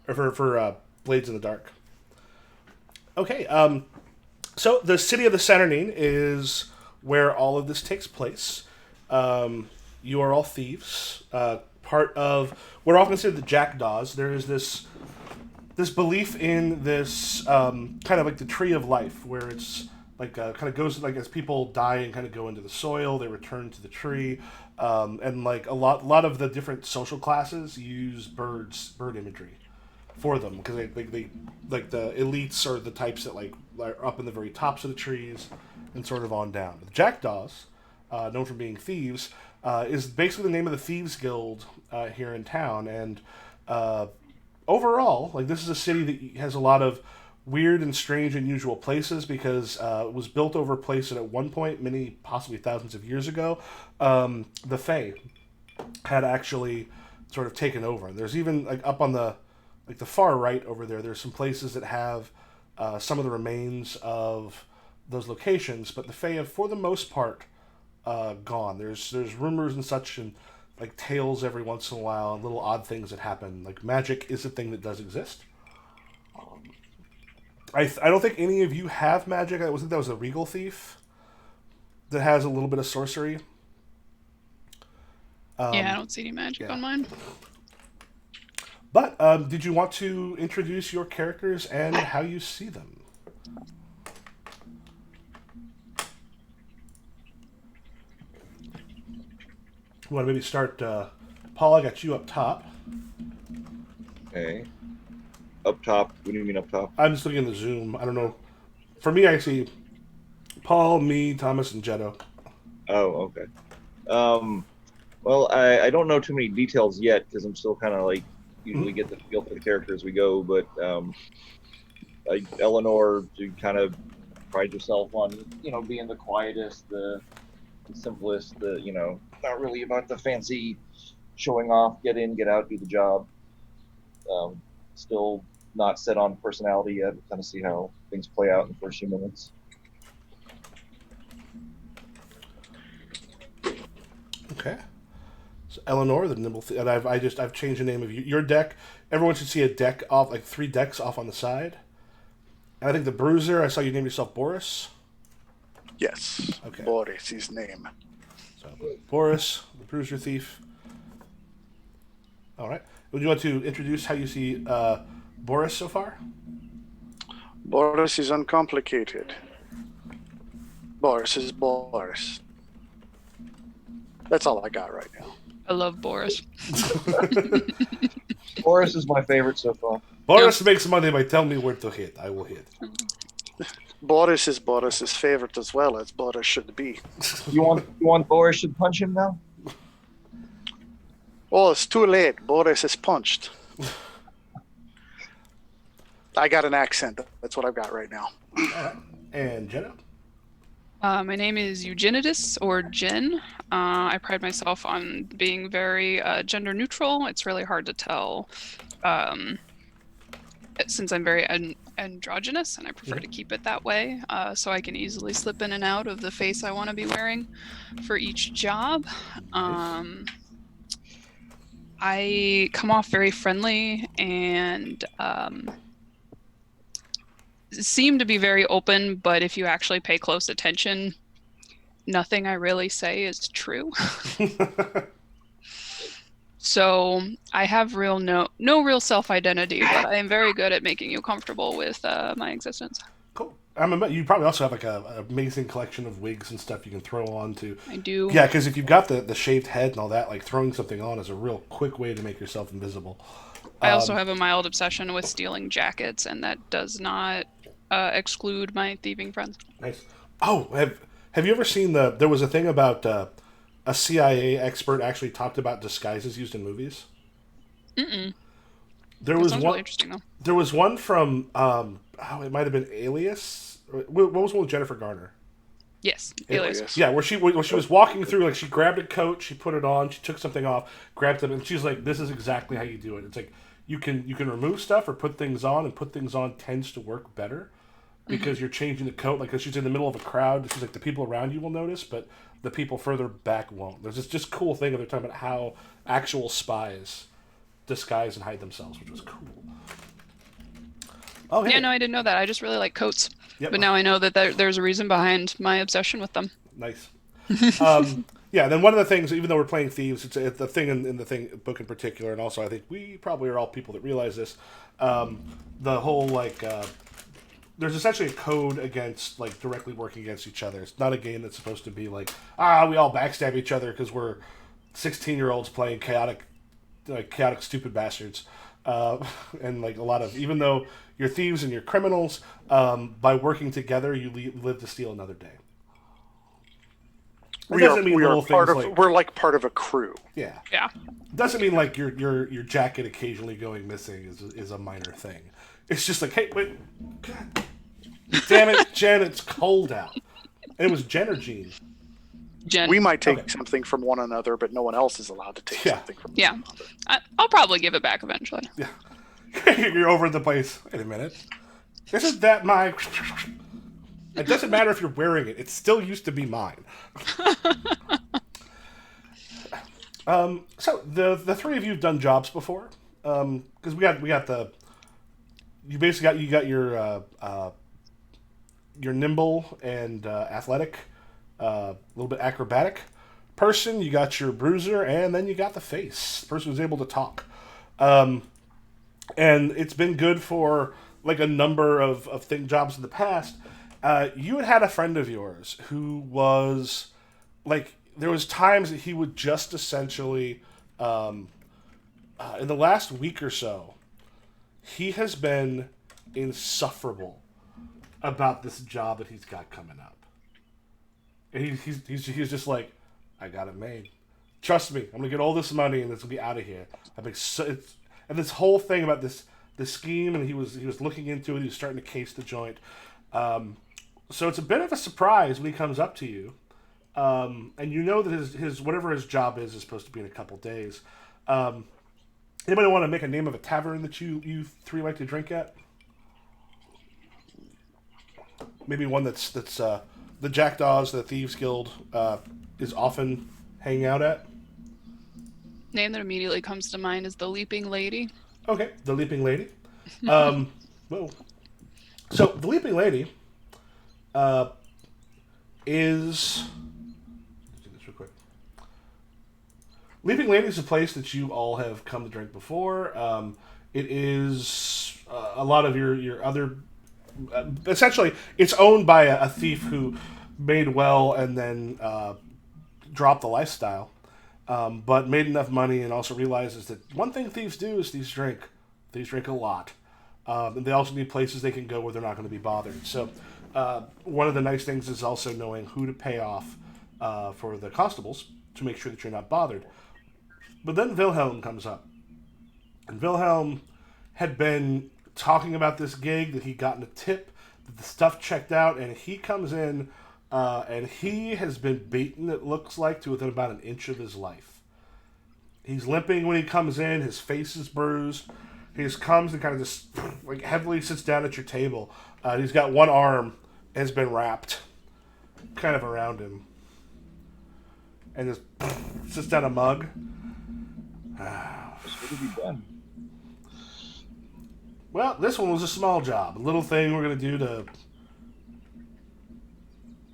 or for Blades in the Dark. Okay. So the city of the Saturnine is where all of this takes place. You are all thieves. Part of we're all considered the jackdaws. There is this belief in this kind of like the tree of life, where it's like kind of goes like as people die and kind of go into the soil, they return to the tree, and like a lot of the different social classes use bird imagery for them because they like the elites are the types that like are up in the very tops of the trees and sort of on down. The jackdaws, known for being thieves, is basically the name of the thieves guild here in town, and overall, like this is a city that has a lot of weird and strange, unusual places because it was built over a place that at one point, many possibly thousands of years ago, the Fae had actually sort of taken over. And there's even like up on the far right over there. There's some places that have some of the remains of those locations, but the Fae have, for the most part, gone. There's rumors and such and like tales every once in a while and little odd things that happen. Like magic is a thing that does exist. I don't think any of you have magic. I think that was a regal thief that has a little bit of sorcery. Yeah, I don't see any magic on mine. But did you want to introduce your characters and how you see them? You want to maybe start, Paul, I got you up top. Okay. Up top? What do you mean up top? I'm just looking in the Zoom. I don't know. For me, I see Paul, me, Thomas, and Jetto. Oh, okay. Well, I don't know too many details yet because I'm still kind of like usually get the feel for the character as we go. But Eleanor, you kind of pride yourself on being the quietest, the simplest, not really about the fancy showing off, get in, get out, do the job. Still not set on personality yet. We'll kind of see how things play out in the first few minutes. Okay. So Eleanor, the nimble, and I've changed the name of your deck. Everyone should see a deck off, like 3 decks off on the side. And I think the Bruiser. I saw you name yourself Boris. Yes. Okay. Boris, his name. So Boris, the Bruiser Thief. All right. Would you want to introduce how you see Boris so far? Boris is uncomplicated. Boris is Boris. That's all I got right now. I love Boris. Boris is my favorite so far. Boris makes money by telling me where to hit. I will hit. Boris is Boris's favorite as well, as Boris should be. You want Boris to punch him now? Oh, it's too late. Boris is punched. I got an accent. That's what I've got right now. And Jenna? My name is Eugenides, or Jen. I pride myself on being very gender neutral. It's really hard to tell since I'm very androgynous, and I prefer to keep it that way, so I can easily slip in and out of the face I want to be wearing for each job. I come off very friendly and seem to be very open, but if you actually pay close attention, nothing I really say is true. So I have no real self-identity, but I am very good at making you comfortable with my existence. Cool. You probably also have like an amazing collection of wigs and stuff you can throw on to. I do. Yeah, because if you've got the shaved head and all that, like throwing something on is a real quick way to make yourself invisible. I also have a mild obsession with stealing jackets, and that does not exclude my thieving friends. Nice. Oh, have you ever seen there was a thing about a CIA expert actually talked about disguises used in movies? Mm-mm. There was sounds one. Really interesting, though. There was one from it might have been Alias. What was one with Jennifer Garner? Yes, Alias. Yeah, where she was walking through, like she grabbed a coat, she put it on, she took something off, grabbed it, and she's like, "This is exactly how you do it." It's like you can remove stuff or put things on, and put things on tends to work better because you're changing the coat. Like, 'cause she's in the middle of a crowd, she's like the people around you will notice, but the people further back won't. There's this just cool thing of they're talking about how actual spies disguise and hide themselves, which was cool. Oh, hey. Yeah, no, I didn't know that. I just really like coats. Yep. But now I know that there's a reason behind my obsession with them. Nice. Yeah, then one of the things, even though we're playing thieves, it's the thing in the thing book in particular, and also I think we probably are all people that realize this. The whole there's essentially a code against directly working against each other. It's not a game that's supposed to be we all backstab each other because we're 16-year-olds playing chaotic, stupid bastards. And a lot of, even though you're thieves and you're criminals, by working together you live to steal another day. We're like part of a crew. Yeah. Yeah. Doesn't mean your jacket occasionally going missing is a minor thing. It's just hey, wait, God damn it, Jen, it's cold out. And it was Jen or Jean? Jen. We might take something from one another, but no one else is allowed to take something from one another. I'll probably give it back eventually. Yeah. You're over the place. Wait a minute. Isn't that my... It doesn't matter if you're wearing it. It still used to be mine. So the three of you have done jobs before, because we got the. You basically got your nimble and athletic, a little bit acrobatic person. You got your bruiser, and then you got the face. The person who's able to talk, and it's been good for a number of jobs in the past. You had a friend of yours who was there was times that he would just essentially in the last week or so he has been insufferable about this job that he's got coming up, and he's just I got it made, trust me, I'm gonna get all this money and it's gonna be out of here. And this whole thing about this scheme, and he was looking into it, he was starting to case the joint. So it's a bit of a surprise when he comes up to you, and you know that his whatever his job is supposed to be in a couple days. Anybody want to make a name of a tavern that you three like to drink at? Maybe one that's the Jackdaws, the Thieves Guild, is often hanging out at. Name that immediately comes to mind is the Leaping Lady. Okay, the Leaping Lady. Whoa. So the Leaping Lady is. Let's do this real quick. Leaping Lady is a place that you all have come to drink before. It is a lot of your other. Essentially, it's owned by a thief who made well and then dropped the lifestyle, but made enough money and also realizes that one thing thieves do is thieves drink. Thieves drink a lot. And they also need places they can go where they're not going to be bothered. So one of the nice things is also knowing who to pay off for the constables to make sure that you're not bothered. But then Wilhelm comes up. And Wilhelm had been talking about this gig, that he'd gotten a tip, that the stuff checked out, and he comes in and he has been beaten, it looks like, to within about an inch of his life. He's limping when he comes in, his face is bruised. He just comes and kind of just heavily sits down at your table. He's got one arm has been wrapped kind of around him. And just sits down a mug. What have you done? Well, this one was a small job. A little thing we're going to do to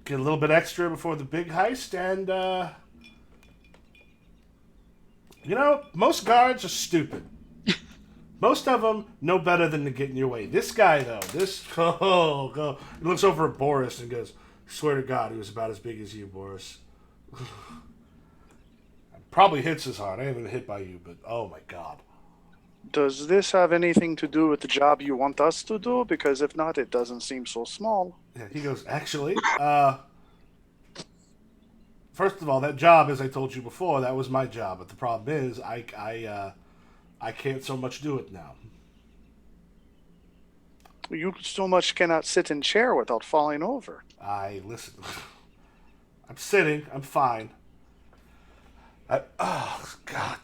get a little bit extra before the big heist. And, most guards are stupid. Most of them know better than to get in your way. This guy, though, he looks over at Boris and goes, swear to God, he was about as big as you, Boris. Probably hits as hard. I ain't even hit by you, but oh my God. Does this have anything to do with the job you want us to do? Because if not, it doesn't seem so small. Yeah, he goes, actually, first of all, that job, as I told you before, that was my job. But the problem is, I can't so much do it now. You so much cannot sit in chair without falling over. Listen. I'm sitting. I'm fine. Oh, God.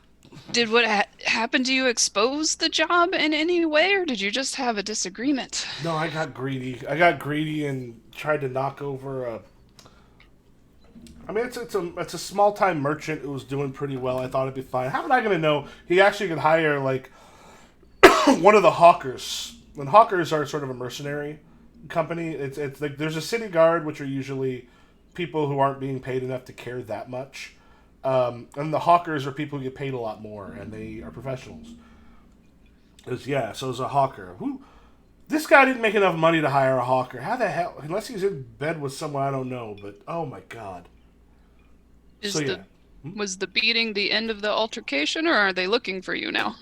Did what happened to you expose the job in any way, or did you just have a disagreement? No, I got greedy and tried to knock over a... I mean, it's a small time merchant who was doing pretty well. I thought it'd be fine. How am I going to know? He actually could hire one of the hawkers, And hawkers are sort of a mercenary company. It's like there's a city guard, which are usually people who aren't being paid enough to care that much. And the hawkers are people who get paid a lot more, and they are professionals. So as a hawker, this guy didn't make enough money to hire a hawker. How the hell? Unless he's in bed with someone I don't know. But oh my god. Was the beating the end of the altercation, or are they looking for you now?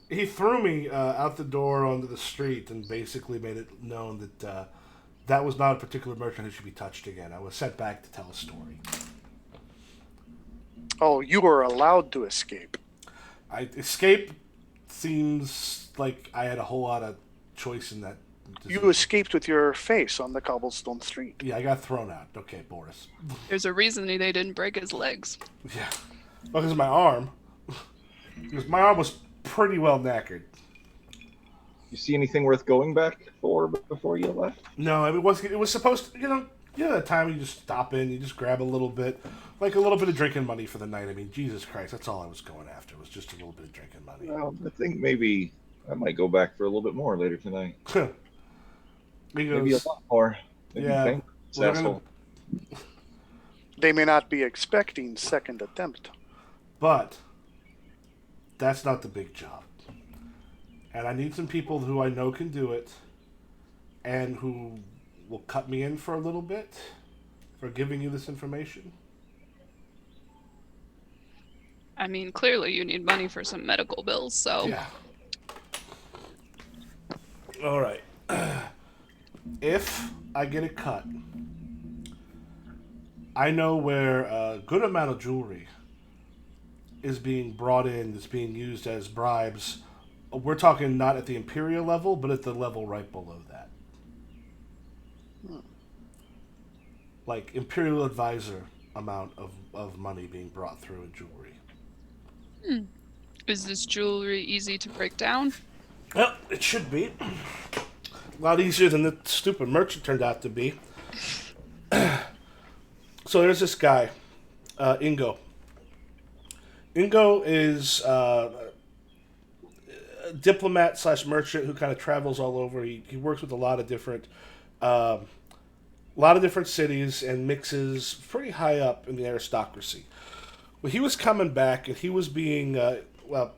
He threw me out the door onto the street and basically made it known that that was not a particular merchant who should be touched again. I was sent back to tell a story. Oh, you were allowed to escape. Escape seems like I had a whole lot of choice in that decision. You escaped with your face on the cobblestone street. Yeah, I got thrown out. Okay, Boris. There's a reason they didn't break his legs. Yeah. Well, because my arm. Because my arm was pretty well knackered. You see anything worth going back for before you left? No, it was supposed to, that time you just stop in, you just grab a little bit, like a little bit of drinking money for the night. I mean, Jesus Christ, that's all I was going after, was just a little bit of drinking money. Well, I think maybe I might go back for a little bit more later tonight. Maybe a lot more. Maybe Yeah. asshole. They may not be expecting second attempt. But that's not the big job. And I need some people who I know can do it and who will cut me in for a little bit for giving you this information. I mean, clearly you need money for some medical bills, so... Yeah. All right. If I get a cut, I know where a good amount of jewelry is being brought in, that's being used as bribes. We're talking not at the Imperial level, but at the level right below that. Like Imperial Advisor amount of money being brought through in jewelry. Is this jewelry easy to break down? Well, it should be. A lot easier than the stupid merchant turned out to be. So there's this guy, Ingo. Ingo is a diplomat / merchant who kind of travels all over. He works with a lot of different cities and mixes pretty high up in the aristocracy. Well, he was coming back, and he was being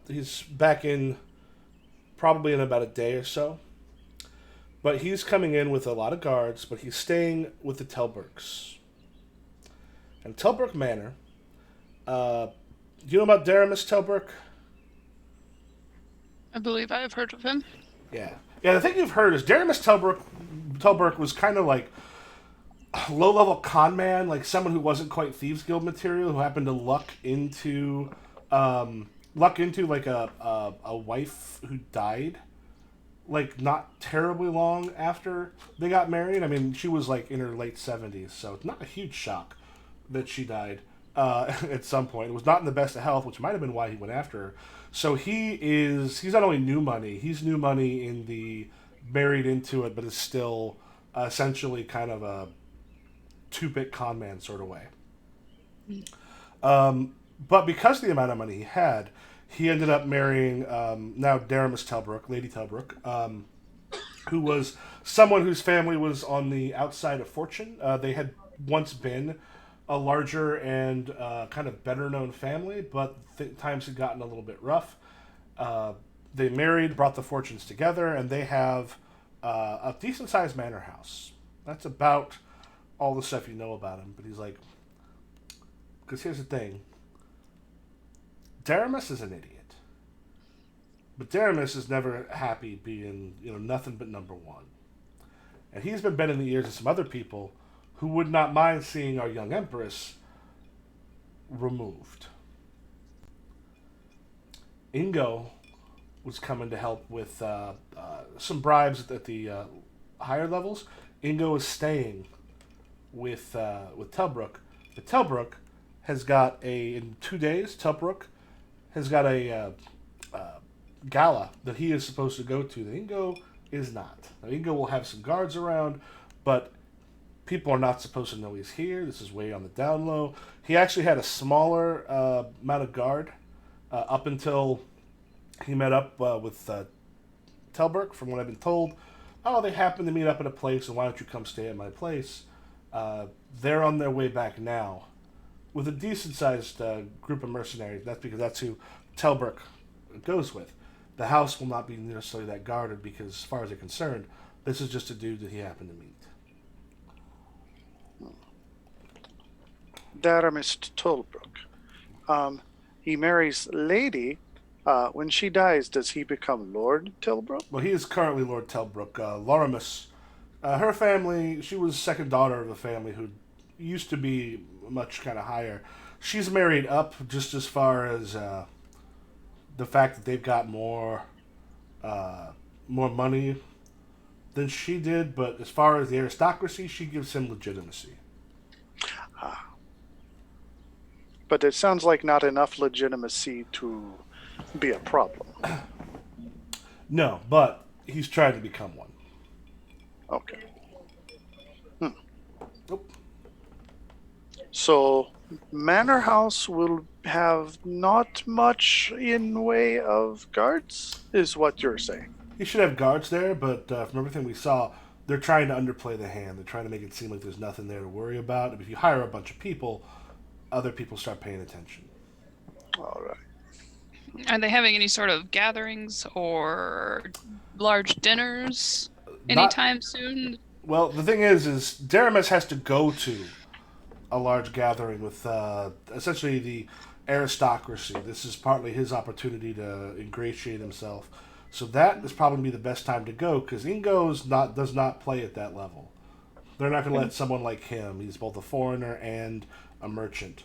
he's back in probably in about a day or so. But he's coming in with a lot of guards, but he's staying with the Telburkes. And Telburke Manor, do you know about Daramus Telburke? I believe I have heard of him. Yeah. Yeah, the thing you've heard is Daramus Telburke was kind of like a low-level con man, like someone who wasn't quite Thieves Guild material, who happened to luck into like a wife who died, like not terribly long after they got married. I mean, she was like in her late 70s, so it's not a huge shock that she died at some point. It was not in the best of health, which might have been why he went after her. So he's not only new money, he's new money in the married into it, but is still essentially kind of a two-bit con man sort of way. But because of the amount of money he had, he ended up marrying now Daramus Telburke, Lady Telburke, who was someone whose family was on the outside of fortune. They had once been a larger and kind of better-known family, but times had gotten a little bit rough. They married, brought the fortunes together, and they have a decent-sized manor house. That's about all the stuff you know about him. But he's like, because here's the thing. Daramus is an idiot. But Daramus is never happy being, nothing but number one. And he's been bending the ears of some other people who would not mind seeing our young empress removed. Ingo was coming to help with some bribes at the higher levels. Ingo is staying with Telburke. The Telburke has got in 2 days, Telburke has got a gala that he is supposed to go to. That Ingo is not. Now, Ingo will have some guards around, but people are not supposed to know he's here. This is way on the down low. He actually had a smaller amount of guard up until he met up with Telburke, from what I've been told. Oh, they happen to meet up at a place, and why don't you come stay at my place? They're on their way back now with a decent-sized group of mercenaries. That's because that's who Telburke goes with. The house will not be necessarily that guarded because, as far as they're concerned, this is just a dude that he happened to meet. Daramis Tolbrook. He marries Lady. When she dies, does he become Lord Tilbrook? Well, he is currently Lord Telburke. Lorimus, her family, she was second daughter of a family who used to be much kind of higher. She's married up just as far as the fact that they've got more money than she did, but as far as the aristocracy, she gives him legitimacy. But it sounds like not enough legitimacy to be a problem. No, but he's trying to become one. Okay. Nope. So, Manor House will have not much in way of guards, is what you're saying. He should have guards there, but from everything we saw, they're trying to underplay the hand. They're trying to make it seem like there's nothing there to worry about. If you hire a bunch of people, other people start paying attention. All right. Are they having any sort of gatherings or large dinners Not- anytime soon? Well, the thing is Daramis has to go to a large gathering with essentially the aristocracy. This is partly his opportunity to ingratiate himself. So that is probably the best time to go, because Ingo's does not play at that level. They're not going to let someone like him. He's both a foreigner and a merchant.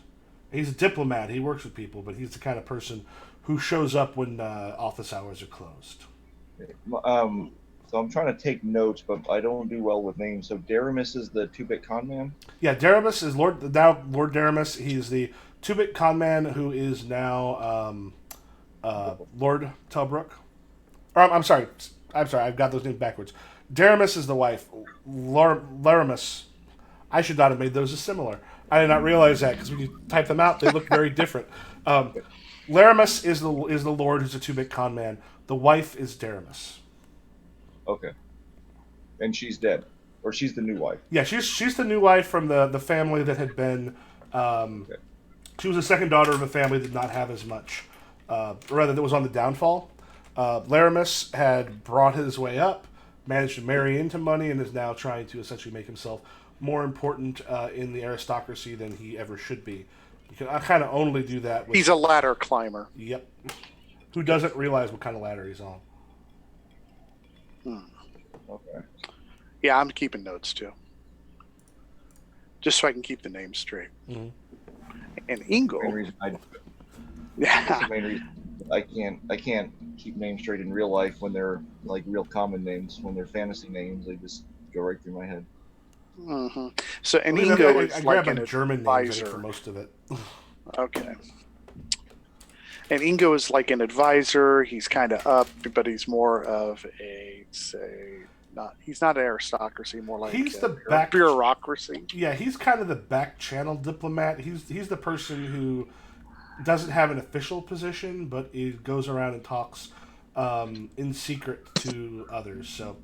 He's a diplomat. He works with people, but he's the kind of person who shows up when office hours are closed. So I'm trying to take notes, but I don't do well with names. So Daramis is the 2-bit con man? Yeah, Daramis is Lord Daramis. He's the 2-bit con man who is now Lord Telbrook. I'm sorry, I've got those names backwards. Daramis is the wife. Laramis. I should not have made those as similar. I did not realize that, because when you type them out, they look very different. Laramis is the lord who's a 2-bit con man. The wife is Daramis. Okay. And she's dead. Or she's the new wife. Yeah, she's the new wife from the family that had been... Okay. She was the second daughter of a family that did not have as much. That was on the downfall. Laramis had brought his way up, managed to marry into money, and is now trying to essentially make himself more important in the aristocracy than he ever should be. You can kind of only do that with... He's a ladder climber. Yep. Who doesn't realize what kind of ladder he's on. Okay. Yeah, I'm keeping notes too. Just so I can keep the names straight. Mm-hmm. And The main Ingo. reason Yeah. the main reason I can't keep names straight in real life when they're like real common names. When they're fantasy names, they just go right through my head. Mm-hmm. So, and I Ingo is I like grabbed an German names I think, advisor. for most of it. Okay. And Ingo is like an advisor. He's kind of up, but he's more of a, say, he's not an aristocracy, more like He's a the back bureaucracy. Yeah, he's kind of the back channel diplomat. He's the person who doesn't have an official position, but he goes around and talks in secret to others. So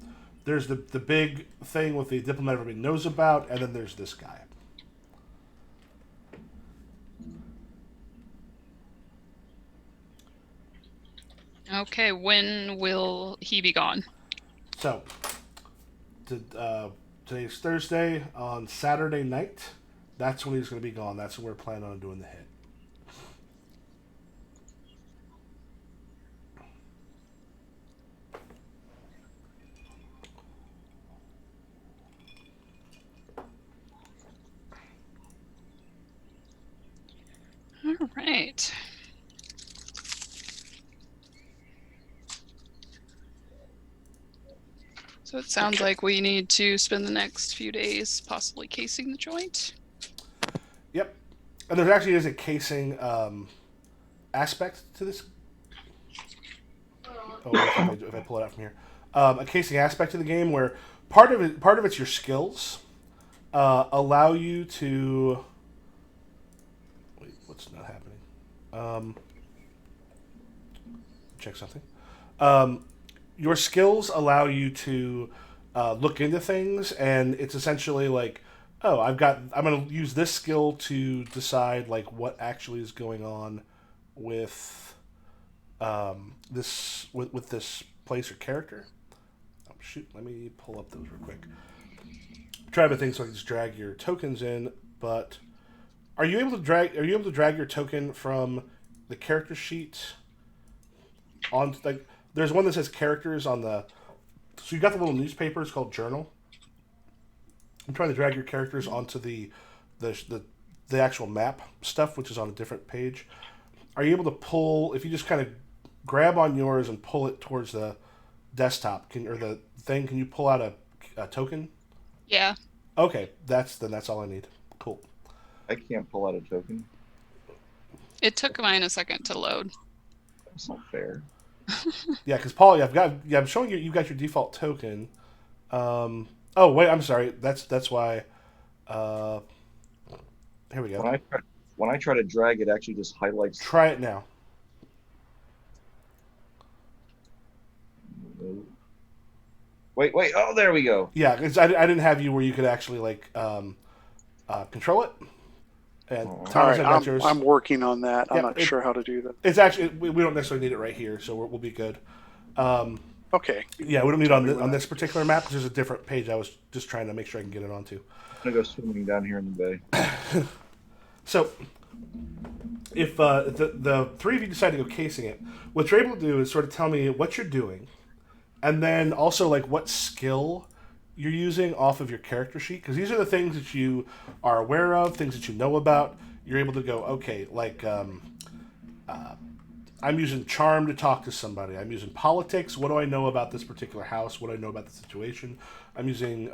there's the big thing with the diplomat everybody knows about, and then there's this guy. Okay, when will he be gone? So today's Thursday. On Saturday night, that's when he's going to be gone. That's when we're planning on doing the hit. All right. So it sounds like we need to spend the next few days possibly casing the joint. Yep. And there actually is a casing aspect to this. Oh, if I pull it out from here, a casing aspect to the game where part of it's your skills allow you to. Wait, what's not happening? Check something. your skills allow you to look into things, and it's essentially like, oh, I'm going to use this skill to decide like what actually is going on with this place or character. Oh, shoot, let me pull up those real quick. Try to things so I can just drag your tokens in, but are you able to drag your token from the character sheet on, like, there's one that says characters on the, so you got the little newspaper, it's called journal. I'm trying to drag your characters onto the actual map stuff, which is on a different page. Are you able to pull, if you just kind of grab on yours and pull it towards the desktop, can you pull out a token? Yeah. Okay, that's all I need. Cool. I can't pull out a token. It took mine a second to load. That's not fair. Yeah, because Paul, I'm showing you got your default token. Oh wait, I'm sorry. That's why. Here we go. When I try to drag, it actually just highlights. Try it now. Wait. Oh, there we go. Yeah, because I didn't have you where you could actually like control it. And Thomas, all right, I'm working on that. I'm not sure how to do that. It's actually we don't necessarily need it right here, so we'll be good. Okay. Yeah, we don't need it on this particular map because there's a different page. I was just trying to make sure I can get it onto. I'm gonna go swimming down here in the bay. So, if the three of you decide to go casing it, what you're able to do is sort of tell me what you're doing, and then also like what skill you're using off of your character sheet, because these are the things that you are aware of, things that you know about. You're able to go, okay, like I'm using charm to talk to somebody. I'm using politics. What do I know about this particular house? What do I know about the situation? I'm using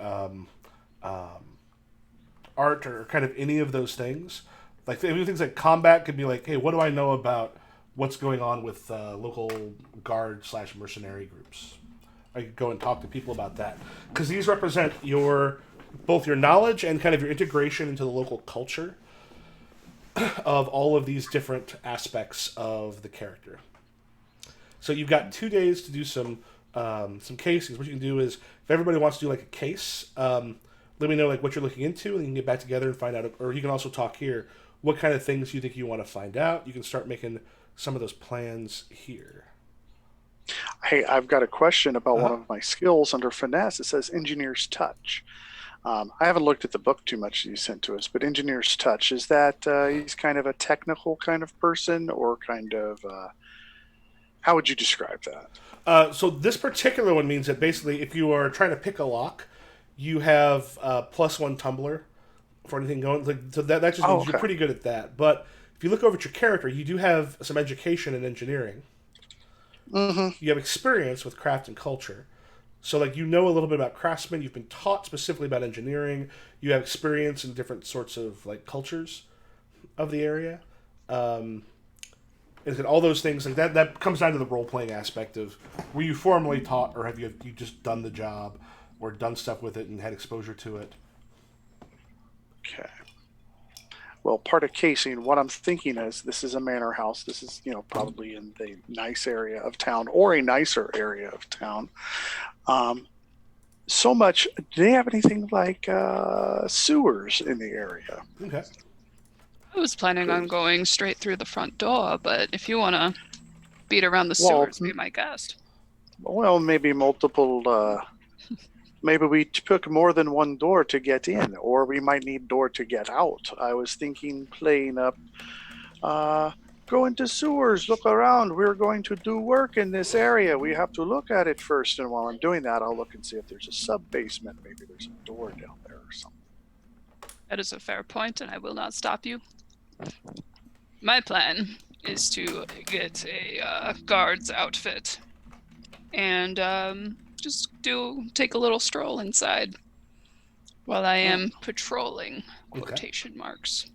art or kind of any of those things. Like things like combat could be like, hey, what do I know about what's going on with local guard/mercenary groups? I could go and talk to people about that, because these represent both your knowledge and kind of your integration into the local culture of all of these different aspects of the character. So you've got 2 days to do some casings. What you can do is, if everybody wants to do like a case, let me know like what you're looking into, and you can get back together and find out. Or you can also talk here what kind of things you think you want to find out. You can start making some of those plans here. Hey, I've got a question about one of my skills under finesse. It says engineer's touch. I haven't looked at the book too much that you sent to us, but engineer's touch, is that he's kind of a technical kind of person, or kind of how would you describe that? So this particular one means that basically if you are trying to pick a lock, you have +1 tumbler for anything going. Like, so that just means you're pretty good at that. But if you look over at your character, you do have some education in engineering. Mm-hmm. You have experience with craft and culture. So, like, you know a little bit about craftsmen. You've been taught specifically about engineering. You have experience in different sorts of, like, cultures of the area. And all those things, like, that comes down to the role-playing aspect of, were you formally taught, or have you just done the job, or done stuff with it and had exposure to it? Okay. Well, part of casing, what I'm thinking is, this is a manor house. This is, probably in the nice area of town, or a nicer area of town. So much, do they have anything like sewers in the area? Okay. I was planning on going straight through the front door, but if you want to beat around the sewers, be my guest. Well, maybe multiple... Maybe we took more than one door to get in, or we might need door to get out. I was thinking playing up, go into sewers, look around. We're going to do work in this area. We have to look at it first. And while I'm doing that, I'll look and see if there's a sub-basement. Maybe there's a door down there or something. That is a fair point, and I will not stop you. My plan is to get a guard's outfit and just take a little stroll inside while I am patrolling, quotation marks.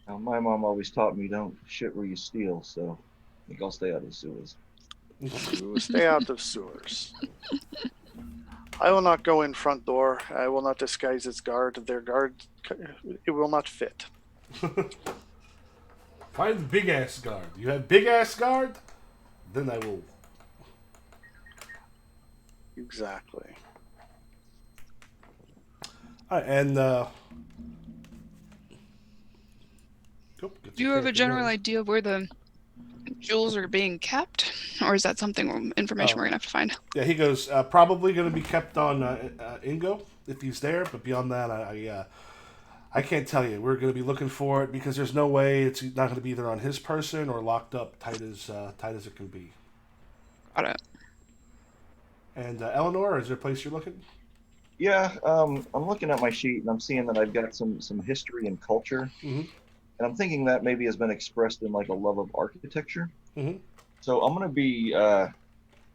Now, my mom always taught me don't shit where you steal, so I think I'll stay out of sewers. Stay out of sewers. I will not go in front door. I will not disguise its guard. Their guard, it will not fit. Find big ass guard. You have big ass guard? Then I will. Exactly. And Do you have a general idea of where the jewels are being kept, or is that information we're gonna have to find? Yeah, he goes, probably going to be kept on Ingo if he's there, but beyond that, I can't tell you. We're going to be looking for it because there's no way it's not going to be either on his person or locked up tight as it can be. Got it. And Eleanor, is there a place you're looking? Yeah, I'm looking at my sheet and I'm seeing that I've got some history and culture, Mm-hmm. and I'm thinking that maybe has been expressed in like a love of architecture. Mm-hmm. So I'm gonna be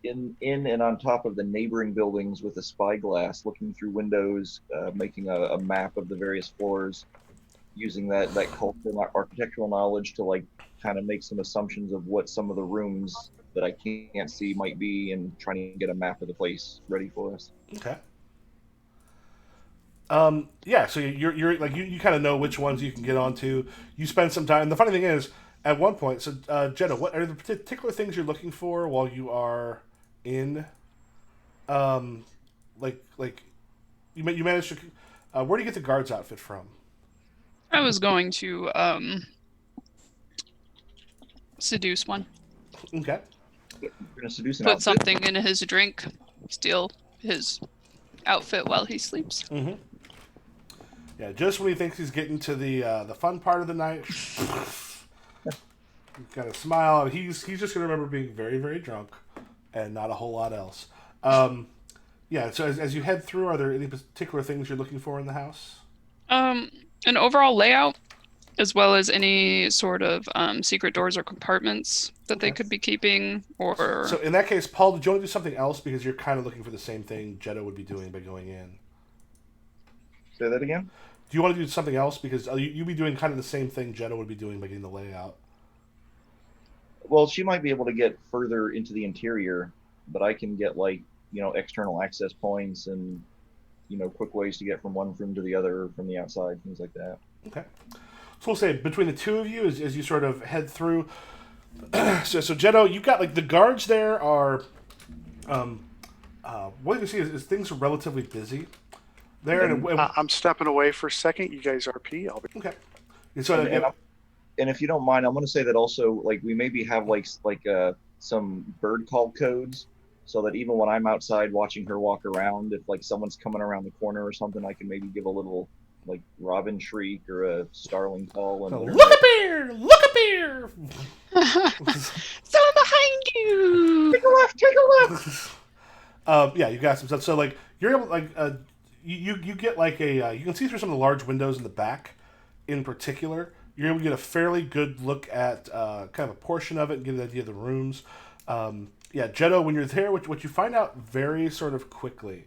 in and on top of the neighboring buildings with a spyglass, looking through windows, making a map of the various floors, using that cultural architectural knowledge to like kind of make some assumptions of what some of the rooms that I can't see might be, and trying to get a map of the place ready for us. Okay. Yeah, so you're like you kind of know which ones you can get onto. You spend some time. The funny thing is, at one point, so Jenna, what are the particular things you're looking for while you are in, um, like you managed to, where do you get the guard's outfit from? I was going to seduce one. Okay. You're gonna seduce an Put outfit. something in his drink, steal his outfit while he sleeps. Mm-hmm. Yeah, just when he thinks he's getting to the fun part of the night, kind of smile. He's just gonna remember being very, very drunk, and not a whole lot else. Yeah. So as you head through, are there any particular things you're looking for in the house? An overall layout, as well as any sort of secret doors or compartments that they Okay. could be keeping, or So in that case, Paul, did you want to do something else because you're kind of looking for the same thing Jeddah would be doing by going in? Say that again. Do you want to do something else because you'd be doing kind of the same thing Jeddah would be doing by getting the layout? Well, she might be able to get further into the interior, but I can get like, external access points and, quick ways to get from one room to the other from the outside, things like that. Okay. So we'll say between the two of you, as you sort of head through. so Jeddah, you've got like the guards there are. What you can see is things are relatively busy there, I'm stepping away for a second. You guys RP. I'll be. okay. And so And if you don't mind, I'm going to say that also, like, we maybe have some bird call codes, so that even when I'm outside watching her walk around, if like someone's coming around the corner or something, I can maybe give a little like robin shriek or a starling call and look up here! Look up here! someone behind you. Take a left, take a left. Yeah, you got some stuff. So like you're able like you get like a you can see through some of the large windows in the back, in particular. You're able to get a fairly good look at kind of a portion of it and get an idea of the rooms. Yeah, Jeddah, when you're there, what you find out very sort of quickly,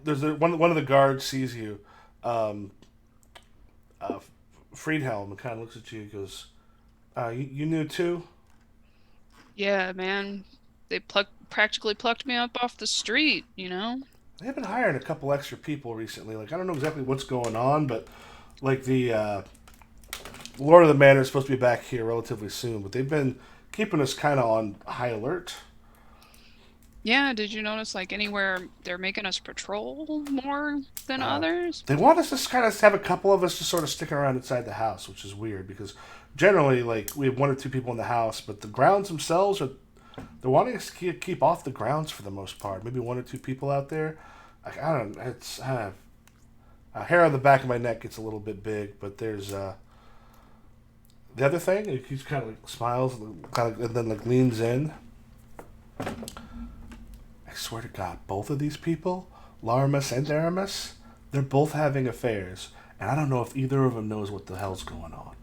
there's one of the guards sees you, Friedhelm, and kind of looks at you and goes, you knew too? Yeah, man, they practically plucked me up off the street. They've been hiring a couple extra people recently. Like, I don't know exactly what's going on, but like the Lord of the Manor is supposed to be back here relatively soon, but they've been keeping us kind of on high alert. Yeah, did you notice like anywhere they're making us patrol more than others? They want us to kind of have a couple of us just sort of sticking around inside the house, which is weird because generally, like, we have one or two people in the house, but the grounds themselves they're wanting us to keep off the grounds for the most part. Maybe one or two people out there. I don't. It's hair on the back of my neck gets a little bit big, but there's the other thing. He kind of like smiles and then like leans in. I swear to God, both of these people, Laramus and Aramis, they're both having affairs, and I don't know if either of them knows what the hell's going on.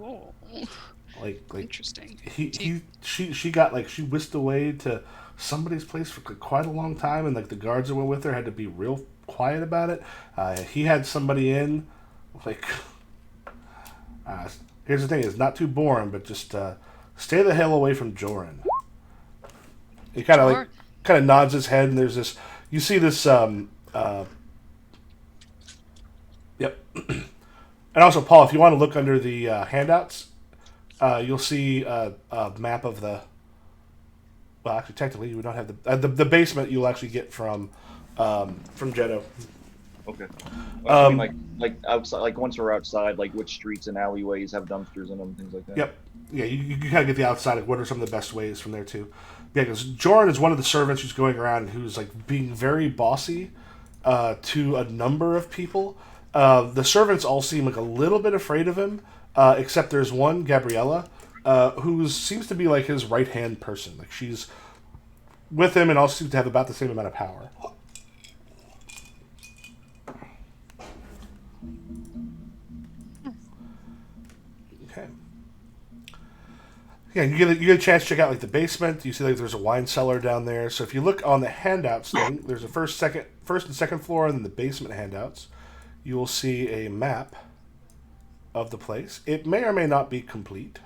Oh, Like interesting. She got like she whisked away to somebody's place for quite a long time, and like the guards that were with her had to be real quiet about it. He had somebody in, like. Here's the thing: it's not too boring, but just stay the hell away from Joran. He kind of nods his head, and there's this. You see this. Yep. And also, Paul, if you want to look under the handouts, you'll see a map of the Well, actually, technically, you would not have the basement. You'll actually get from Jetto. Okay. I mean, like outside, like once we're outside, like which streets and alleyways have dumpsters in them, things like that. Yep. Yeah, you kind of get the outside of what are some of the best ways from there too. Yeah, because Joran is one of the servants who's going around who's like being very bossy to a number of people. The servants all seem like a little bit afraid of him, except there's one, Gabriella, who seems to be like his right hand person. Like she's with him and also seems to have about the same amount of power. Okay. Yeah, you get a chance to check out like the basement. You see like there's a wine cellar down there. So if you look on the handouts thing, there's a first and second floor, and then the basement handouts. You will see a map of the place. It may or may not be complete.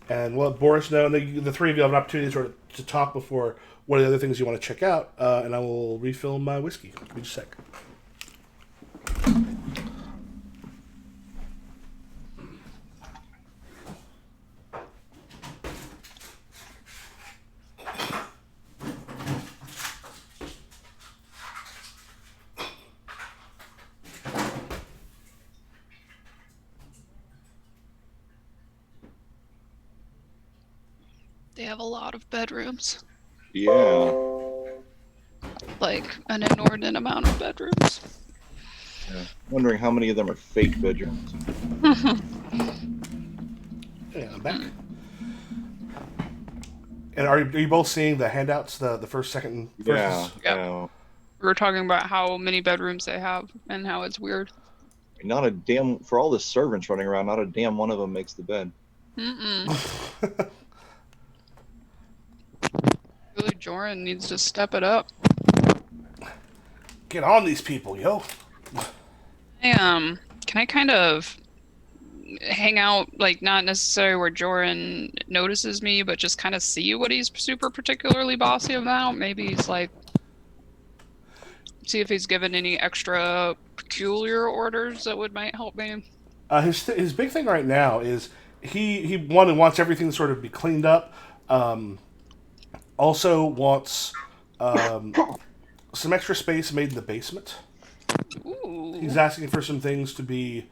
And we'll let Boris know, and the three of you have an opportunity to talk before what are the other things you want to check out, and I will refill my whiskey. Give me just a sec. They have a lot of bedrooms. Yeah. Like an inordinate amount of bedrooms. Yeah. Wondering how many of them are fake bedrooms. Yeah, I'm back. And are you both seeing the handouts, the first, second, first? Yeah. Yeah. We were talking about how many bedrooms they have and how it's weird. Not a damn, for all the servants running around, not a damn one of them makes the bed. Mm-mm. Really, Joran needs to step it up. Get on these people, yo. Can I kind of hang out, like, not necessarily where Joran notices me, but just kind of see what he's super particularly bossy about? Maybe he's like, see if he's given any extra peculiar orders that might help me. His big thing right now is he wants everything to sort of be cleaned up. Also wants some extra space made in the basement. Ooh. He's asking for some things to be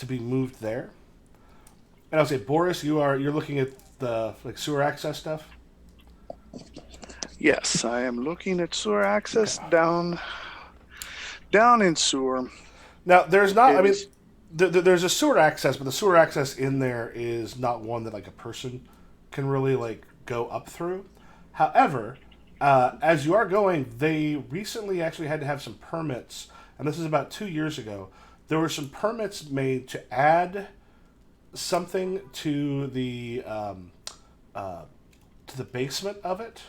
moved there. And I'll say, Boris, you're looking at the like sewer access stuff. Yes, I am looking at sewer access down in sewer. Now, there's not. I mean, there's a sewer access, but the sewer access in there is not one that like a person can really like go up through. However, as you are going, they recently actually had to have some permits, and this is about 2 years ago. There were some permits made to add something to the basement of it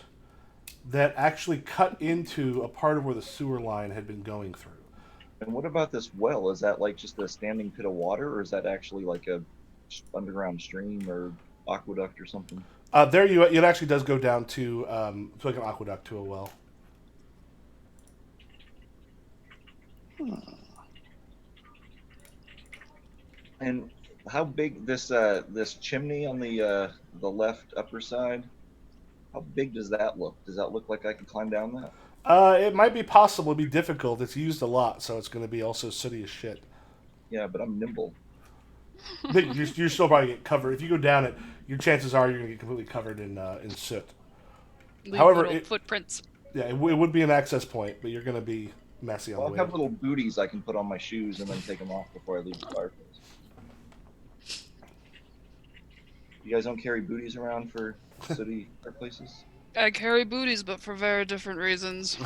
that actually cut into a part of where the sewer line had been going through. And what about this well? Is that like just a standing pit of water, or is that actually like a underground stream or aqueduct or something? It actually does go down to like an aqueduct to a well. And how big this chimney on the left upper side? How big does that look? Does that look like I can climb down that? It might be possible. It'd be difficult. It's used a lot, so it's going to be also sooty as shit. Yeah, but I'm nimble. But you're still probably get covered. If you go down it, your chances are you're going to get completely covered in soot. Leave However, little footprints. Yeah, it would be an access point, but you're going to be messy on Well, the I way. have little booties I can put on my shoes and then take them off before I leave the fireplace. You guys don't carry booties around for city fireplaces? I carry booties, but for very different reasons.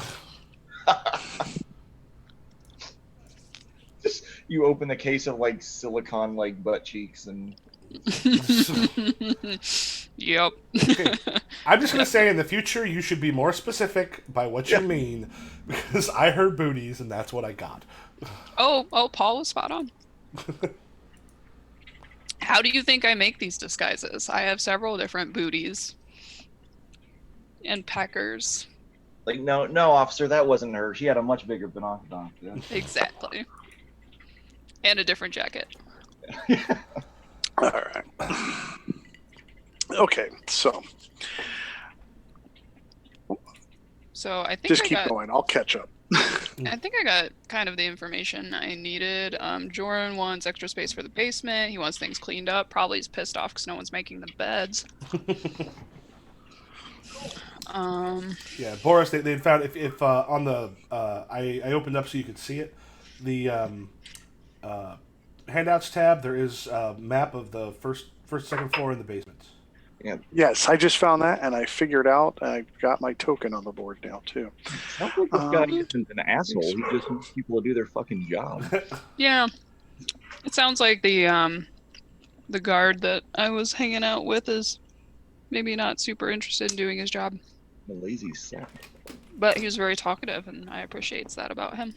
Just you open the case of like silicone like butt cheeks and. Yep. Okay. I'm just going to say in the future you should be more specific by what you mean, because I heard booties and that's what I got. Oh, Paul was spot on. How do you think I make these disguises? I have several different booties and peckers. Like, no, officer, that wasn't her. She had a much bigger binocular. Yeah. Exactly. And a different jacket. All right. Okay, so So I think just I keep got. going. I'll catch up. I think I got kind of the information I needed. Joran wants extra space for the basement. He wants things cleaned up. Probably he's pissed off because no one's making the beds. Yeah, Boris. They found if on the I opened up so you could see it. The handouts tab. There is a map of the first second floor in the basement. Yeah. Yes, I just found that, and I figured out. I got my token on the board now too. Sounds like this guy isn't an asshole. He just wants people to do their fucking job. Yeah, it sounds like the guard that I was hanging out with is maybe not super interested in doing his job, The lazy sack. but he was very talkative, and I appreciate that about him.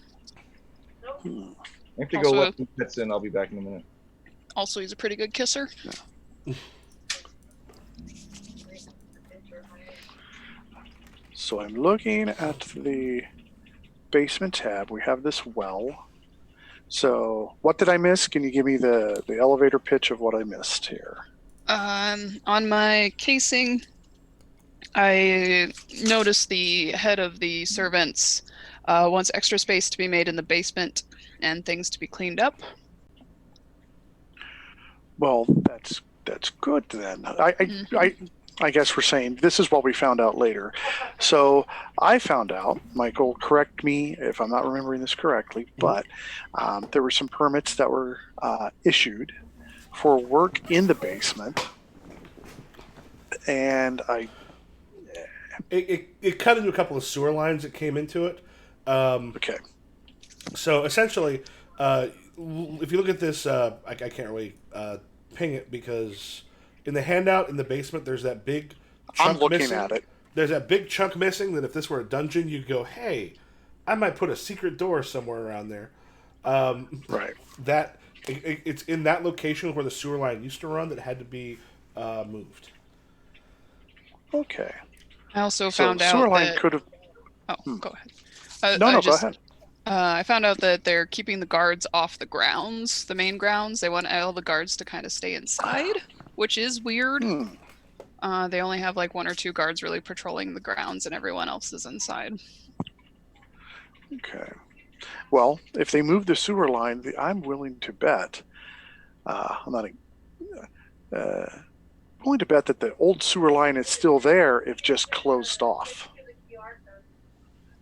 Hmm. I have to Also- go let some pets in. I'll be back in a minute. Also, he's a pretty good kisser. So I'm looking at the basement tab. We have this well. So what did I miss? Can you give me the elevator pitch of what I missed here? On my casing, I noticed the head of the servants wants extra space to be made in the basement and things to be cleaned up. Well, that's good then. I guess we're saying this is what we found out later. So I found out, Michael, correct me if I'm not remembering this correctly, but there were some permits that were issued for work in the basement, and It cut into a couple of sewer lines that came into it. okay. So essentially, if you look at this, I can't really ping it because in the handout in the basement, there's that big chunk I'm looking missing. at it. There's that big chunk missing that if this were a dungeon, you'd go, hey, I might put a secret door somewhere around there. Right. It's in that location where the sewer line used to run that had to be moved. Okay. I also So found sewer out line that. could have. Oh, go ahead. No, go ahead. I found out that they're keeping the guards off the grounds, the main grounds. They want all the guards to kind of stay inside, which is weird. They only have like one or two guards really patrolling the grounds, and everyone else is inside. Okay. Well, if they move the sewer line, I'm willing to bet. I'm not willing to bet that the old sewer line is still there, if just closed off.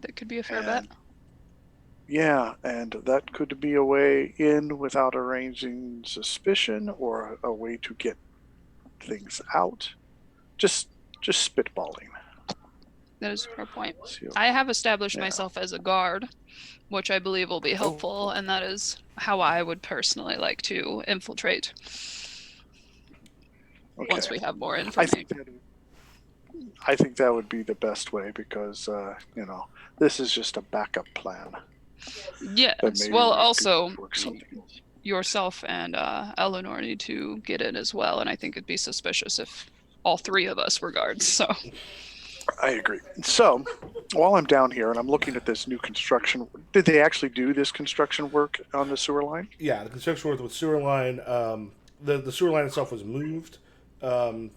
That could be a fair bet. Yeah, and that could be a way in without arranging suspicion, or a way to get things out. Just spitballing. That is a fair point. So, I have established Yeah. myself as a guard, which I believe will be helpful, and that is how I would personally like to infiltrate okay. once we have more I information. think that would be the best way because this is just a backup plan. But Yes. maybe Well, we could also, work something else. yourself and Eleanor need to get in as well, and I think it'd be suspicious if all three of us were guards. So I agree. So, while I'm down here and I'm looking at this new construction, did they actually do this construction work on the sewer line? Yeah, the construction work with sewer line. The sewer line itself was moved. And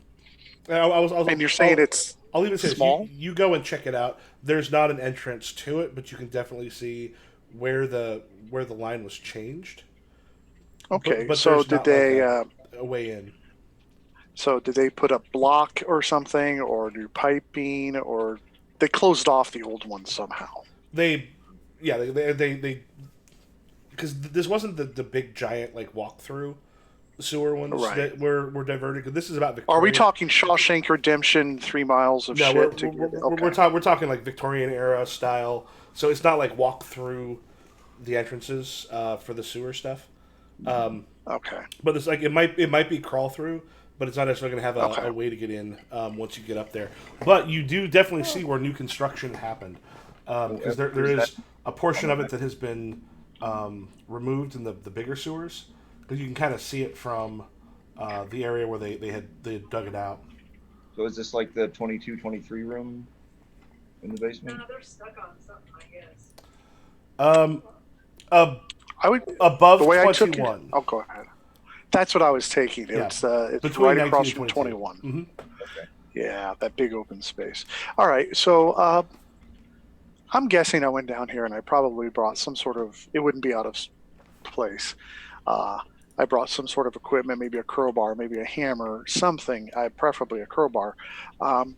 And you're saying it's I'll even say this. small? You go and check it out. There's not an entrance to it, but you can definitely see where the line was changed. okay. But So there's did not they? like a way in? So did they put up block or something, or do piping, or they closed off the old one somehow? They because this wasn't the big giant like walk-through sewer ones Right. that were diverted. 'Cause this is about Victoria. Are we talking Shawshank Redemption, 3 miles of No, shit to we're, get? we're, Okay. we're talking like Victorian era style. So it's not like walk through the entrances for the sewer stuff. Okay. But it's like it might be crawl through, but it's not necessarily going to have Okay. a way to get in once you get up there. But you do definitely see where new construction happened because there is a portion of it that has been removed in the bigger sewers because you can kind of see it from the area where they had dug it out. So is this like the 22, 23 room in the basement? No, they're stuck on something, I guess. I would Above the way I took 21. it. Oh, go ahead. That's what I was taking. Yeah. It's Between right 19 across and from 22. 21. Mm-hmm. Okay. Yeah, that big open space. All right, so I'm guessing I went down here and I probably brought some sort of. It wouldn't be out of place. Uh, I brought some sort of equipment, maybe a crowbar, maybe a hammer, something. Preferably a crowbar. Um,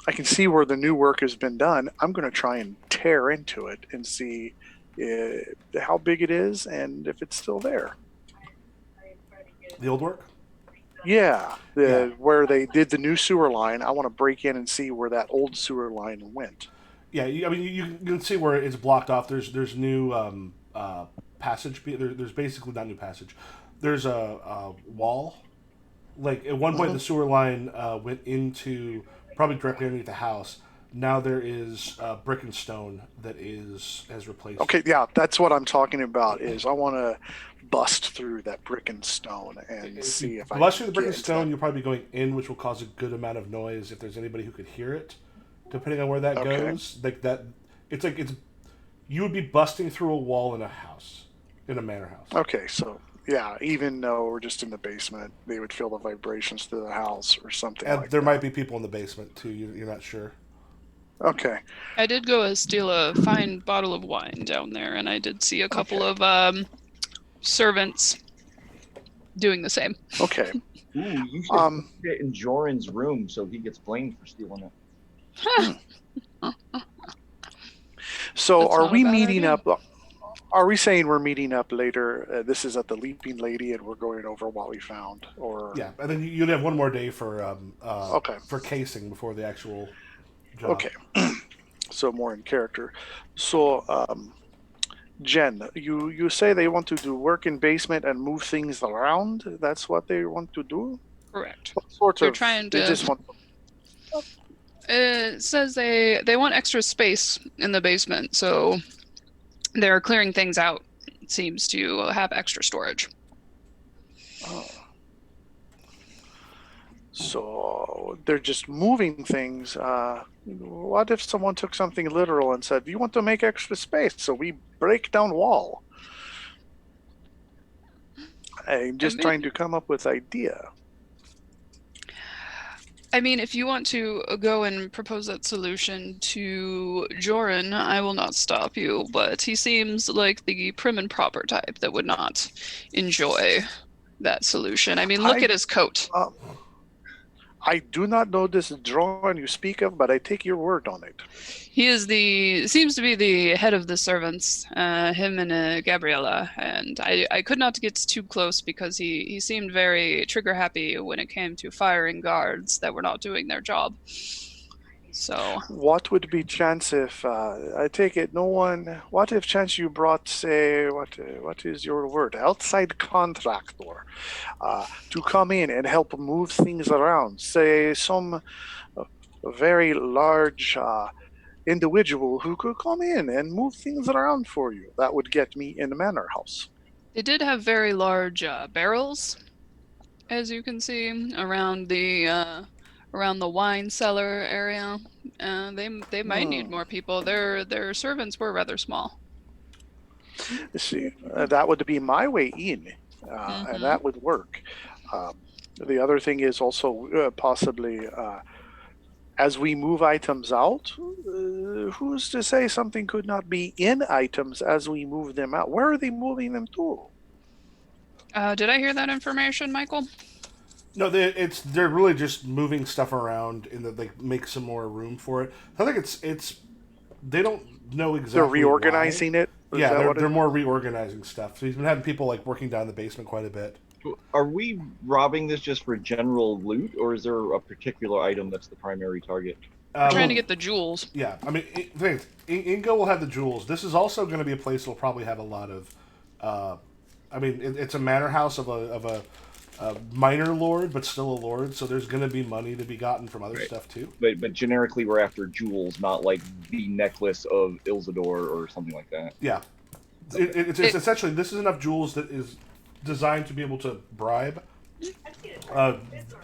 I can see where the new work has been done. I'm going to try and tear into it and see how big it is and if it's still there. The old work? Yeah, Yeah. where they did the new sewer line. I want to break in and see where that old sewer line went. Yeah, you can see where it's blocked off. There's new passage. There's basically not new passage. There's a wall. Like at one point, Mhm. the sewer line went into probably directly underneath the house. Now there is brick and stone that has replaced. Okay, yeah, that's what I'm talking about. Is I want to bust through that brick and stone and If you see if I bust can through the brick get and into stone, that. you'll probably be going in, which will cause a good amount of noise if there's anybody who could hear it. Depending on where that Okay. goes, it's you would be busting through a wall in a house, in a manor house. Okay, so yeah, even though we're just in the basement, they would feel the vibrations through the house or something And like there that. might be people in the basement too. You're not sure. Okay, I did go steal a fine bottle of wine down there, and I did see a couple Okay. of servants doing the same. okay. Ooh, you should Um, put it in Joran's room so he gets blamed for stealing it. So That's are not a we bad meeting idea. up? Are we saying we're meeting up later? This is at the Leaping Lady, and we're going over what we found, or Yeah, and then you'd have one more day okay, for casing before the actual job. okay. So more in character. So, Jen, you say they want to do work in basement and move things around. That's what they want to do. Correct. What sort They're of? trying They to. just want. It says they want extra space in the basement, so they're clearing things out. It seems to have extra storage. Oh. So they're just moving things. What if someone took something literal and said, "You want to make extra space, so we break down wall"? I'm just trying to come up with idea. I mean, if you want to go and propose that solution to Joran, I will not stop you, but he seems like the prim and proper type that would not enjoy that solution. I mean, look at his coat. I do not know this drawing you speak of, but I take your word on it. He seems to be the head of the servants, him and Gabriella, and I could not get too close because he seemed very trigger happy when it came to firing guards that were not doing their job. So What would be chance if I take it no one? What if chance you brought, say, what is your word? Outside contractor to come in and help move things around. Say some very large individual who could come in and move things around for you. That would get me in the manor house. they did have very large barrels, as you can see around the wine cellar area. They might need more people. Their servants were rather small. See, that would be my way in, and that would work. The other thing is also possibly as we move items out, who's to say something could not be in items as we move them out? Where are they moving them to? Did I hear that information, Michael? No, they're really just moving stuff around in that they make some more room for it. I think it's they don't know exactly. They're reorganizing why. it. Yeah, they're more reorganizing stuff. So he's been having people like working down the basement quite a bit. Are we robbing this just for general loot, or is there a particular item that's the primary target? We're trying to get the jewels. Yeah, I mean, Ingo will have the jewels. This is also going to be a place that'll probably have a lot of. I mean, it's a manor house of a minor lord, but still a lord. So there's going to be money to be gotten from other stuff too. But generically, we're after jewels, not like the necklace of Ilzador or something like that. Yeah, it's essentially this is enough jewels that is designed to be able to bribe.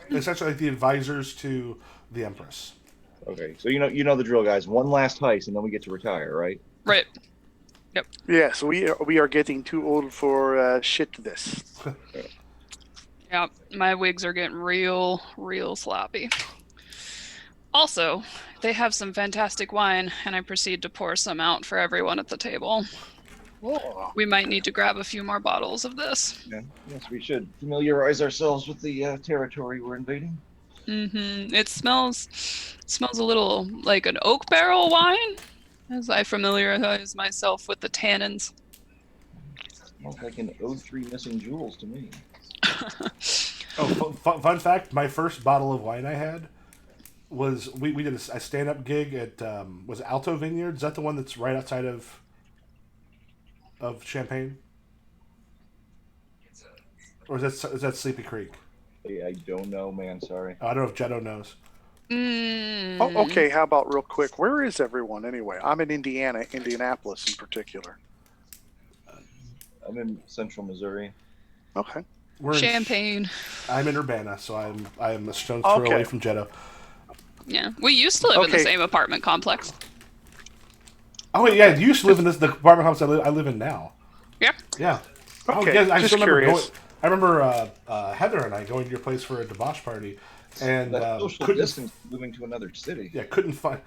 Essentially, like the advisors to the Empress. Okay, so you know the drill, guys. One last heist, and then we get to retire, right? Right. Yes, we are getting too old for shit this. Yeah, my wigs are getting real sloppy. Also, they have some fantastic wine, and I proceed to pour some out for everyone at the table. Oh, We might need to grab a few more bottles of this. Yeah. Yes, we should familiarize ourselves with the territory we're invading. It smells a little like an oak barrel wine, as I familiarize myself with the tannins. Smells like an O3 missing jewels to me. Oh, fun fact: my first bottle of wine I had was we did a stand up gig at was it Alto Vineyard? Is that the one that's right outside of Champaign, or is that Sleepy Creek? I don't know, man. Sorry. I don't know if Jetto knows. oh, okay. How about real quick? Where is everyone anyway? I'm in Indiana, Indianapolis in particular. I'm in central Missouri. Okay. We're in Champagne. I'm in Urbana, so I am a stone's throw Okay. away from Jetto. Yeah, we used to live in the Okay. same apartment complex. Oh wait, yeah, you used to live in the apartment house I live in now. Yeah. Yeah. Oh, Okay, yeah, I just still remember curious. I remember Heather and I going to your place for a debauch party, and That social couldn't distance moving to another city. yeah couldn't find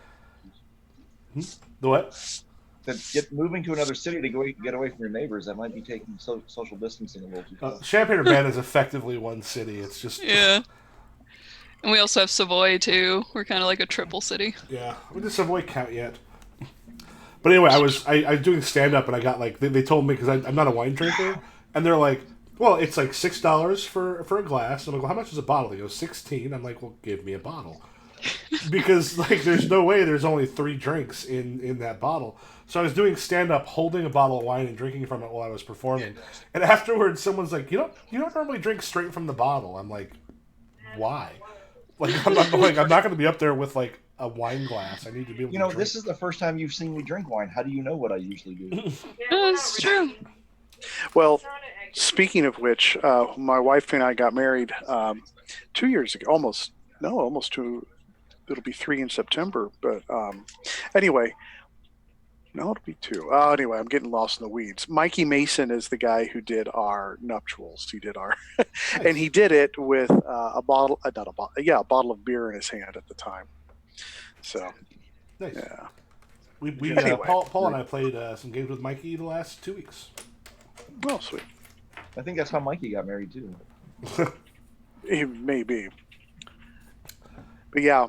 the what? That moving to another city to get away from your neighbors. That might be taking social distancing a little too far. Champaign Urbana is effectively one city. It's just Yeah. And we also have Savoy too. We're kind of like a triple city. yeah. Where does Savoy count yet? But anyway, I was doing stand up and I got like they told me because I'm not a wine drinker and they're like, well, it's like $6 for a glass. I'm like, well, how much is a bottle? They go 16. I'm like, well, give me a bottle because like there's no way there's only 3 drinks in that bottle. So I was doing stand up, holding a bottle of wine and drinking from it while I was performing. And afterwards, someone's like, you don't normally drink straight from the bottle. I'm like, why? Like I'm not going to be up there with like a wine glass. I need to be able to drink. This is the first time you've seen me drink wine. How do you know what I usually do? That's true. Well, speaking of which, my wife and I got married 2 years ago. Almost 2. It'll be 3 in September. But anyway, no, it'll be 2. Anyway, I'm getting lost in the weeds. Mikey Mason is the guy who did our nuptials. He did our, and he did it with a bottle, not a bottle, yeah, a bottle of beer in his hand at the time. So, Nice. yeah. We Anyway. Paul and I played some games with Mikey the last 2 weeks. Oh, sweet. I think that's how Mikey got married too. It may be. But yeah,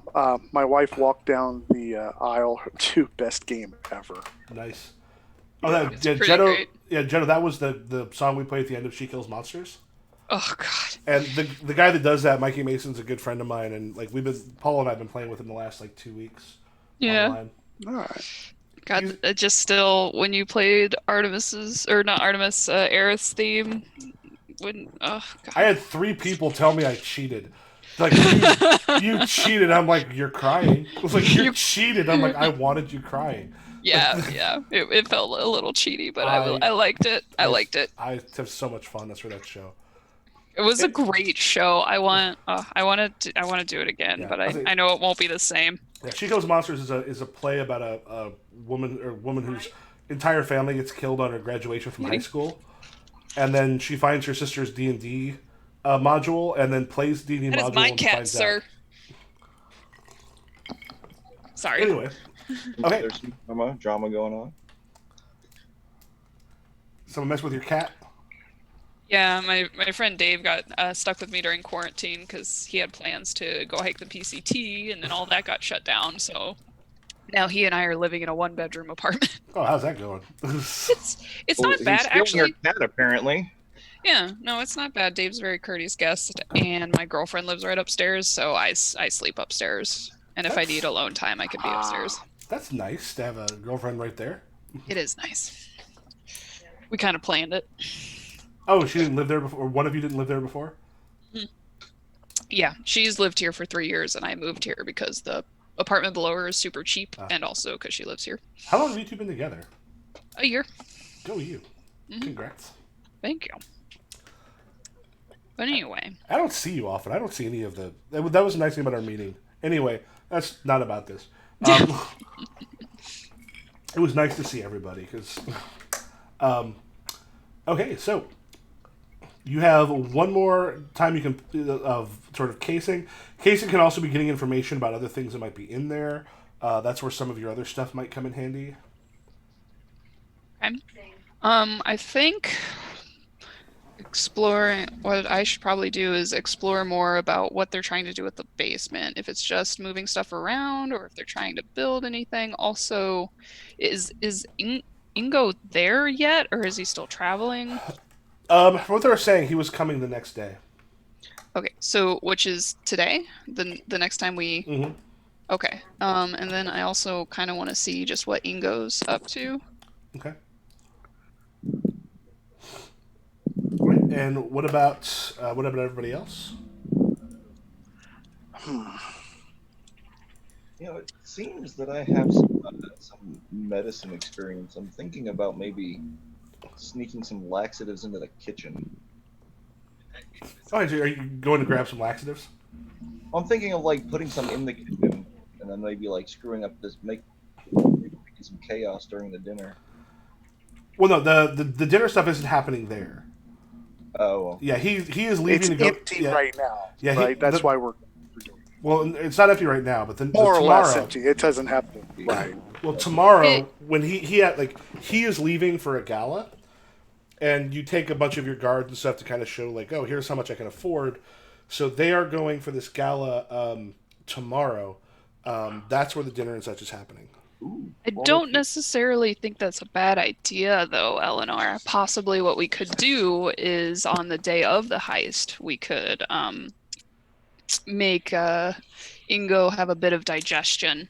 my wife walked down the aisle to best game ever. Nice. Oh, that It's yeah, pretty Jetto. great. Yeah, Jetto. That was the song we played at the end of She Kills Monsters. Oh God. And the guy that does that, Mikey Mason's a good friend of mine, and like Paul and I've been playing with him the last like 2 weeks. Yeah. Online. All right. God, it just still when you played Artemis's or not Artemis, Aerith's theme. When oh God. I had 3 people tell me I cheated. Like you cheated. I'm like, you're crying. I was like, you cheated. I'm like, I wanted you crying. Yeah. It felt a little cheaty, but I liked it. I liked it. I have so much fun. That's for that show. It was a great show. I want to do it again, Yeah, but I think- I know it won't be the same. Yeah, She Kills Monsters is a play about a woman whose entire family gets killed on her graduation from high school, and then she finds her sister's D&D module, and then plays D&D That module. is my and cat, finds sir. Out. Sorry. Anyway, okay. There's some drama going on. Someone mess with your cat. Yeah, my friend Dave got stuck with me during quarantine because he had plans to go hike the PCT, and then all that got shut down. So now he and I are living in a 1-bedroom apartment. Oh, how's that going? It's Well, not bad he's stealing actually. your cat, apparently. Yeah, no, it's not bad. Dave's a very courteous guest, and my girlfriend lives right upstairs, so I sleep upstairs. And if I need alone time, I can be upstairs. That's nice to have a girlfriend right there. It is nice. We kind of planned it. Oh, she didn't live there before? Or one of you didn't live there before? Yeah, she's lived here for 3 years, and I moved here because the apartment below her is super cheap, Ah. and also because she lives here. How long have you two been together? A year. Go you. Mhm. Congrats. Thank you. But anyway, I don't see you often. I don't see any of the... That was a nice thing about our meeting. Anyway, that's not about this. It was nice to see everybody, because... okay, so... You have one more time you can of sort of casing. Casing can also be getting information about other things that might be in there. That's where some of your other stuff might come in handy. Okay. I think exploring what I should probably do is explore more about what they're trying to do with the basement. If it's just moving stuff around or if they're trying to build anything. Also, is Ingo there yet or is he still traveling? From what they were saying, he was coming the next day. Okay, so which is today? The next time we Mm-hmm. Okay. And then I also kind of want to see just what Ingo's up to. Okay. Right. And what about everybody else? It seems that I have some medicine experience. I'm thinking about maybe sneaking some laxatives into the kitchen. Oh, are you going to grab some laxatives? I'm thinking of like putting some in the kitchen and then maybe like screwing up making some chaos during the dinner. Well, no, the dinner stuff isn't happening there. Oh, well. Yeah, he is leaving It's to go. empty right now. Yeah, right. That's why we're doing it. Well, it's not empty right now, but then More or tomorrow, less empty. It doesn't happen. Right. Well, tomorrow when he had he is leaving for a gala, and you take a bunch of your guards and stuff to kind of show like, oh, here's how much I can afford. So they are going for this gala tomorrow. That's where the dinner and such is happening. Ooh, I don't necessarily think that's a bad idea, though, Eleanor. Possibly what we could do is on the day of the heist, we could make Ingo have a bit of digestion.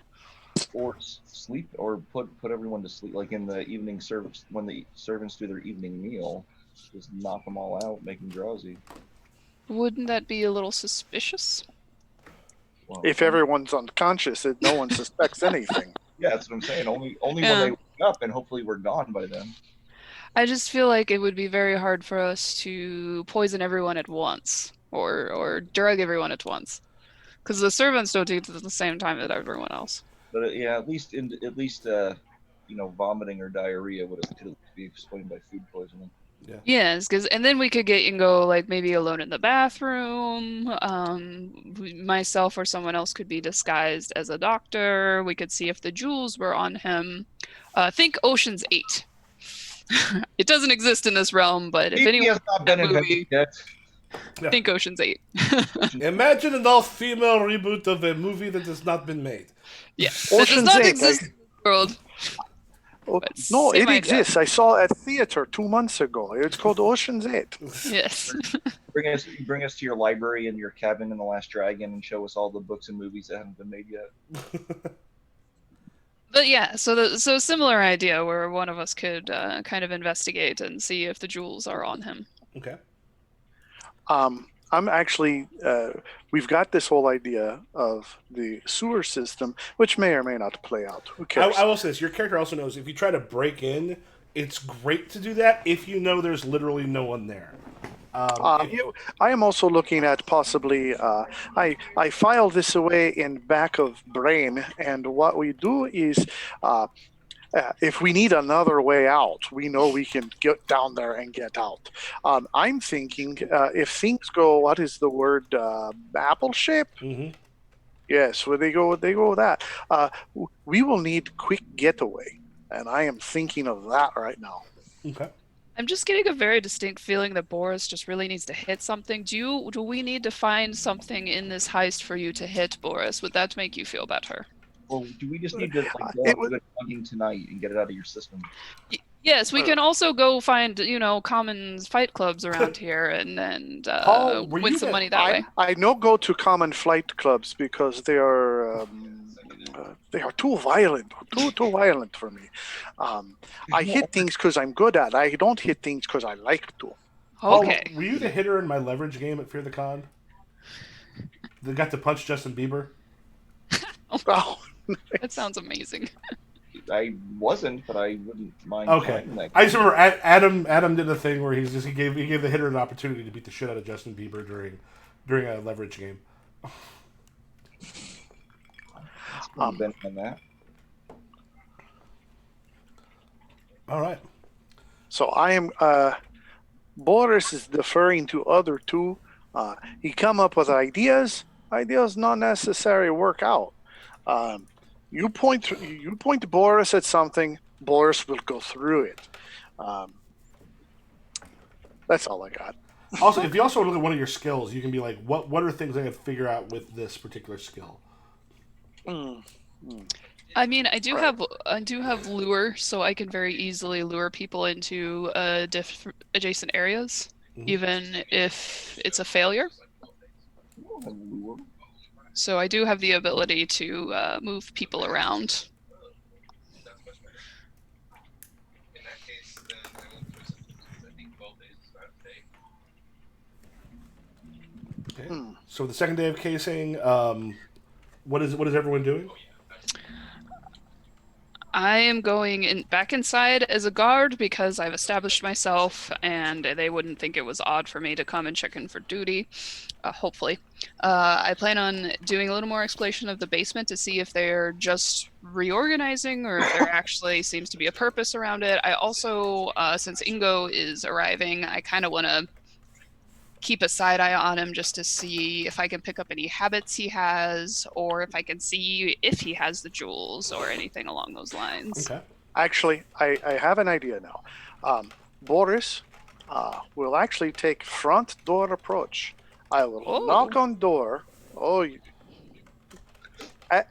Or sleep, or put everyone to sleep, like in the evening service when the servants do their evening meal. Just knock them all out, make them drowsy. Wouldn't that be a little suspicious? Well, If everyone's unconscious, no one suspects anything. yeah, that's what I'm saying. Only when they wake up, and hopefully we're gone by then. I just feel like it would be very hard for us to poison everyone at once or drug everyone at once, because the servants don't eat at the same time as everyone else. But yeah, at least vomiting or diarrhea could be explained by food poisoning. Yeah. Yes, and then we could get Ingo like maybe alone in the bathroom. Myself or someone else could be disguised as a doctor. We could see if the jewels were on him. Think Ocean's 8. It doesn't exist in this realm, but if anyone has not been invented yet. think Ocean's 8. Imagine an all-female reboot of a movie that has not been made. Yeah, Ocean's it does not 8, exist in the world. No, Same it idea. exists. I saw it at theater 2 months ago. It's called Ocean's 8. Yes. Bring us to your library and your cabin in the Last Dragon and show us all the books and movies that haven't been made yet. But yeah, so similar idea where one of us could kind of investigate and see if the jewels are on him. Okay. I'm actually, we've got this whole idea of the sewer system, which may or may not play out. Who cares? I will say this: your character also knows if you try to break in, it's great to do that if you know there's literally no one there. I am also looking at possibly. I file this away in back of brain, and what we do is, if we need another way out, we know we can get down there and get out. I'm thinking if things go, what is the word? Apple shape. Mm-hmm. Yes, where they go with that. We will need quick getaway, and I am thinking of that right now. Okay. I'm just getting a very distinct feeling that Boris just really needs to hit something. Do we need to find something in this heist for you to hit, Boris? Would that make you feel better? Or do we just need to go out hunting tonight and get it out of your system? Yes, we can also go find common fight clubs around here and win some money that way. I no go to common flight clubs because they are too violent, too violent for me. I hit things because I'm good at. I don't hit things because I like to. Okay. Were you the hitter in my leverage game at Fear the Con? That got to punch Justin Bieber? Oh, that sounds amazing. I wasn't, but I wouldn't mind. Okay. I just remember Adam did a thing where he gave the hitter an opportunity to beat the shit out of Justin Bieber during a leverage game. Been on that. All right. So I am Boris is deferring to other two. He come up with ideas. Ideas not necessarily work out. Um, you point Boris at something. Boris will go through it. Um, that's all I got. Also, if you also look at one of your skills, you can be like, what are things I can figure out with this particular skill? Mm. I mean, I do Right. have lure, so I can very easily lure people into adjacent areas, Mhm. even if it's a failure. Lure. So I do have the ability to move people around. Okay. Hmm. So the second day of casing, what is everyone doing? I am going back inside as a guard because I've established myself, and they wouldn't think it was odd for me to come and check in for duty. Hopefully, I plan on doing a little more exploration of the basement to see if they're just reorganizing or if there actually seems to be a purpose around it. I also, since Ingo is arriving, I kind of want to keep a side eye on him just to see if I can pick up any habits he has, or if I can see if he has the jewels or anything along those lines. Okay. Actually, I have an idea now. Boris will actually take front door approach. I will Oh. knock on door. Oh,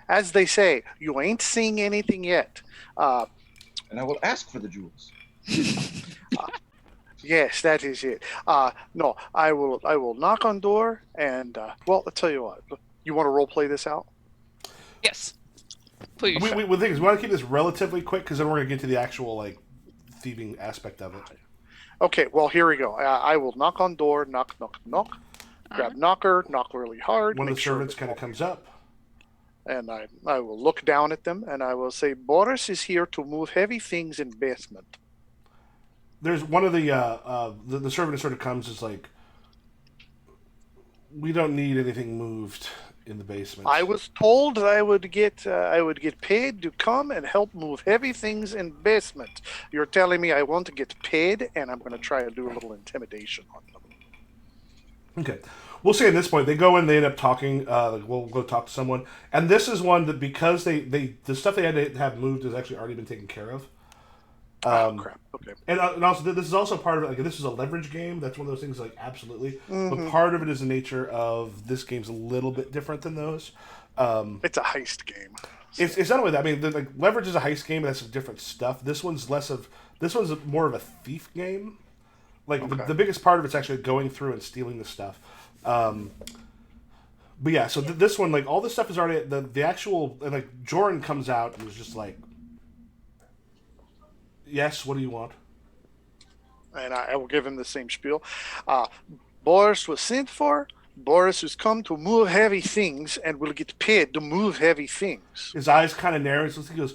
as they say, you ain't seeing anything yet. And I will ask for the jewels. Yes, that is it. No, I will knock on door and well, I'll tell you what. You want to role play this out? Yes. Please. We the thing is, we want to keep this relatively quick because then we're gonna get to the actual like thieving aspect of it. Okay, well here we go. I will knock on door, knock, knock, knock. Grab knocker, knock really hard. One of make the sure servants that- kind of comes up. and I will look down at them and I will say, Boris is here to move heavy things in basement. There's one of the servant that sort of comes is like, we don't need anything moved in the basement. I was told that I would get paid to come and help move heavy things in basement. You're telling me I want to get paid, and I'm going to try to do a little intimidation on them. Okay. We'll say at this point, they go in, they end up talking, like, we'll go talk to someone. And this is one that because the stuff they had to have moved has actually already been taken care of. Oh, crap. Okay. And also, this is also part of it, like, this is a leverage game. That's one of those things, like, absolutely. But part of it is the nature of this game's a little bit different than those. It's a heist game. It's not only that. I mean, like, leverage is a heist game, but that's different stuff. This one's more of a thief game. Like, Okay. the biggest part of it's actually going through and stealing the stuff. But yeah, so this one, like, all this stuff is already the actual, and like Joran comes out and is just like, yes, what do you want? And I will give him the same spiel. Boris was sent for. Boris has come to move heavy things and will get paid to move heavy things. His eyes kind of narrow, so he goes,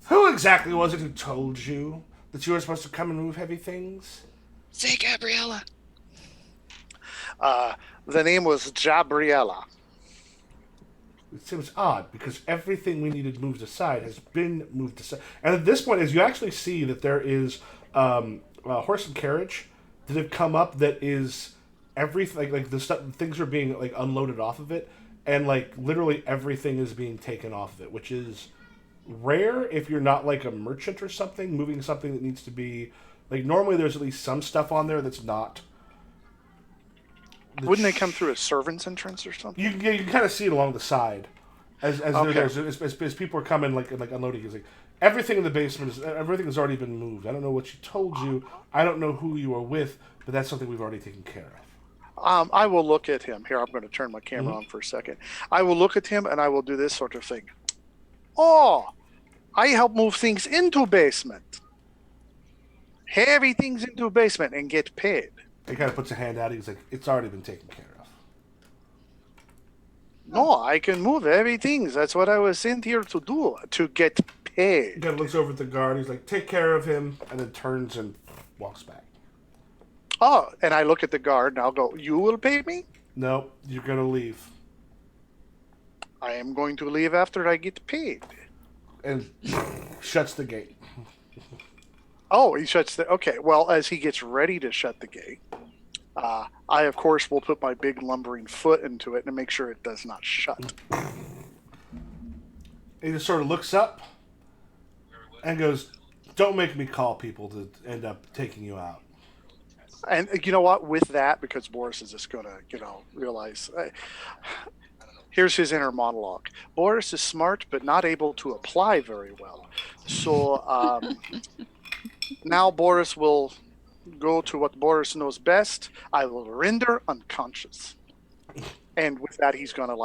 who exactly was it who told you that you were supposed to come and move heavy things? Say, Gabriella. The name was Gabriella. It seems odd because everything we needed moved aside has been moved aside. And at this point, as you actually see that there is a horse and carriage that have come up that is everything, like the stuff, things are being like unloaded off of it, and like literally everything is being taken off of it, which is rare if you're not like a merchant or something moving something that needs to be like normally there's at least some stuff on there that's not. Wouldn't they come through a servant's entrance or something? You can kind of see it along the side as Okay. as people are coming like unloading. It's like everything in the basement everything has already been moved. I don't know what she told you. I don't know who you are with, but that's something we've already taken care of. I will look at him. Here, I'm going to turn my camera on for a second. I will look at him and I will do this sort of thing. Oh, I help move things into basement. Heavy things into basement and get paid. He kind of puts a hand out. He's like, it's already been taken care of. No, I can move heavy things. That's what I was sent here to do, to get He paid. kind of looks over at the guard. He's like, take care of him, and then turns and walks back. Oh, and I look at the guard and I'll go, you will pay me? No, you're gonna leave. I am going to leave after I get paid. And shuts the gate. Oh, he shuts the... Okay, well, as he gets ready to shut the gate, I, of course, will put my big lumbering foot into it and make sure it does not shut. He just sort of looks up and goes, "Don't make me call people to end up taking you out." And you know what? With that, because Boris is just going to, realize. Here's his inner monologue. Boris is smart, but not able to apply very well. So now Boris will go to what Boris knows best. I will render unconscious. And with that, he's going to,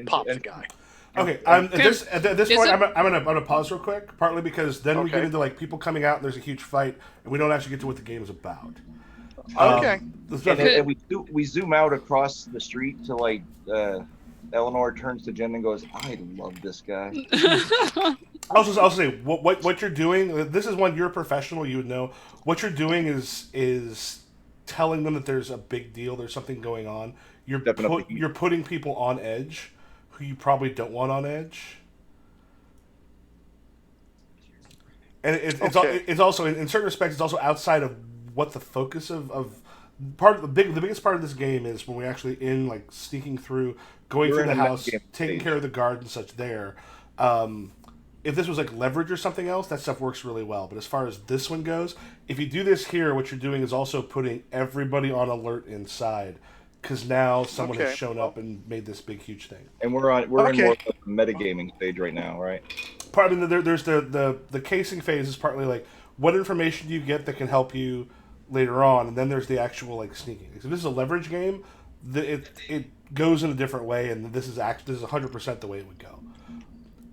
pop the guy. Okay, at this point, I'm gonna pause real quick. Partly because then we get Okay. into people coming out, and there's a huge fight, and we don't actually get to what the game is about. Okay. And we zoom out across the street to Eleanor turns to Jen and goes, "I love this guy." I'll say what you're doing. This is one you're a professional. You would know what you're doing is telling them that there's a big deal. There's something going on. You're putting people on edge who you probably don't want on edge. And it's also in certain respects it's also outside of what the focus of part of the biggest part of this game is when we're actually in sneaking through, going through the house, taking care of the guard and such there. If this was leverage or something else, that stuff works really well. But as far as this one goes, if you do this here, what you're doing is also putting everybody on alert inside, because now someone has shown up and made this big huge thing. And we're in more of a metagaming stage right now, right? There's the casing phase is partly what information do you get that can help you later on, and then there's the actual sneaking. So this is a leverage game. It goes in a different way, and this is 100% the way it would go.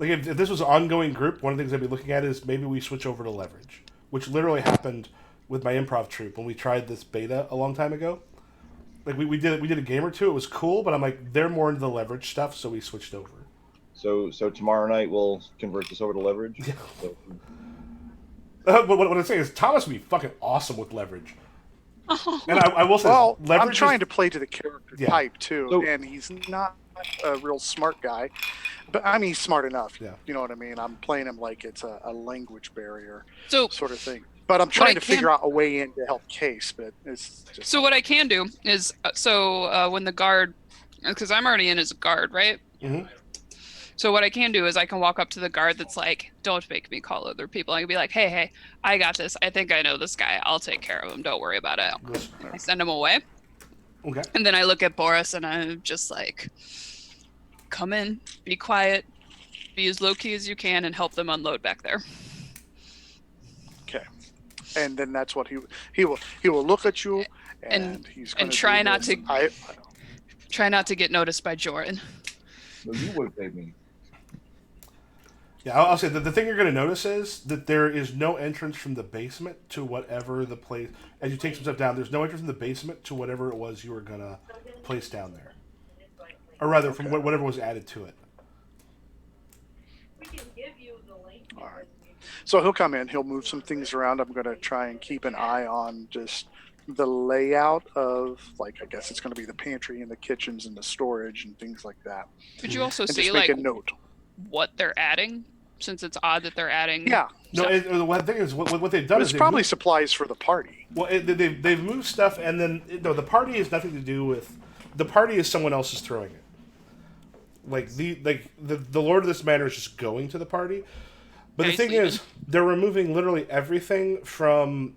If this was an ongoing group, one of the things I'd be looking at is maybe we switch over to leverage, which literally happened with my improv troupe when we tried this beta a long time ago. We did a game or two. It was cool, but I'm they're more into the leverage stuff, so we switched over. So tomorrow night we'll convert this over to leverage. Yeah. But what I'm saying is Thomas would be fucking awesome with leverage. And I will say, I'm trying to play to the character type too, and he's not a real smart guy, but he's smart enough. Yeah. You know what I mean? I'm playing him like it's a language barrier, So sort of thing. But I'm trying to figure out a way in to help Case, but it's just... So what I can do is, when the guard, because I'm already in as a guard, right? Mm-hmm. So what I can do is I can walk up to the guard that's don't make me call other people. I can be like, hey, I got this. I think I know this guy. I'll take care of him. Don't worry about it. I send him away. Okay. And then I look at Boris and I'm just come in, be quiet, be as low-key as you can, and help them unload back there. Okay. And then that's what he will look at you and he's going to try not to get noticed by Jordan. So you would have paid me. Yeah, I'll say that the thing you're going to notice is that there is no entrance from the basement to whatever the place. As you take some stuff down, there's no entrance from the basement to whatever it was you were going to place down there, or rather, from whatever was added to it. We can give you the link. All right. So he'll come in. He'll move some things around. I'm going to try and keep an eye on just the layout of, I guess it's going to be the pantry and the kitchens and the storage and things like that. Could you also and see just make a note what they're adding? Since it's odd that they're adding. Yeah. No, the thing is, what they've done is it's probably supplies for the party. Well, they've moved stuff, and then the party has nothing to do with. The party is someone else's throwing it. The Lord of this Manor is just going to the party, but the thing is, they're removing literally everything from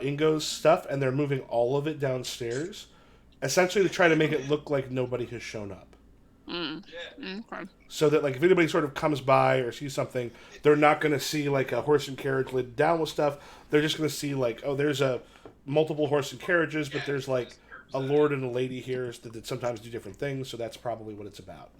Ingo's stuff, and they're moving all of it downstairs, essentially to try to make it look like nobody has shown up. Okay. So that if anybody sort of comes by or sees something, they're not going to see a horse and carriage laid down with stuff. They're just going to see there's a multiple horse and carriages, but there's a lord and a lady here that sometimes do different things. So that's probably what it's about.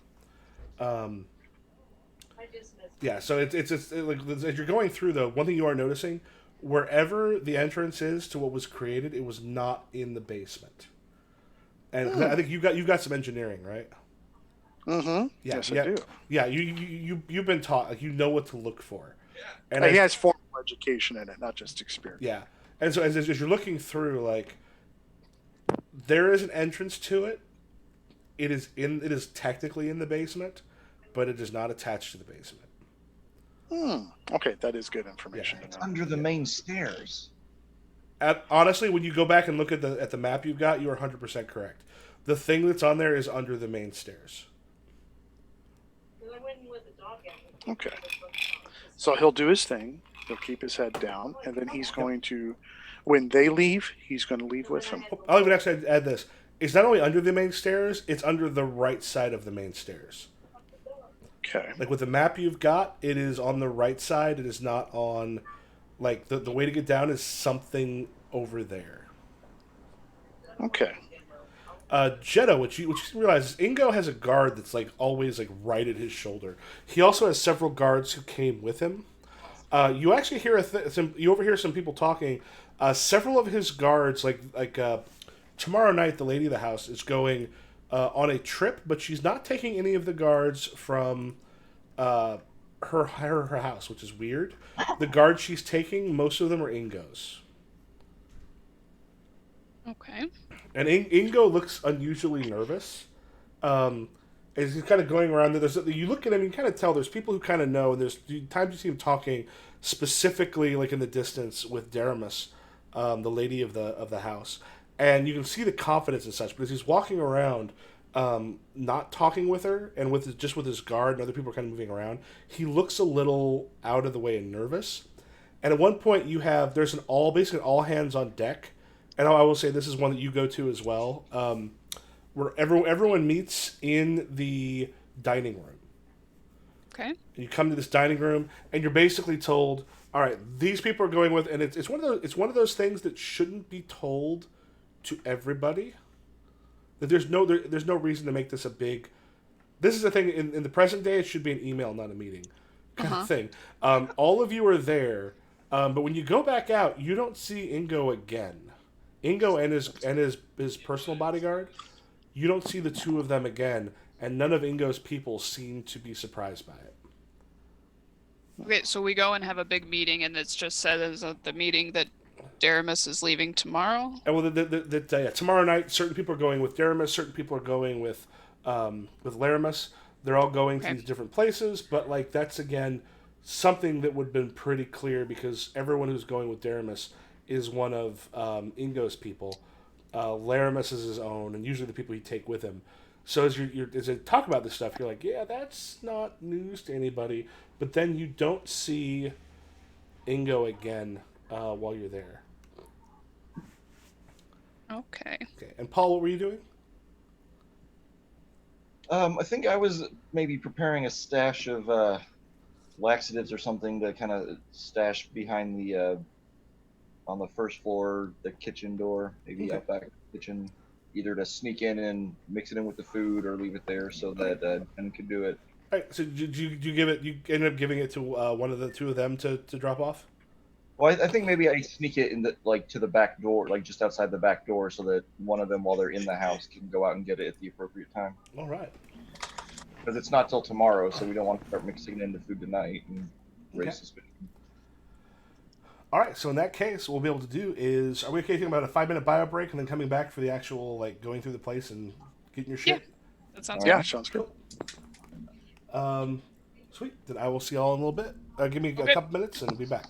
Yeah. So it's as you're going through though, one thing you are noticing, wherever the entrance is to what was created, it was not in the basement. And I think you've got some engineering, right? Mm-hmm. Yeah, yes, I do. Yeah, you've been taught, you know what to look for. And he has formal education in it, not just experience. Yeah, and so as you're looking through, there is an entrance to it. It is technically in the basement, but it is not attached to the basement. Okay, that is good information. It's under the main stairs. Honestly, when you go back and look at the map you've got, you are 100% correct. The thing that's on there is under the main stairs. Because I went and let the dog out. Okay. So he'll do his thing. He'll keep his head down, and then he's going to, when they leave, he's going to leave with them. I'll even actually add this. It's not only under the main stairs, it's under the right side of the main stairs. Okay. Like with the map you've got, it is on the right side. It is not on, like, the way to get down is something over there. Okay. Jetto, what you realize is Ingo has a guard that's like always like right at his shoulder. He also has several guards who came with him. You actually hear you overhear some people talking. Several of his guards, tomorrow night, the lady of the house is going on a trip, but she's not taking any of the guards from her house, which is weird. The guards she's taking, most of them are Ingo's. Okay. And Ingo looks unusually nervous. As he's kind of going around there, you look at him, you kind of tell there's people who kind of know, and there's times you see him talking specifically, like in the distance, with Daramus, the lady of the house, and you can see the confidence and such. But as he's walking around, not talking with her, and just with his guard, and other people are kind of moving around, he looks a little out of the way and nervous. And at one point, there's basically all hands on deck. And I will say this is one that you go to as well, where everyone meets in the dining room. Okay. And you come to this dining room, and you're basically told, "All right, these people are going with," and it's one of those things that shouldn't be told to everybody. That there's no reason to make this a big. This is the thing in the present day. It should be an email, not a meeting, kind of thing. All of you are there, but when you go back out, you don't see Ingo again. Ingo and his personal bodyguard, you don't see the two of them again, and none of Ingo's people seem to be surprised by it. Okay, so we go and have a big meeting, and it's just said as the meeting that Daramus is leaving tomorrow. And tomorrow night, certain people are going with Daramus, certain people are going with Laramus. They're all going to these different places, but like that's again something that would have been pretty clear because everyone who's going with Daramus is one of Ingo's people. Laramus is his own, and usually the people he'd take with him. So as as they talk about this stuff, you're like, yeah, that's not news to anybody. But then you don't see Ingo again while you're there. Okay. Okay. And Paul, what were you doing? I think I was maybe preparing a stash of laxatives or something to kind of stash behind the on the first floor, the kitchen door, maybe out back kitchen, either to sneak in and mix it in with the food or leave it there so that Ben could do it. All right. So did you give it? You ended up giving it to one of the two of them to drop off. Well, I think maybe I sneak it in to the back door, like just outside the back door, so that one of them, while they're in the house, can go out and get it at the appropriate time. All right. Because it's not till tomorrow, so we don't want to start mixing it into food tonight and raise suspicion. All right. So in that case, what we'll be able to do is, are we okay taking about a 5-minute bio break and then coming back for the actual like going through the place and getting your shit? Yeah. That sounds Yeah, good. sounds good. Sweet. Then I will see y'all in a little bit. Give me a couple minutes and we'll be back.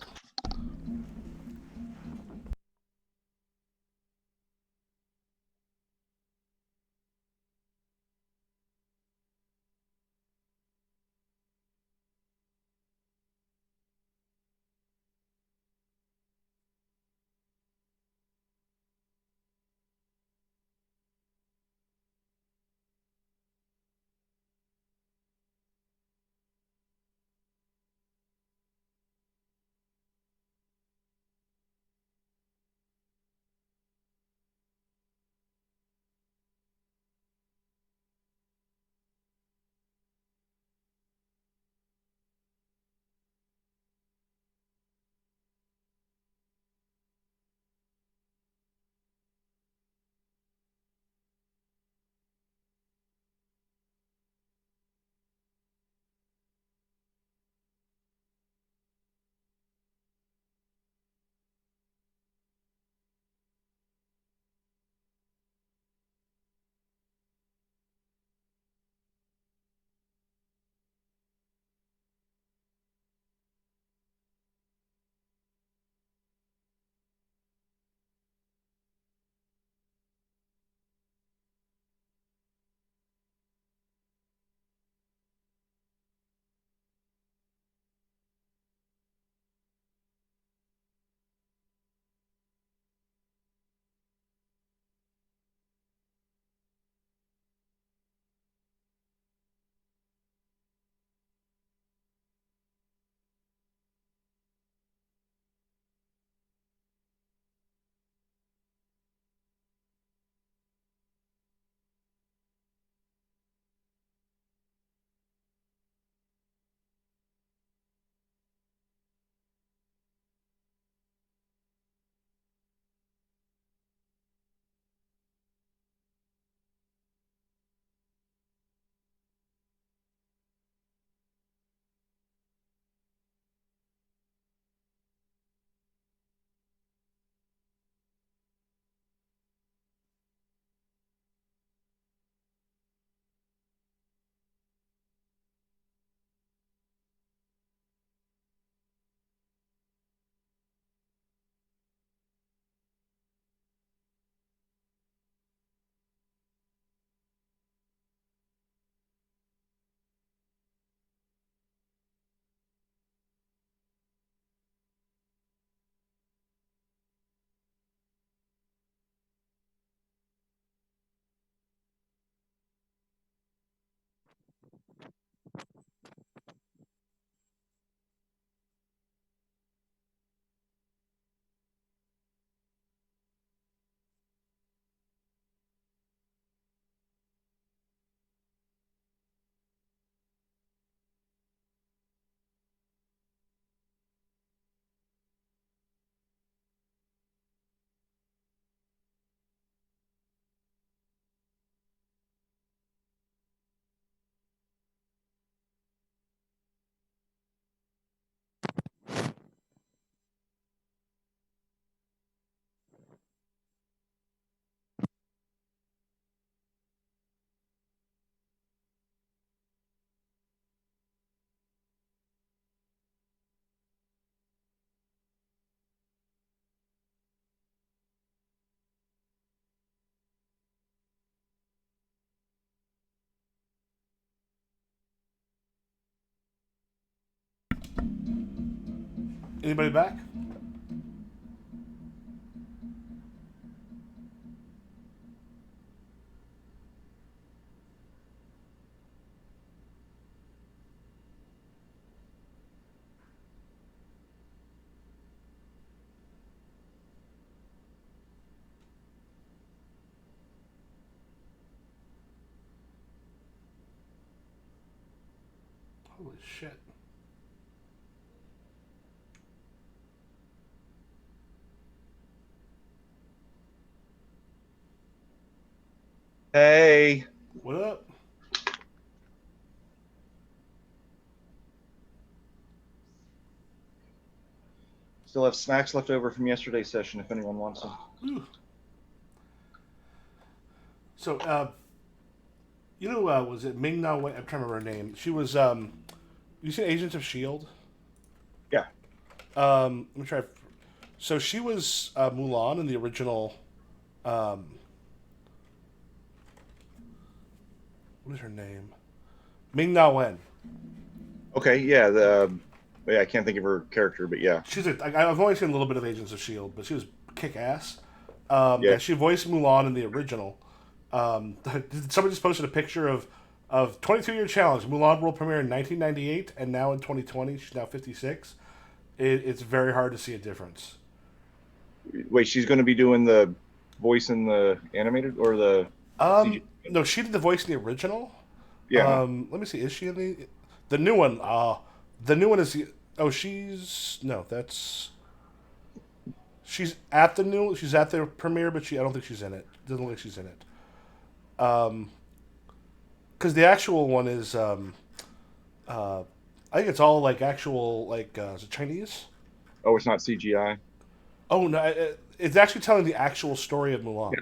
Anybody back? Holy shit. Hey. What up? Still have snacks left over from yesterday's session if anyone wants them. Ooh. So, you know, was it Ming Na Wen? I'm trying to remember her name. She was, you seen Agents of S.H.I.E.L.D.? Yeah. Let me try. So she was Mulan in the original. What is her name? Ming Na Wen. Okay, yeah. Yeah, I can't think of her character, but yeah. I've only seen a little bit of Agents of S.H.I.E.L.D., but she was kick ass. Yeah. Yeah, she voiced Mulan in the original. Somebody just posted a picture of 22-year challenge. Mulan world premiere in 1998, and now in 2020, she's now 56. It's very hard to see a difference. Wait, she's going to be doing the voice in the animated or the? No, she did the voice in the original. Yeah. Let me see. Is she in the new one? The new one is she's no. That's she's at the new. She's at the premiere, but I don't think she's in it. Doesn't look like she's in it. Because the actual one is I think it's all like actual is it Chinese? Oh, it's not CGI. Oh no, it's actually telling the actual story of Mulan. Yeah.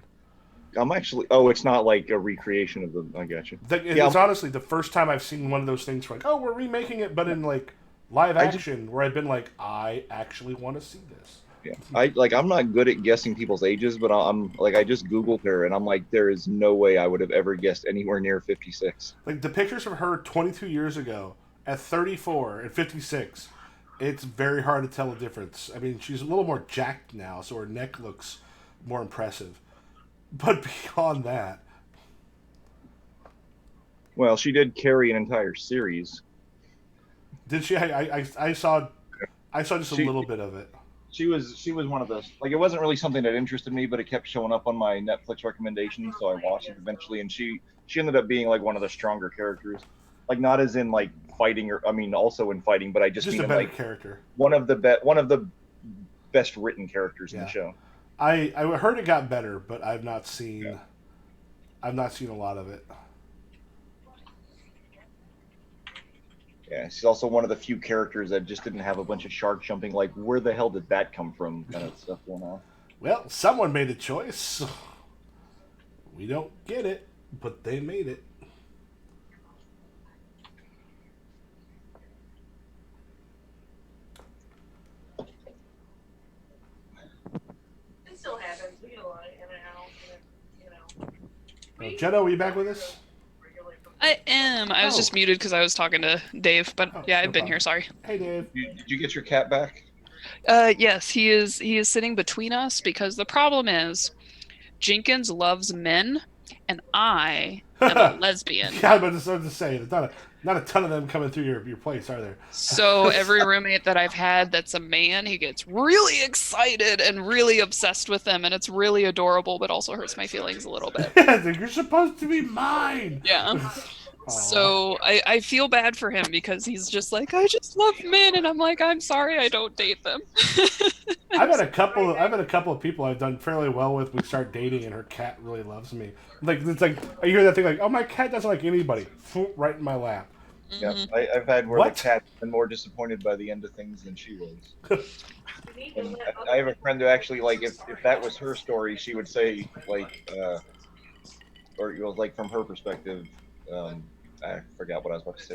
I'm actually. Oh, it's not like a recreation of the. I got you. It's honestly the first time I've seen one of those things where like, oh, we're remaking it, but in like live action, where I've been like, I actually want to see this. Yeah, I'm not good at guessing people's ages, but I'm like, I just Googled her, and I'm like, there is no way I would have ever guessed anywhere near 56. Like the pictures of her 22 years ago at 34 and 56, it's very hard to tell the difference. I mean, she's a little more jacked now, so her neck looks more impressive. But beyond that, well, she did carry an entire series. Did she? I saw just a little bit of it. She was one of those. Like, it wasn't really something that interested me, but it kept showing up on my Netflix recommendations, so I watched it eventually. And she ended up being like one of the stronger characters, like not as in like fighting, or I mean also in fighting, but I just mean a better like character. One of the best written characters in the show. I heard it got better, but I've not seen. Yeah. I've not seen a lot of it. Yeah, she's also one of the few characters that just didn't have a bunch of shark jumping. Like, where the hell did that come from? Kind of stuff going on. Well, someone made a choice. We don't get it, but they made it. It still happens. We get a lot in and out, you know. Jenna, are you back with us? I am. I was just muted because I was talking to Dave, but yeah, I've been here. Sorry. Hey, Dave. Did you get your cat back? Yes, he is sitting between us because the problem is Jenkins loves men and I am a lesbian. Yeah, but I was about to say, there's not a ton of them coming through your place, are there? So every roommate that I've had that's a man, he gets really excited and really obsessed with them, and it's really adorable, but also hurts my feelings a little bit. You're supposed to be mine. Yeah. So I feel bad for him because he's just like, I just love men, and I'm like, I'm sorry, I don't date them. I've had a couple of people I've done fairly well with. We start dating, and her cat really loves me. Like it's like I hear that thing like, oh, my cat doesn't like anybody, right in my lap. Yeah, I've had where the cat's been more disappointed by the end of things than she was. And I have a friend who actually, like, if that was her story, she would say, like, or it was like from her perspective. I forgot what I was about to say.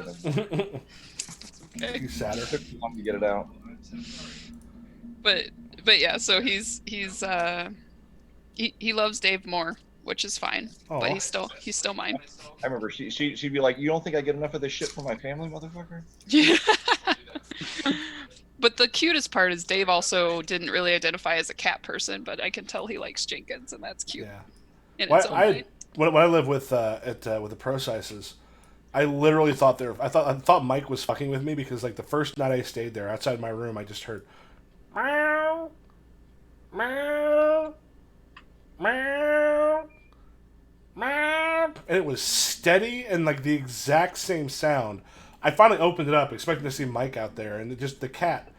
Then. You sadder. It took too long to get it out. But yeah, so he loves Dave more, which is fine. Aww. But he's still mine. I remember she'd be like, "You don't think I get enough of this shit from my family, motherfucker?" Yeah. But the cutest part is Dave also didn't really identify as a cat person, but I can tell he likes Jenkins, and that's cute Yeah. in Well, its own way. when I lived with with the pro sizes, I literally thought I thought Mike was fucking with me because like the first night I stayed there outside my room, I just heard meow, meow, meow, meow, and it was steady and like the exact same sound. I finally opened it up, expecting to see Mike out there, and the cat,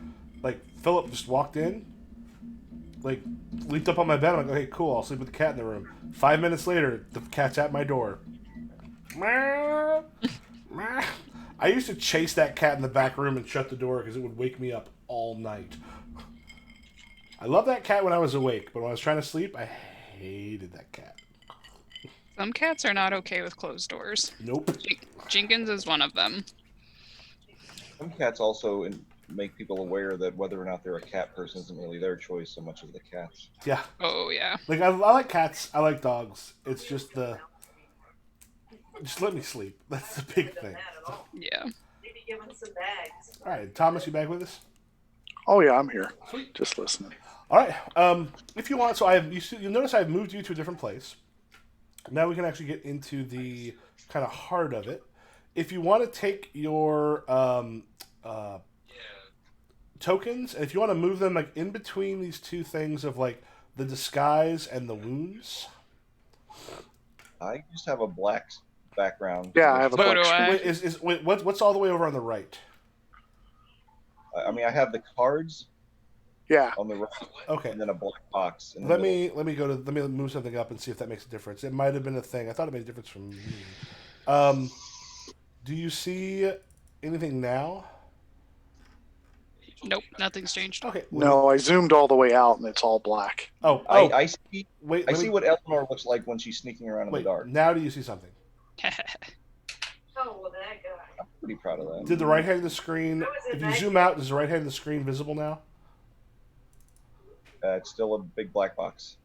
like Philip, just walked in, like leaped up on my bed. I'm like, okay, cool, I'll sleep with the cat in the room. 5 minutes later, the cat's at my door. Meow, meow. I used to chase that cat in the back room and shut the door because it would wake me up all night. I loved that cat when I was awake, but when I was trying to sleep, I hated that cat. Some cats are not okay with closed doors. Nope. Jenkins is one of them. Some cats also make people aware that whether or not they're a cat person isn't really their choice so much as the cat's. Yeah. Oh, yeah. Like, I like cats. I like dogs. It's just just let me sleep. That's the big thing. Yeah. Maybe give him some bags. All right, Thomas, you back with us? Oh yeah, I'm here. Just listening. All right. If you want, so you'll notice I've moved you to a different place. Now we can actually get into the kind of heart of it. If you want to take your tokens, and if you want to move them like in between these two things of like the disguise and the wounds. I just have a black background. Yeah, I have a So black do I. screen. What's all the way over on the right? I mean, I have the cards Yeah. on the right, Okay. and then a black box. In the Let middle. me move something up and see if that makes a difference. It might have been a thing. I thought it made a difference from me. Do you see anything now? Nope, nothing's changed. Okay. No, I zoomed all the way out and it's all black. I see. Wait. I see what Eleanor looks like when she's sneaking around in the dark. Now do you see something? Oh, well, that guy. I'm pretty proud of that. Did the right hand of the screen? That was a If you nice- zoom out, is the right hand of the screen visible now? It's still a big black box.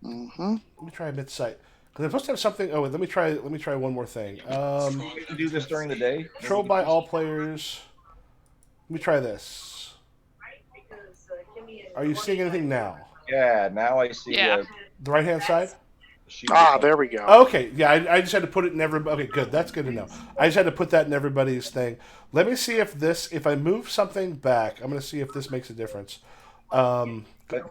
Mm-hmm. Let me try mid-sight because I'm supposed to have something. Oh wait, let me try one more thing. You can do this during the day. Controlled by all players. Let me try this. Right? Because Kimmy and Are you seeing anything now? Yeah, now I see. Yeah. The right hand side? There we go. Okay, yeah, I just had to put it in everybody. Okay, good. That's good to know. I just had to put that in everybody's thing. Let me see if I move something back, I'm going to see if this makes a difference. But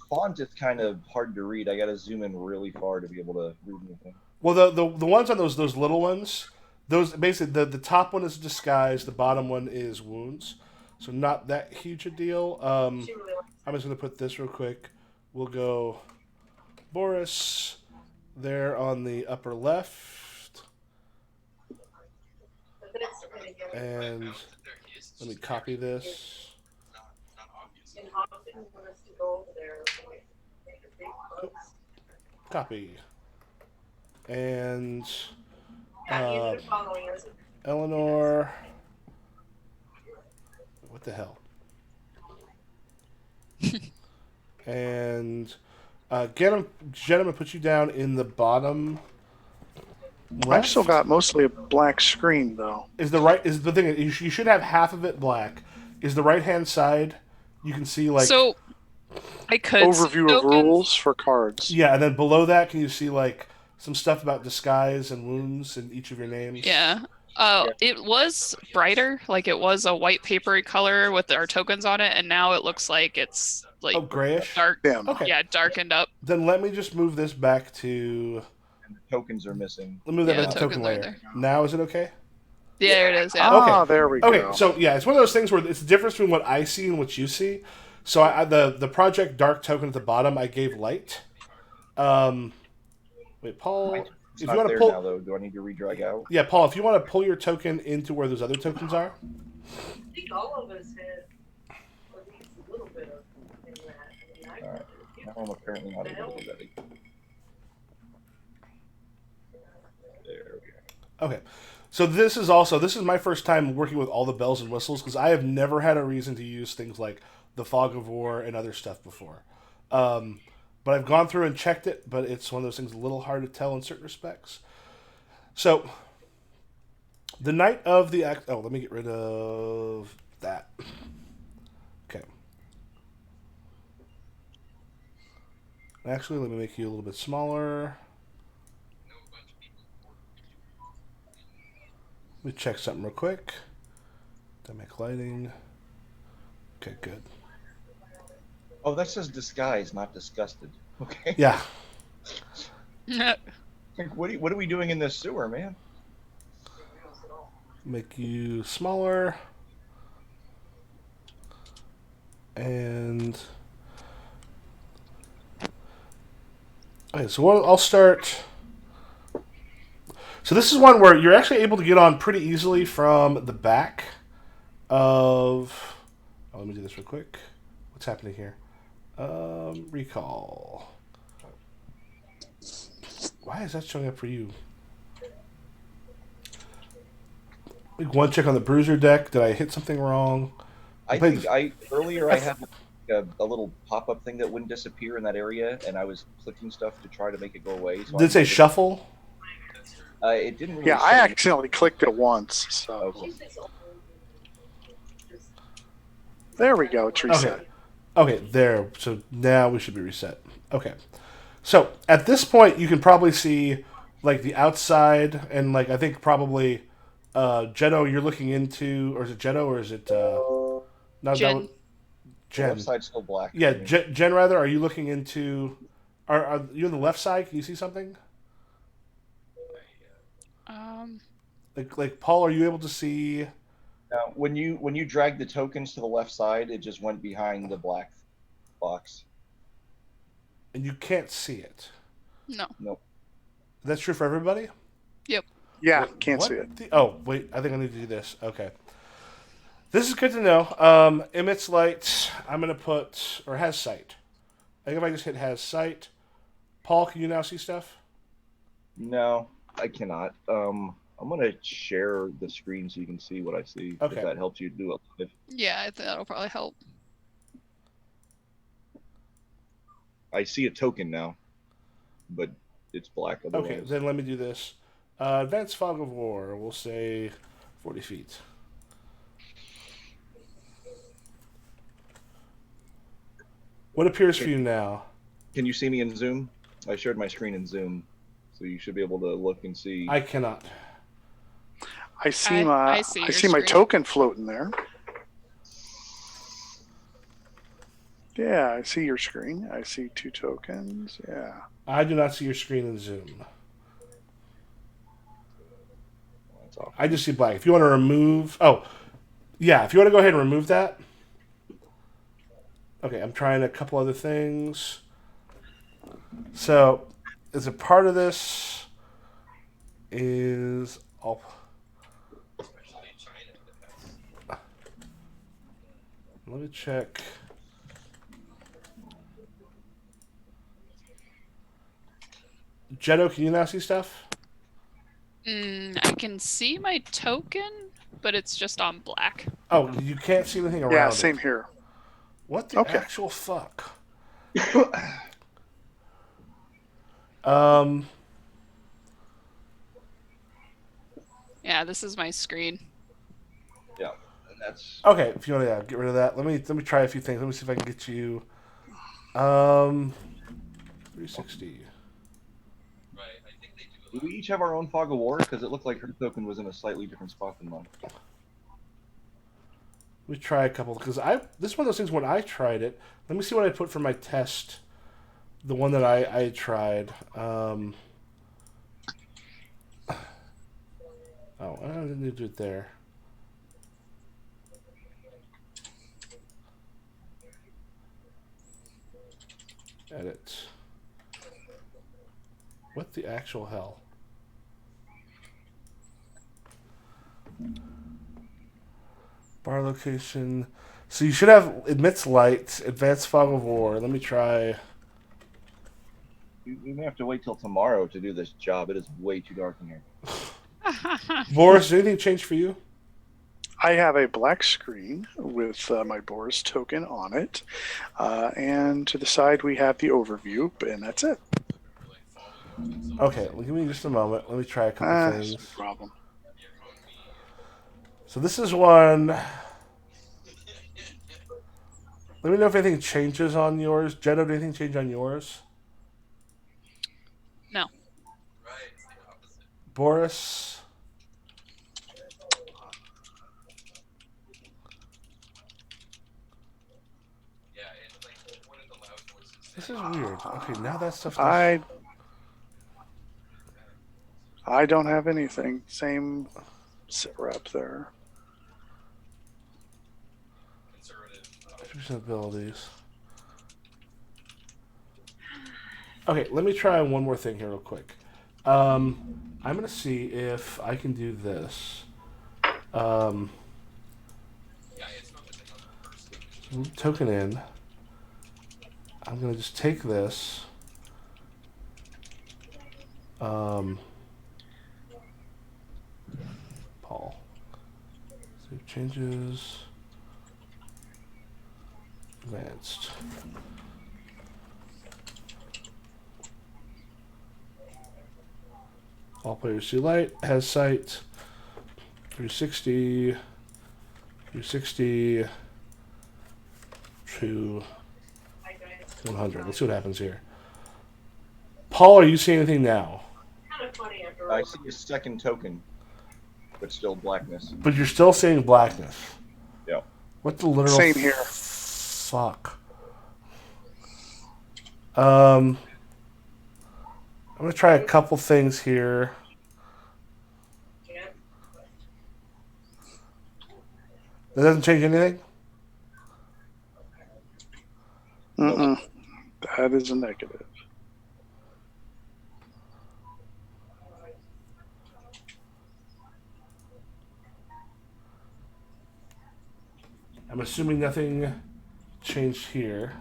font is kind of hard to read. I got to zoom in really far to be able to read anything. Well, the ones on those little ones, those basically the top one is disguise, the bottom one is wounds, so not that huge a deal. she really likes I'm just going to put this real quick. We'll go Boris there on the upper left. but it's gonna give it. And let me copy this. And Hawk didn't want us to go over there. So we make a big fuss. Copy. And Yeah, you ended up following us. Eleanor. What the hell? And gentlemen, put you down in the bottom. I've Left. still got mostly a black screen though. Is the thing? You should have half of it black. Is the right hand side? You can see like So, I could Overview see of tokens. rules for cards. yeah, and then below that, can you see like some stuff about disguise and wounds in each of your names? Yeah. It was brighter, like it was a white papery color with our tokens on it, and now it looks like it's like Oh, grayish. dark. Dim. Okay. Yeah, darkened up. Then let me just move this back to. And the tokens are missing. Let me move Yeah, that back the to token tokens are layer. there. Now is it okay? Yeah, there it is. Yeah. Ah, there we Okay, go. so yeah, it's one of those things where it's the difference between what I see and what you see. So the project dark token at the bottom, I gave light. Wait, Paul, It's if you not want to there pull, now, though. Do I need to redrag out? yeah, Paul, if you want to pull your token into where those other tokens are. I think all of us had at least a little bit of in that. I mean, I Alright. Now I'm apparently not able to do that. There we go. Okay, so this is my first time working with all the bells and whistles because I have never had a reason to use things like the fog of war and other stuff before. But I've gone through and checked it, but it's one of those things a little hard to tell in certain respects. So, the night of the act. Oh, let me get rid of that. Actually, let me make you a little bit smaller. Let me check something real quick. Dynamic lighting. Okay, good. Oh, that says disguise, not disgusted. Okay. Yeah. Like, what are we doing in this sewer, man? Make you smaller. And okay, so I'll start. So this is one where you're actually able to get on pretty easily from the back of. Oh, let me do this real quick. What's happening here? Recall. Why is that showing up for you? Like one check on the bruiser deck. Did I hit something wrong? I think earlier I had a little pop-up thing that wouldn't disappear in that area, and I was clicking stuff to try to make it go away. So Did it say shuffle? It didn't really Yeah, I say. accidentally clicked it once. So Okay. there we go. It's reset. Okay, there. So now we should be reset. Okay. So at this point, you can probably see like the outside, and like I think probably Jeno, you're looking into, or is it Jeno, or is it not Jen. The Jen? left side's still black. Yeah, for me. Jen. Rather, are you looking into? Are you on the left side? Can you see something? Like Paul, are you able to see? Now, when you drag the tokens to the left side, it just went behind the black box. And you can't see it. No. Nope. That's true for everybody. Yep. Yeah, What- can't what see it. oh, wait. I think I need to do this. Okay. This is good to know. Emits light. I'm going to put... Or has sight. I think if I just hit has sight. Paul, can you now see stuff? No, I cannot. I'm gonna share the screen so you can see what I see. Okay. If that helps you do it. Yeah, I think that'll probably help. I see a token now, but it's black otherwise. Okay, then let me do this. Advanced fog of war. We'll say 40 feet. What appears for you now? Can you see me in Zoom? I shared my screen in Zoom, so you should be able to look and see. I cannot. I see I see your my screen. token floating there. Yeah, I see your screen. I see 2 tokens. Yeah. I do not see your screen in Zoom. That's awful. I just see black. If you want to remove... Oh, yeah. If you want to go ahead and remove that. Okay, I'm trying a couple other things. So, as a part of this is... Let me check. Jeno, can you now see stuff? I can see my token, but it's just on black. Oh, you can't see anything around Yeah, it. same here. What the Okay. actual fuck? Um, Yeah, this is my screen. Yeah, and that's okay, if you want to get rid of that, let me try a few things. Let me see if I can get you 360. Do we each have our own fog of war? Because it looked like her token was in a slightly different spot than mine. Let me try a couple because this is one of those things when I tried it. Let me see what I put for my test. The one that I tried. Oh, I didn't need to do it there. Edit. What the actual hell? Bar location. So you should have emits light, advanced fog of war. Let me try. We may have to wait till tomorrow to do this job. It is way too dark in here. Boris, did anything change for you? I have a black screen with my Boris token on it. And to the side, we have the overview, and that's it. Okay, well, give me just a moment. Let me try a couple That's things. no problem. So this is one. Let me know if anything changes on yours. Jeno, did anything change on yours? Boris. This is weird. Okay, now that stuff's I don't have anything. Same sit rep there. abilities. Okay, let me try one more thing here real quick. I'm gonna see if I can do this. Token in. I'm gonna just take this. Paul. Save changes. Advanced. All players see light, has sight. 360. 360 to 100. Let's see what happens here. Paul, are you seeing anything now? Kind of funny after I all. see a second token, but still blackness. But you're still seeing blackness. Yeah. What the literal Same here. fuck? I'm gonna try a couple things here. Yeah. That doesn't change anything? Mm-mm. That is a negative. I'm assuming nothing changed here.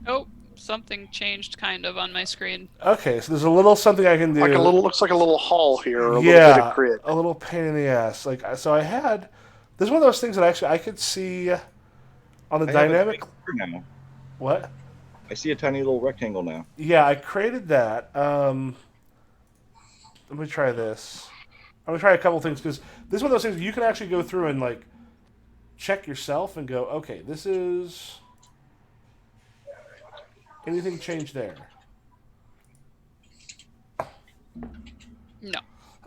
Oh, something changed kind of on my screen. Okay, so there's a little something I can do. Like a little, looks like a little hall here, or a little yeah, bit of grid. a little pain in the ass. Like, so I had. This is one of those things that actually I could see on the I have a dynamic. picture now. What? I see a tiny little rectangle now. Yeah, I created that. Let me try this. I'm gonna try a couple things because this is one of those things you can actually go through and like check yourself and go, okay, this is. Anything changed there? No,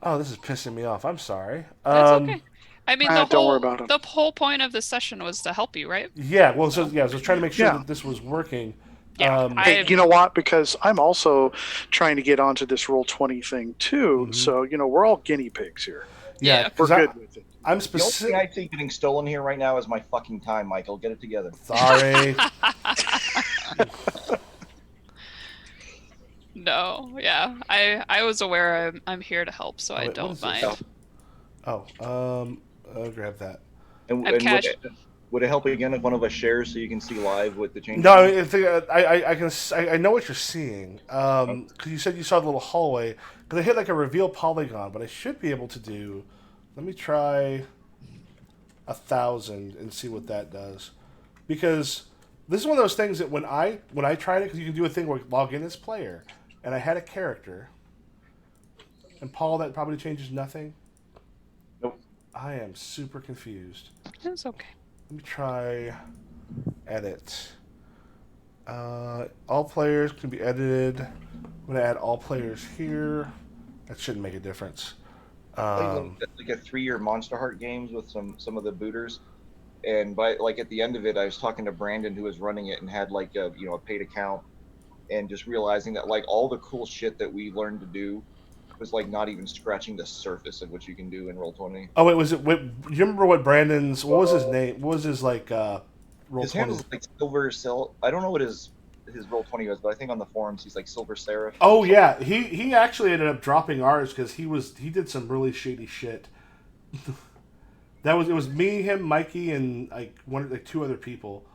Oh, this is pissing me off. I'm sorry. that's okay. I mean, the don't worry whole about it. the whole point of the session was to help you, right? Yeah, well, so I was trying to make sure Yeah. that this was working. Yeah, Hey, you know what? Because I'm also trying to get onto this Roll20 thing too. Mhm. So, we're all guinea pigs here. Yeah, Yeah. We're 'cause I, good with it. I'm The only specific. thing I see getting stolen here right now is my fucking time, Michael. Get it together. Sorry. No, yeah, I was aware I'm here to help, so I wait, what don't is this? mind. Oh, I'll grab that. And, I'm and cash- would it help again if one of us shares so you can see live with the change? No, I know what you're seeing. Because you said you saw the little hallway. Because I hit like a reveal polygon, but I should be able to do. Let me try 1,000 and see what that does. Because this is one of those things that when I tried it, because you can do a thing where you log in as player, and I had a character. And Paul, that probably changes nothing. Nope. I am super confused. It's okay. Let me try edit. All players can be edited. I'm going to add all players here. That shouldn't make a difference. Played like a 3-year Monster Heart games with some of the booters, and by like at the end of it, I was talking to Brandon who was running it and had like a paid account, and just realizing that like all the cool shit that we learned to do was like not even scratching the surface of what you can do in Roll20. Oh, wait, was it? Wait, you remember what Brandon's? What was his name? What was his like? Roll His 20? handle is like Silver. I don't know what his Roll20 was, but I think on the forums he's like Silver Seraph. Oh yeah, he actually ended up dropping ours because he did some really shady shit. It was me, him, Mikey, and like two other people.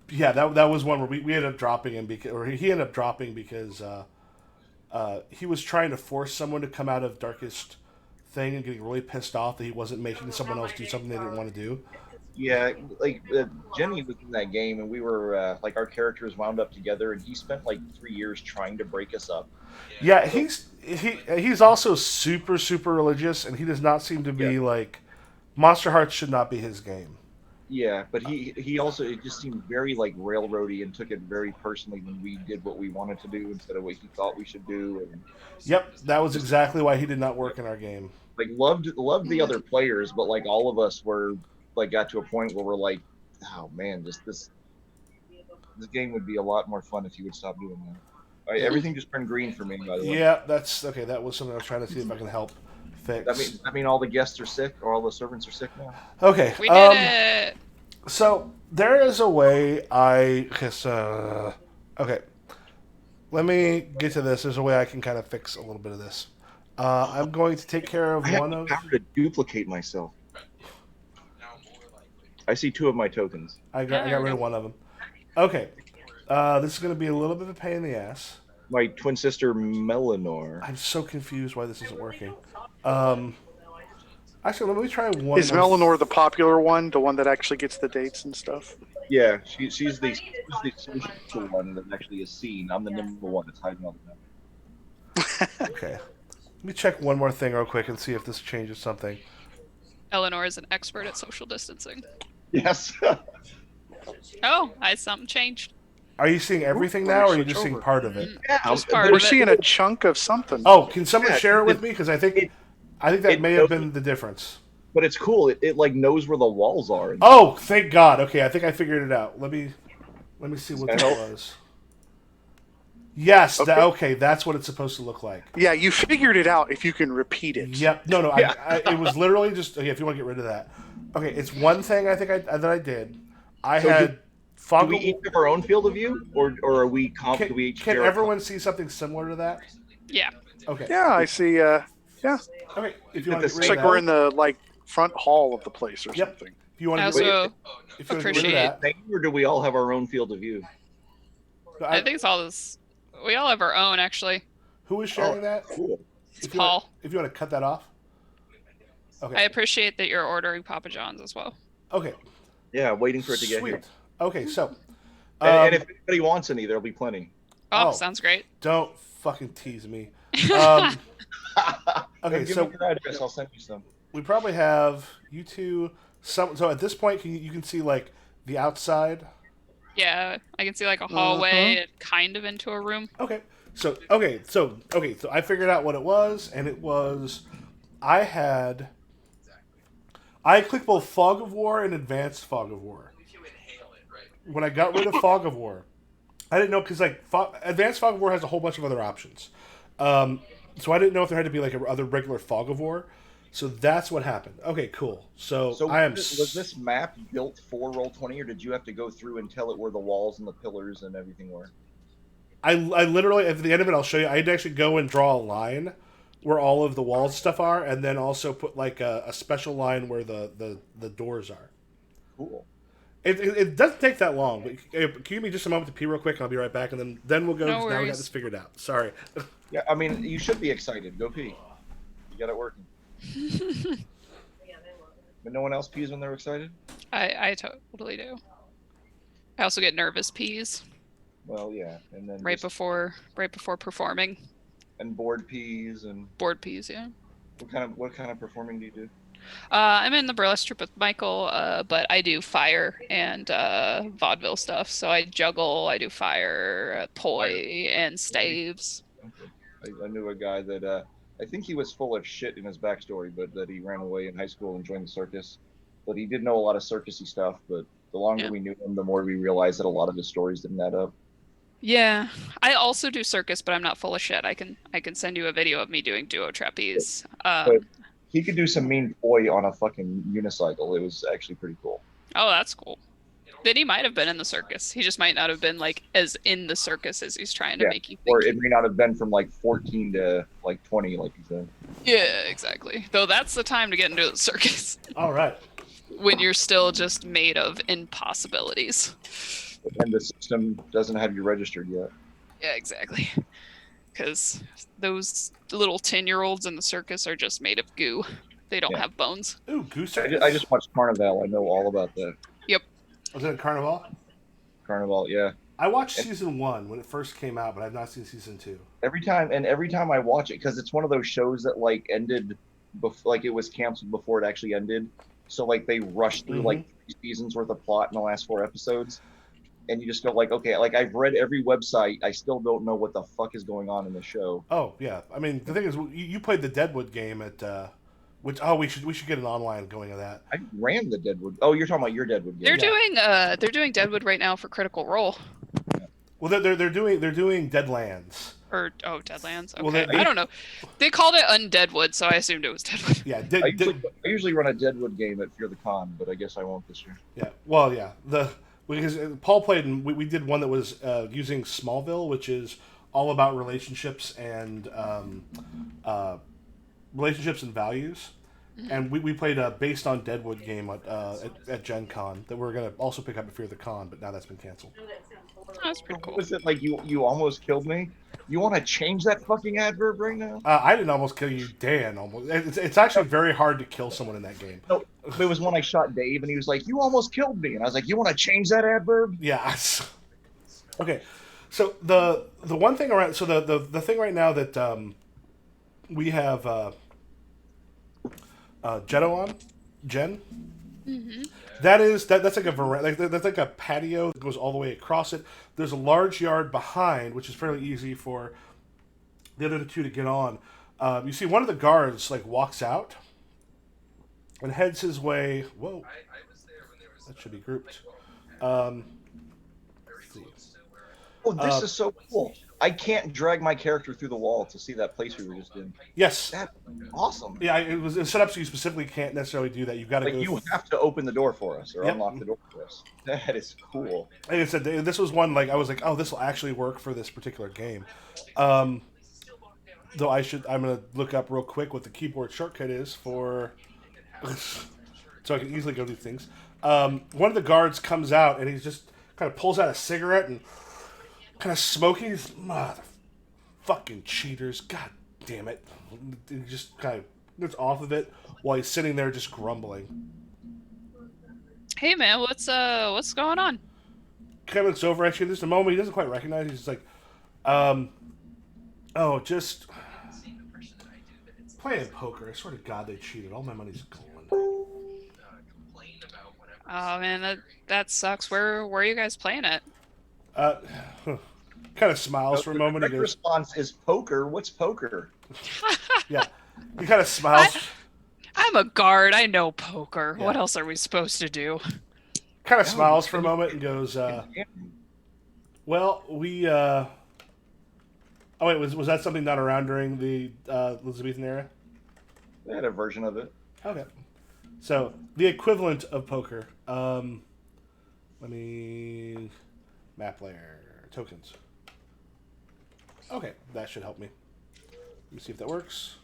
Yeah, that was one where we ended up dropping him he ended up dropping because he was trying to force someone to come out of Darkest Thing and getting really pissed off that he wasn't making someone else do something they didn't want to do. Yeah, like Jenny was in that game, and we were like our characters wound up together, and he spent like 3 years trying to break us up. Yeah, he's also super super religious, and he does not seem to be like Monster Hearts should not be his game. Yeah, but he also, it just seemed very like railroady and took it very personally when we did what we wanted to do instead of what he thought we should do, and Yep, that was just exactly why he did not work in our game. like loved the other players, but like all of us were like got to a point where we're like, oh man, just this game would be a lot more fun if you would stop doing that. Everything just turned green for me, by the way. Yeah, that's okay. That was something I was trying to see if I can help fix. I mean all the guests are sick, or all the servants are sick now. Okay. We did it. So there is a way okay. Let me get to this. There's a way I can kind of fix a little bit of this. I'm going to take care of I have one the of. power to duplicate myself. I see 2 of my tokens. I got rid of one of them. Okay. This is going to be a little bit of a pain in the ass. My twin sister Melanor. I'm so confused why this isn't working. Actually, let me try one. Is Melanor the popular one, the one that actually gets the dates and stuff? Yeah, she's the social one that actually is seen. I'm the number one that's hiding all the time. Okay. Let me check one more thing real quick and see if this changes something. Eleanor is an expert at social distancing. Yes. Oh, something changed. Are you seeing everything Ooh, now, or are you switch just seeing over. part of it? Yeah, Just part We're of it. seeing a chunk of something. Oh, can someone Yeah, share it with me? Because I think that it may have knows- been the difference. but it's cool. It like knows where the walls are. Oh, thank God. Okay, I think I figured it out. Let me see what Does that that help? was. Yes. Okay. Okay, that's what it's supposed to look like. Yeah, you figured it out if you can repeat it. Yep. No. Yeah. It was literally just. Okay, if you want to get rid of that. Okay, it's one thing I think that I did. I So had Do fog. we each have our own field of view, or are we do we each Can share a everyone see something similar to that? Yeah. Okay. Yeah, I see. Yeah, Okay. If you want to get It's rid it's of like that, we're in the front hall of the place or Yep. something. if you want I to get rid of, also if you want to get rid appreciate- of that, or do we all have our own field of view? I think it's all this. We all have our own, actually. who is sharing that? Cool. It's If you want- Paul. If you want to cut that off. I Okay. appreciate that you're ordering Papa John's as well. Okay. Yeah, waiting for it to get Sweet. here. Okay, so. And if anybody wants any, there'll be plenty. Oh, Oh. sounds great. Don't fucking tease me. Okay, Give so me your address. I'll send you some. we probably have you two. So at this point, you can see like the outside. Yeah, I can see like a hallway and kind of into a room. Okay. So I figured out what it was, and it was I clicked both Fog of War and Advanced Fog of War. When I got rid of Fog of War, I didn't know because like Advanced Fog of War has a whole bunch of other options. So I didn't know if there had to be like a other regular Fog of War. So that's what happened. Okay, cool. So I am. was this map built for Roll20, or did you have to go through and tell it where the walls and the pillars and everything were? I literally at the end of it, I'll show you. I had to actually go and draw a line where all of the walls stuff are, and then also put like a special line where the doors are. Cool. It doesn't take that long. But can you give me just a moment to pee real quick? And I'll be right back, and then we'll go. No 'cause now we got worries. this figured out. Sorry. Yeah, I mean, you should be excited. Go pee. You got it working. But no one else pees when they're excited? I totally do. I also get nervous peas Well, yeah. And then right before performing. and board peas and Board peas, yeah. what kind of performing do you do? I'm in the burlesque troupe with Michael, but I do fire and vaudeville stuff. So I juggle, I do fire, poi, and staves. I knew a guy that I think he was full of shit in his backstory, but that he ran away in high school and joined the circus. But he did know a lot of circusy stuff. But the longer Yeah. we knew him, the more we realized that a lot of his stories didn't add up. Yeah, I also do circus, but I'm not full of shit. I can send you a video of me doing duo trapeze. But he could do some mean poi on a fucking unicycle. It was actually pretty cool. Oh, that's cool. Then he might have been in the circus. He just might not have been like as in the circus as he's trying to Yeah, make you think. Or it may not have been from like 14 to like 20, like you said. Yeah, exactly. Though that's the time to get into the circus All right. when you're still just made of impossibilities. And the system doesn't have you registered yet. Yeah, exactly. Because those little 10-year-olds in the circus are just made of goo. They don't Yeah. have bones. Ooh, goose. I just watched Carnival. I know all about that. Was it a Carnival? Carnival, yeah. I watched season 1 when it first came out, but I've not seen season 2. Every time I watch it, because it's one of those shows that like ended, like it was canceled before it actually ended, So like they rushed through like 3 seasons worth of plot in the last 4 episodes, and you just go like, okay, like I've read every website, I still don't know what the fuck is going on in the show. Oh yeah, I mean the thing is, you played the Deadwood game at, which we should get an online going of that. I ran the Deadwood. Oh, you're talking about your Deadwood game. They're doing Deadwood right now for Critical Role. Well, they're doing Deadlands. Or Deadlands. Okay, Well, I don't know. They called it Undeadwood, so I assumed it was Deadwood. Yeah, I usually run a Deadwood game at Fear the Con, but I guess I won't this year. Yeah, well, yeah, because Paul played and we did one that was using Smallville, which is all about relationships and values. Mm-hmm. And we played a based on Deadwood game at Gen Con that we're gonna also pick up at Fear the Con, but now that's been canceled. Oh, that's pretty cool. Was it like you almost killed me? You want to change that fucking adverb right now? I didn't almost kill you, Dan. Almost. It's actually very hard to kill someone in that game. No, it was when I shot Dave, and he was like, "You almost killed me," and I was like, "You want to change that adverb?" Yeah. Okay. So the one thing around the thing right now that we have Jen. Mm-hmm. That's like a veranda, that's like a patio that goes all the way across it. There's a large yard behind, which is fairly easy for the other two to get on. You see one of the guards like walks out and heads his way. Whoa, that should be grouped. Let's see. Oh, this is so cool. I can't drag my character through the wall to see that place we were just in. Yes. That's awesome. Yeah, it was set up so you specifically can't necessarily do that. You've got to go. You have to open the door for us or Yep. unlock the door for us. That is cool. Like I said, this was one like I was like, oh, this will actually work for this particular game. Though I'm gonna look up real quick what the keyboard shortcut is for, so I can easily go do things. One of the guards comes out and he's just kind of pulls out a cigarette and kind of smoking. He's mother fucking cheaters, god damn it! He just kind of gets off of it while he's sitting there just grumbling. Hey man, what's going on? Kevin looks over at you. There's a moment he doesn't quite recognize. He's just like, oh, just playing poker. I swear to God, they cheated. All my money's gone. Oh man, that sucks. Where are you guys playing it? Kind of smiles for a moment. The He goes, response is poker. What's poker? yeah. He kind of smiles. I'm a guard. I know poker. Yeah. What else are we supposed to do? Kind of smiles for a moment and goes, well, we. Oh wait, was that something not around during the Elizabethan era? They had a version of it. Okay. So the equivalent of poker. Let me map layer tokens. Okay, that should help me. Let me see if that works.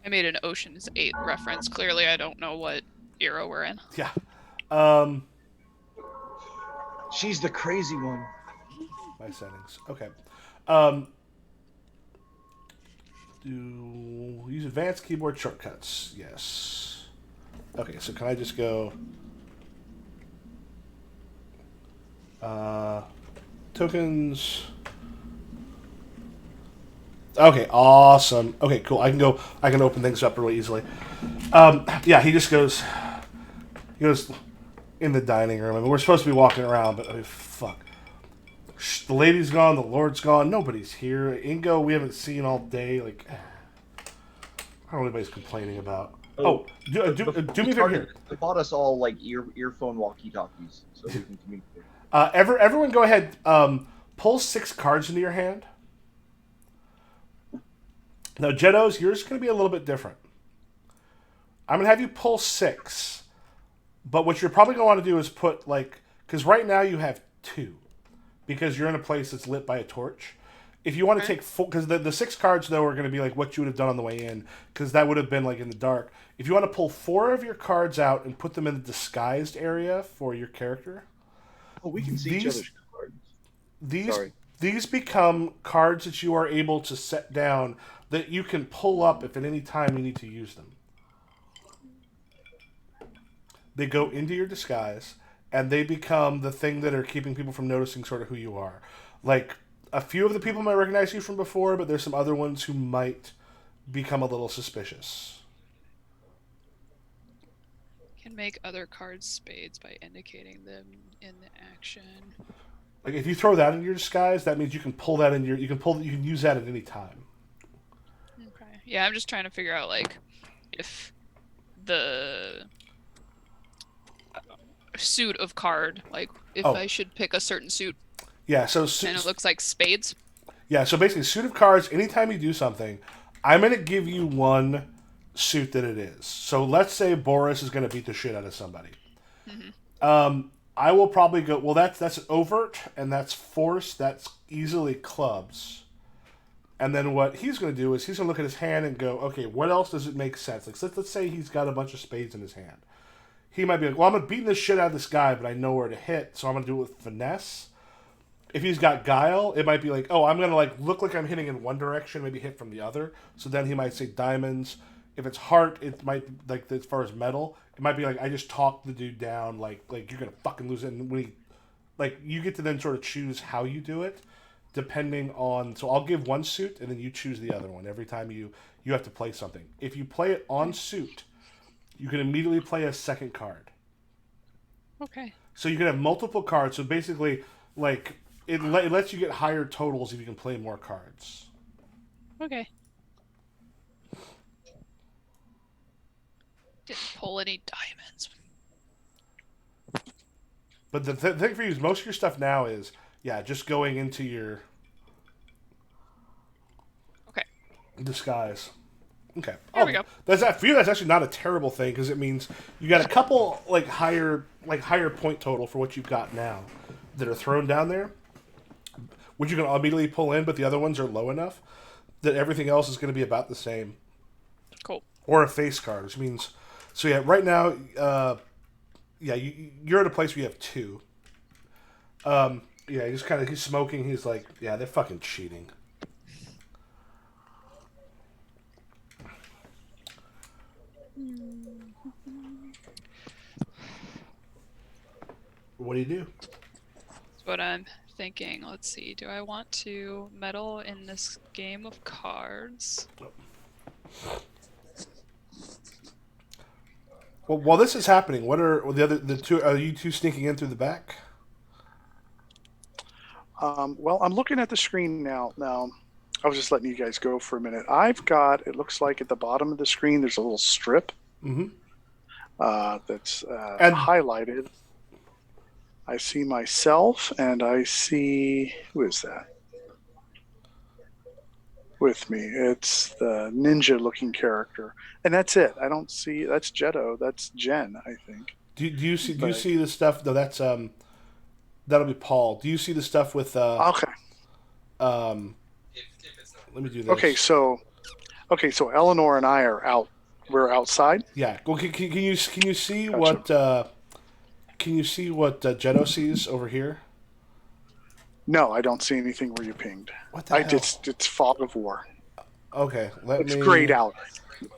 I made an Ocean's 8 reference. Clearly, I don't know what era we're in. Yeah. She's the crazy one. My settings. Okay. Do use advanced keyboard shortcuts. Yes. Okay, so can I just go tokens? Okay, awesome. Okay, cool. I can open things up really easily. Yeah, he goes in the dining room. I mean, we're supposed to be walking around, but I mean, fuck. The lady's gone, the Lord's gone, nobody's here. Ingo, we haven't seen all day. Like, I don't know what anybody's complaining about. Do me a favor here. They bought us all like earphone walkie-talkies so we can communicate. Everyone, go ahead. Pull 6 cards into your hand. Now, Jeddos, yours is going to be a little bit different. I'm going to have you pull 6, but what you're probably going to want to do is put because right now you have 2, because you're in a place that's lit by a torch. If you want to take 4, because the 6 cards though are going to be like what you would have done on the way in, because that would have been like in the dark. If you want to pull 4 of your cards out and put them in the disguised area for your character, we can see each other's cards. These become cards that you are able to set down that you can pull up if at any time you need to use them. They go into your disguise, and they become the thing that are keeping people from noticing sort of who you are. Like, a few of the people might recognize you from before, but there's some other ones who might become a little suspicious. Can make other cards spades by indicating them in the action. Like if you throw that in your disguise, that means you can pull that in your. You can use that at any time. Okay. Yeah, I'm just trying to figure out like if the suit of card, like if I should pick a certain suit. Yeah. So and it looks like spades. Yeah. So basically, suit of cards. Anytime you do something, I'm gonna give you one suit that it is. So let's say Boris is gonna beat the shit out of somebody. I will probably go. Well, that's overt and that's force. That's easily clubs. And then what he's going to do is he's going to look at his hand and go, okay, what else does it make sense? Like, let's say he's got a bunch of spades in his hand. He might be like, well, I'm going to beat the shit out of this guy, but I know where to hit, so I'm going to do it with finesse. If he's got guile, it might be like, oh, I'm going to like look like I'm hitting in one direction, maybe hit from the other. So then he might say diamonds. If it's heart, it might, like, as far as metal, it might be like, I just talk the dude down, like you're going to fucking lose it. And when he, like, you get to then sort of choose how you do it, depending on, so I'll give one suit, and then you choose the other one every time you have to play something. If you play it on suit, you can immediately play a second card. Okay. So you can have multiple cards, so basically, like, it lets you get higher totals if you can play more cards. Okay. Didn't pull any diamonds. But the thing for you is most of your stuff now is, yeah, just going into your disguise. Okay. There we go. That's that for you. That's actually not a terrible thing because it means you got a couple higher point total for what you've got now that are thrown down there, which you can immediately pull in, but the other ones are low enough that everything else is going to be about the same. Cool. Or a face card, which means so yeah. Right now, you're at a place where you have two. Yeah, he's smoking. He's like, yeah, they're fucking cheating. What do you do? That's what I'm thinking. Let's see. Do I want to meddle in this game of cards? Well, while this is happening, what are the two? Are you two sneaking in through the back? Well, I'm looking at the screen now. Now, I was just letting you guys go for a minute. I've got, it looks like at the bottom of the screen, there's a little strip that's highlighted. I see myself, and I see, who is that with me? It's the ninja-looking character, and that's it. I don't see, that's Jetto. That's Jen, I think. Do you see the stuff? No, that's that'll be Paul. Do you see the stuff with Okay. Let me do this. Okay, so Eleanor and I are out. We're outside. Yeah. Well, can you see Gotcha. what can you see what Jetto sees over here? No, I don't see anything where you pinged. What the hell? It's fog of war. Okay, It's grayed out.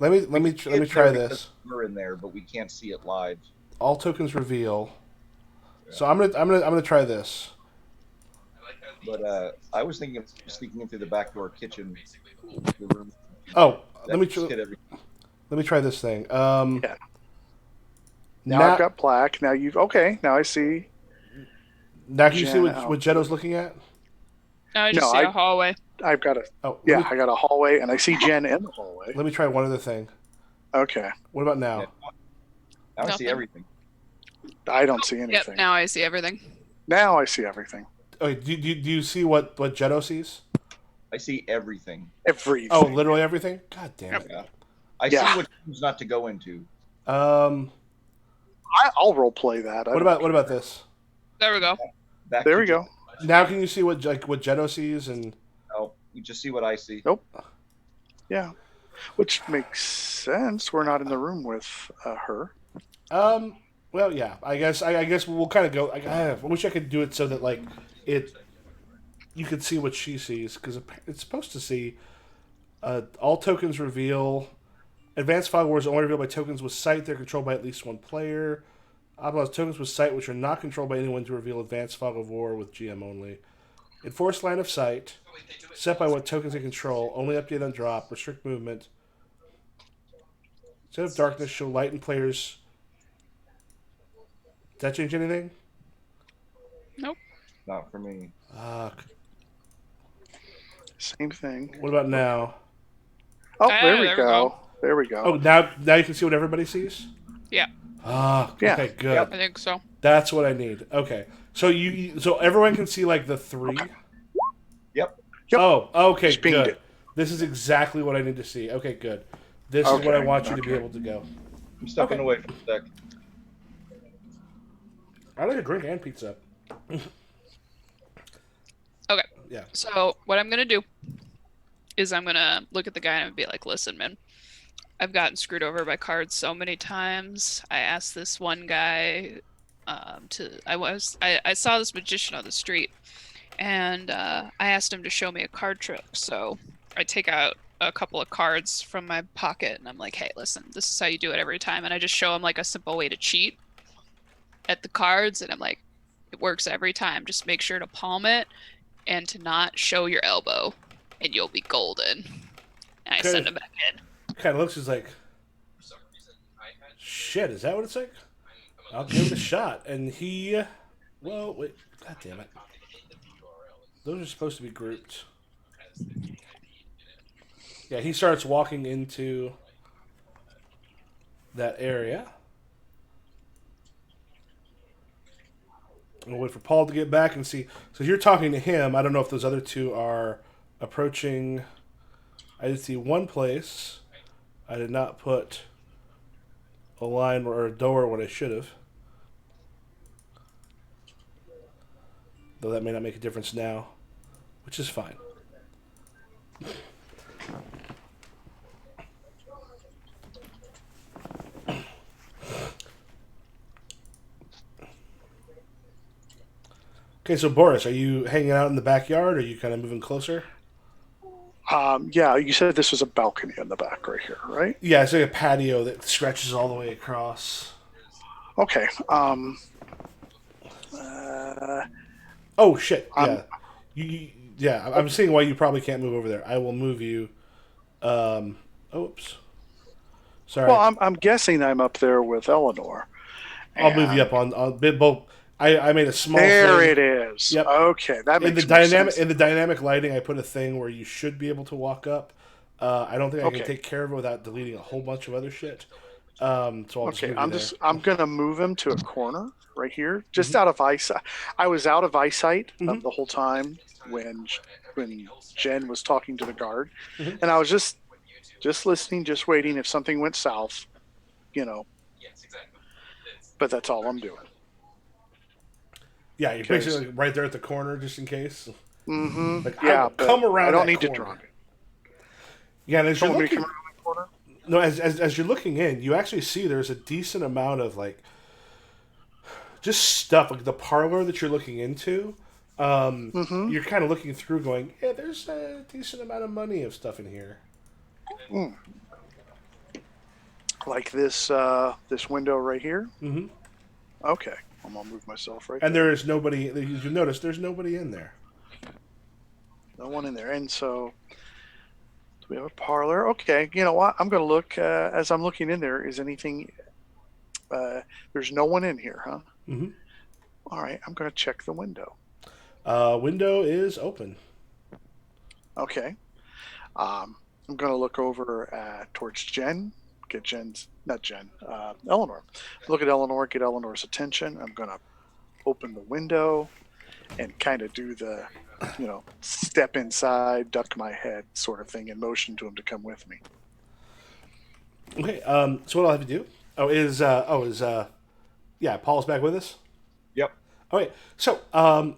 Let me try this. We're in there, but we can't see it live. All tokens reveal. So I'm gonna try this. But I was thinking of sneaking in through the back door kitchen. The room. Oh, That let me try this thing. Yeah. Now I've got black. Now now I see. Now can you see what Jetto's looking at? No, I just see a hallway. I've got I got a hallway, and I see Jen in the hallway. Let me try one other thing. Okay. What about now? Yeah. Now I see everything. I don't see anything. Yep, now I see everything. Now I see everything. Okay, do you see what Jetto sees? I see everything. Everything. Oh, literally everything? God damn it. Yeah. I see what rooms not to go into. I'll role play that. What about this? There we go. There we go. Now can you see what Jetto sees and? No, you just see what I see. Nope. Yeah, which makes sense. We're not in the room with her. Well, yeah. I guess we'll kind of go. I wish I could do it so that like you could see what she sees because it's supposed to see. All tokens reveal. Advanced Fog War is only revealed by tokens with sight. They're controlled by at least one player. Allows tokens with sight which are not controlled by anyone to reveal Advanced Fog of War with GM only. Enforced line of sight. Set by what tokens they control. Only update on drop. Restrict movement. Instead of darkness, show light in players. Does that change anything? Nope. Not for me. Same thing. What about now? Oh, Ah, there we there we go. go. There we go. Oh, now you can see what everybody sees? Yeah, Yeah. Okay, good. Yep. I think so. That's what I need. Okay. So everyone can see like the 3? Yep. Yep. Oh, okay, Just pinged good. it. This is exactly what I need to see. Okay, good. This is what I want you to be able to go. I'm stepping Okay. away for a sec. I like a drink and pizza. Okay. Yeah. So what I'm gonna do is I'm gonna look at the guy and be like, "Listen, man, I've gotten screwed over by cards so many times. I asked this one guy I saw this magician on the street, and I asked him to show me a card trick. So I take out a couple of cards from my pocket, and I'm like, hey, listen, this is how you do it every time. And I just show him like a simple way to cheat at the cards, and I'm like, it works every time. Just make sure to palm it and to not show your elbow, and you'll be golden. And I send him back in. Kind of looks just like, shit, is that what it's like? I'll give it a shot. And he, well, wait, god damn it. Those are supposed to be grouped. Yeah, he starts walking into that area. We'll wait for Paul to get back and see. So you're talking to him. I don't know if those other 2 are approaching. I did see one place. I did not put a line or a door when I should have. Though that may not make a difference now, which is fine. Okay, so Boris, are you hanging out in the backyard? Or are you kind of moving closer? Yeah, you said this was a balcony in the back right here, right? Yeah, it's like a patio that stretches all the way across. Okay. Oh shit! Yeah, yeah. I'm seeing why you probably can't move over there. I will move you. Oops. Sorry. Well, I'm guessing I'm up there with Eleanor. I'll move you up on both. I made a small. There thing. it is. Yep. Okay, that In makes the more dynamic sense. in the dynamic lighting, I put a thing where you should be able to walk up. I don't think I can Okay. take care of it without deleting a whole bunch of other shit. So I'll just Okay, move you there. I'm gonna move him to a corner right here, just out of eyesight. I was out of eyesight Mhm. the whole time when Jen was talking to the guard, Mhm. and I was just listening, just waiting if something went south, you know. But that's all I'm doing. Yeah, you're basically right there at the corner, just in case. Mm-hmm. Like, Yeah, I will but come around. I don't that need to corner. drop it. Yeah, and as you're Want me to looking, come around the corner? no, as you're looking in, you actually see there's a decent amount of like just stuff like the parlor that you're looking into. Mm-hmm. You're kind of looking through, going, yeah, there's a decent amount of money of stuff in here. Like this this window right here. Mm-hmm. Okay, I'm gonna move myself right And there. there is nobody. As you notice, there's nobody in there. No one in there. And so we have a parlor. Okay, you know what? I'm gonna look as I'm looking in there. Is anything? There's no one in here, huh? Mm-hmm. All right, I'm gonna check the window. Window is open. Okay. I'm gonna look over towards Jen. Get Jen's not Jen. Eleanor. Look at Eleanor. Get Eleanor's attention. I'm gonna open the window and kind of do the, step inside, duck my head sort of thing, and motion to him to come with me. Okay. So what I'll have you do? Yeah, Paul's back with us. Yep. Okay. So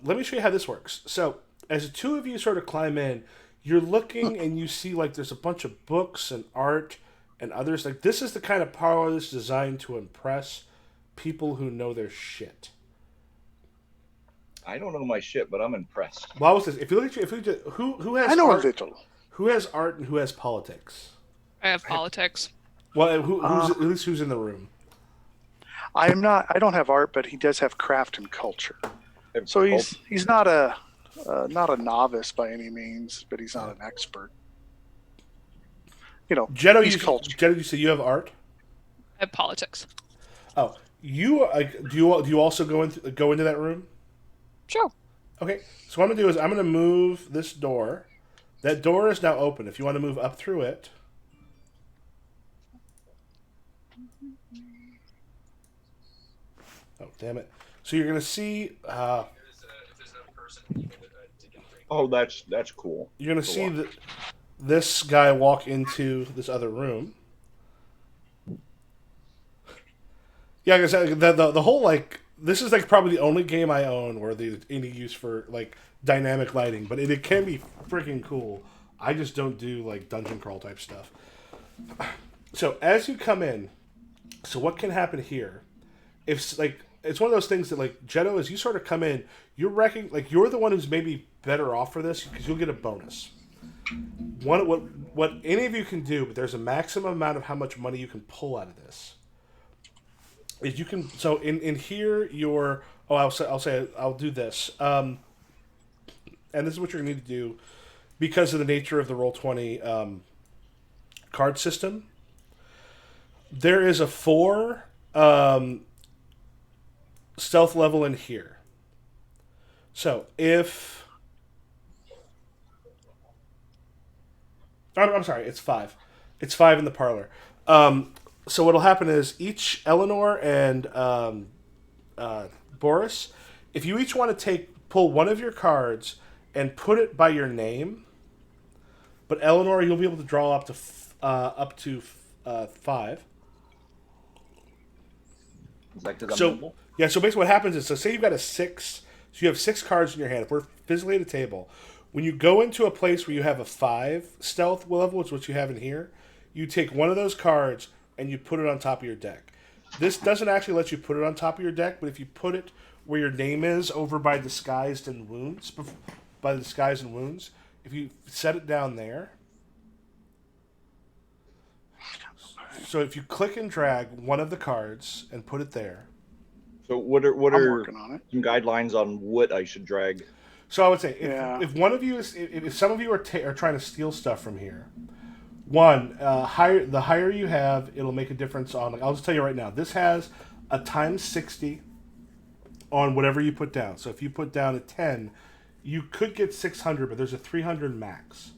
let me show you how this works. So as the 2 of you sort of climb in, you're looking and you see like there's a bunch of books and art and others. Like this is the kind of parlor that's designed to impress people who know their shit. I don't know my shit, but I'm impressed. Well, I was if you look at who has I know a art, little. who has art and who has politics. I have politics. Well, at least who's in the room? I'm not. I don't have art, but he does have craft and culture. So he's not a novice by any means, but he's not an expert. Jenno, he's cultured. Jenno, you say you have art? I have politics. Oh, Do you also go into that room? Sure. Okay. So what I'm gonna do is I'm gonna move this door. That door is now open. If you want to move up through it. Oh, damn it. So you're going to see. Oh, that's cool. You're going to So see this guy walk into this other room. Yeah, like I said, the whole, like. This is, like, probably the only game I own where there's any use for, like, dynamic lighting. But it can be freaking cool. I just don't do, like, dungeon crawl type stuff. So, as you come in. So, what can happen here? If, like. It's one of those things that, like, Jetto, as you sort of come in, you're the one who's maybe better off for this because you'll get a bonus. What any of you can do, but there's a maximum amount of how much money you can pull out of this. Is you can in here you're I'll do this. And this is what you're gonna need to do because of the nature of the Roll20 card system. There is a 4 stealth level in here. So if I'm sorry, it's 5. It's 5 in the parlor. So what'll happen is each Eleanor and Boris, if you each want to pull one of your cards and put it by your name, but Eleanor, you'll be able to draw up to 5. Is that 'cause I'm So nimble? yeah, so basically what happens is, so say you've got a 6, so you have 6 cards in your hand. If we're physically at a table, when you go into a place where you have a 5 stealth level, which is what you have in here, you take one of those cards and you put it on top of your deck. This doesn't actually let you put it on top of your deck, but if you put it where your name is, over by disguised and wounds, if you set it down there. So if you click and drag one of the cards and put it there. So what I'm are working on it. some guidelines on what I should drag? So I would say Yeah. if one of you is if some of you are trying to steal stuff from here, the higher you have, it'll make a difference on. Like, I'll just tell you right now, this has a times 60 on whatever you put down. So if you put down a 10, you could get 600, but there's a 300 max.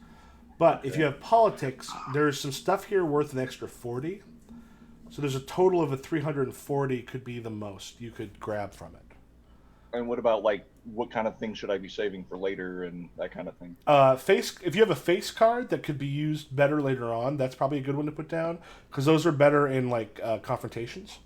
But if you have politics, there's some stuff here worth an extra 40. So there's a total of a 340 could be the most you could grab from it. And what about, like, what kind of things should I be saving for later and that kind of thing? If you have a face card that could be used better later on, that's probably a good one to put down because those are better in like confrontations.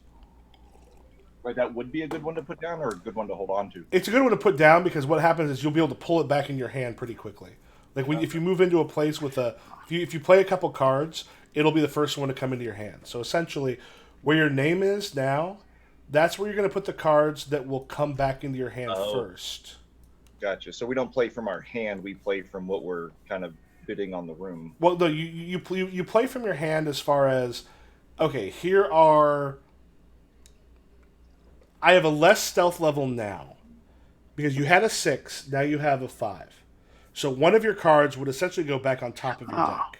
Right, that would be a good one to put down or a good one to hold on to? It's a good one to put down because what happens is you'll be able to pull it back in your hand pretty quickly. Like if you move into a place with if you play a couple cards, it'll be the first one to come into your hand. So essentially, where your name is now, that's where you're going to put the cards that will come back into your hand first. Gotcha. So we don't play from our hand; we play from what we're kind of bidding on the room. Well, no, you play from your hand as far as, okay, here are. I have a less stealth level now, because you had a 6, now you have a 5. So one of your cards would essentially go back on top of your deck.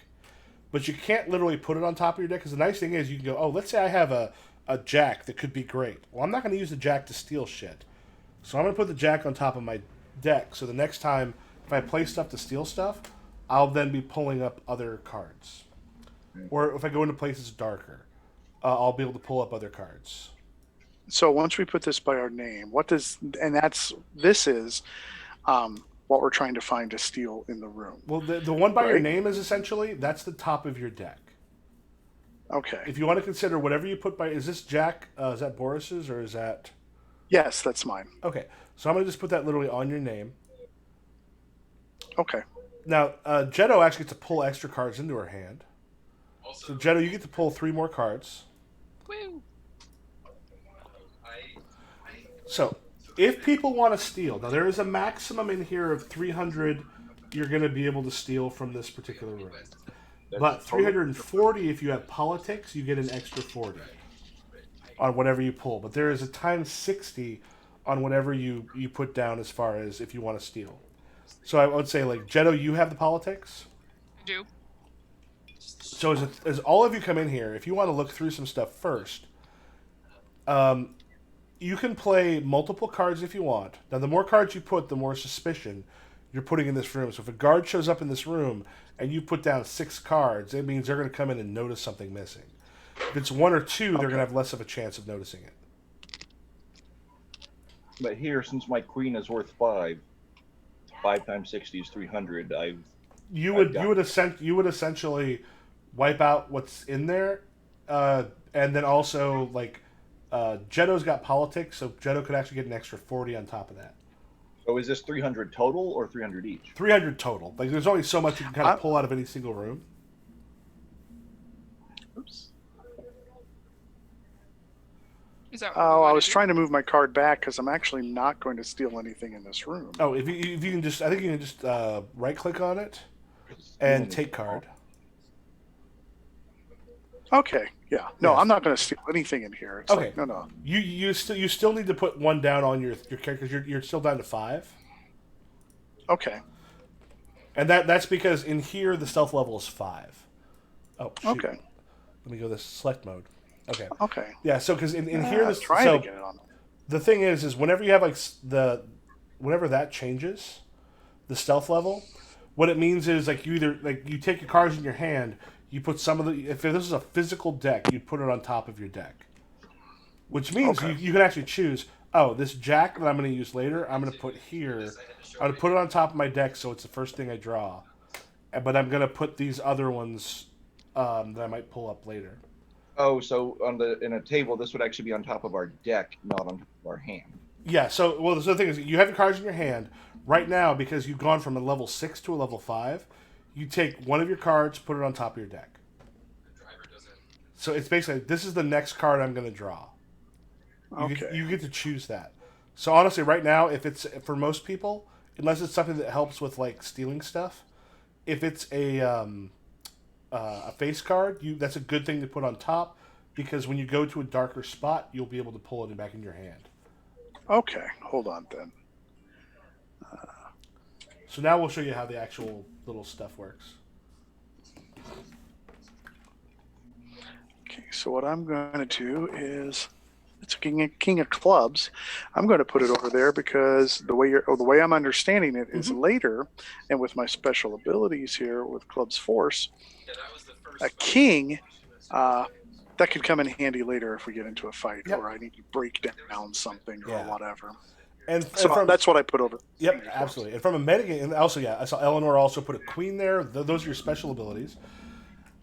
But you can't literally put it on top of your deck, because the nice thing is you can go, oh, let's say I have a jack that could be great. Well, I'm not going to use the jack to steal shit. So I'm going to put the jack on top of my deck, so the next time if I play stuff to steal stuff, I'll then be pulling up other cards. Or if I go into places darker, I'll be able to pull up other cards. So once we put this by our name, this is what we're trying to find to steal in the room. Well, the one by your Right. name is essentially, that's the top of your deck. Okay. If you want to consider whatever you put by, is this Jack, is that Boris's, or is that... Yes, that's mine. Okay, so I'm going to just put that literally on your name. Okay. Now, Jetto actually gets to pull extra cards into her hand. So Jetto, you get to pull 3 more cards. Woo. So, if people want to steal, now there is a maximum in here of 300 you're going to be able to steal from this particular room. But 340, if you have politics, you get an extra 40 on whatever you pull. But there is a times 60 on whatever you put down as far as if you want to steal. So I would say, like, Jetto, you have the politics? I do. So as all of you come in here, if you want to look through some stuff first, You can play multiple cards if you want. Now, the more cards you put, the more suspicion you're putting in this room. So if a guard shows up in this room and you put down 6 cards, it means they're going to come in and notice something missing. If it's 1 or 2, they're going to have less of a chance of noticing it. But here, since my queen is worth 5 times 60 is 300. You would essentially wipe out what's in there, and then also like Jetto's got politics, so Jetto could actually get an extra 40 on top of that. So is this 300 total or 300 each? 300 total. Like there's only so much you can kind of pull out of any single room. Oops. Is that Oh, I was trying to move my card back because I'm actually not going to steal anything in this room. Oh, if you can just, I think you can just right click on it and take card. Okay, yeah. No, Yes. I'm not going to steal anything in here. It's Okay. like, no. You still need to put 1 down on your character because you're still down to 5. Okay. And that's because in here the stealth level is 5. Oh, shoot. Okay. Let me go to select mode. Okay. Okay. Yeah, so because in here this trying so to get it on. the thing is whenever you have like whenever that changes the stealth level, what it means is like you take your cards in your hand, you put some of the, if this is a physical deck, you put it on top of your deck, which means you can actually choose. Oh, this jack that I'm going to use later, I'm going to put here. I'm going to put it on top of my deck, so it's the first thing I draw. But I'm going to put these other ones that I might pull up later. Oh, so in a table, this would actually be on top of our deck, not on top of our hand. Yeah. So the thing is, you have your cards in your hand right now because you've gone from a level 6 to a level 5. You take one of your cards, put it on top of your deck. So it's basically, this is the next card I'm going to draw. You get to choose that. So honestly, right now, if it's for most people, unless it's something that helps with like stealing stuff, if it's a face card, that's a good thing to put on top because when you go to a darker spot, you'll be able to pull it back in your hand. Okay, hold on then. So now we'll show you how the actual little stuff works. Okay, so what I'm going to do is, it's a king of clubs. I'm going to put it over there because the way I'm understanding it is later, and with my special abilities here with clubs force, a king that could come in handy later if we get into a fight or I need to break down something or whatever. And so that's what I put over. Yep, absolutely. And from a metagame, and also I saw Eleanor also put a queen there. Those are your special abilities.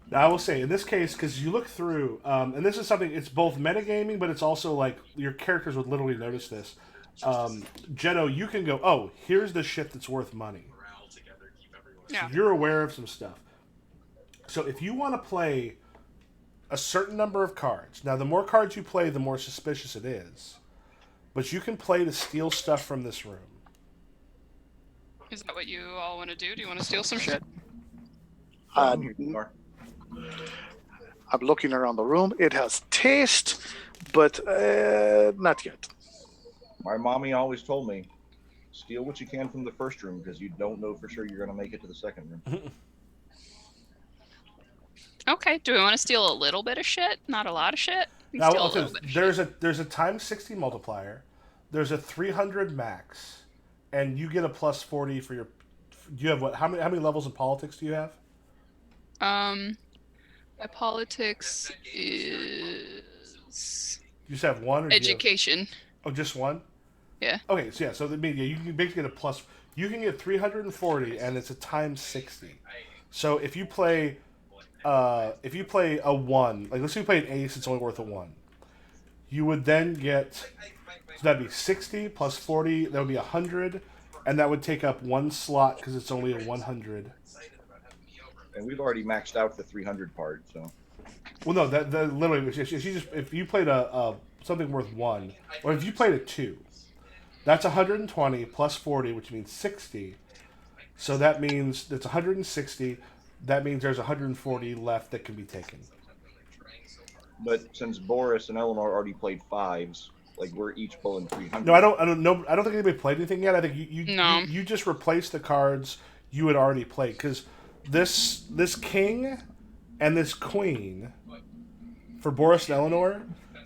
Now I will say in this case, because you look through, and this is something, it's both metagaming, but it's also like your characters would literally notice this. Jetto, you can go, oh, here's the shit that's worth money. So you're aware of some stuff. So if you want to play a certain number of cards, now the more cards you play, the more suspicious it is. But you can play to steal stuff from this room. Is that what you all want to do? Do you want to steal some shit? I'm looking around the room. It has taste, but not yet. My mommy always told me, steal what you can from the first room because you don't know for sure you're going to make it to the second room. Okay, do we want to steal a little bit of shit? Not a lot of shit? Now, there's a times 60 multiplier. There's a 300 max, and you get a plus 40 for your. Do you have what? How many levels in politics do you have? My politics is. You just have one. Or education. Just one. Yeah. Okay, so so you can basically get a plus. You can get 340, and it's a times 60. So if you play a 1, like let's say you play an ace, it's only worth a 1. You would then get, so that'd be 60 plus 40, that would be 100, and that would take up 1 slot because it's only a 100. And we've already maxed out the 300 part, so. Well, no, that literally, if you played a something worth 1, or if you played a 2, that's 120 plus 40, which means 60. So that means that's 160. That means there's 140 left that can be taken. But since Boris and Eleanor already played 5s, like we're each pulling 300. No, I don't know. I don't think anybody played anything yet. I think you just replaced the cards you had already played because this king and this queen for Boris and Eleanor,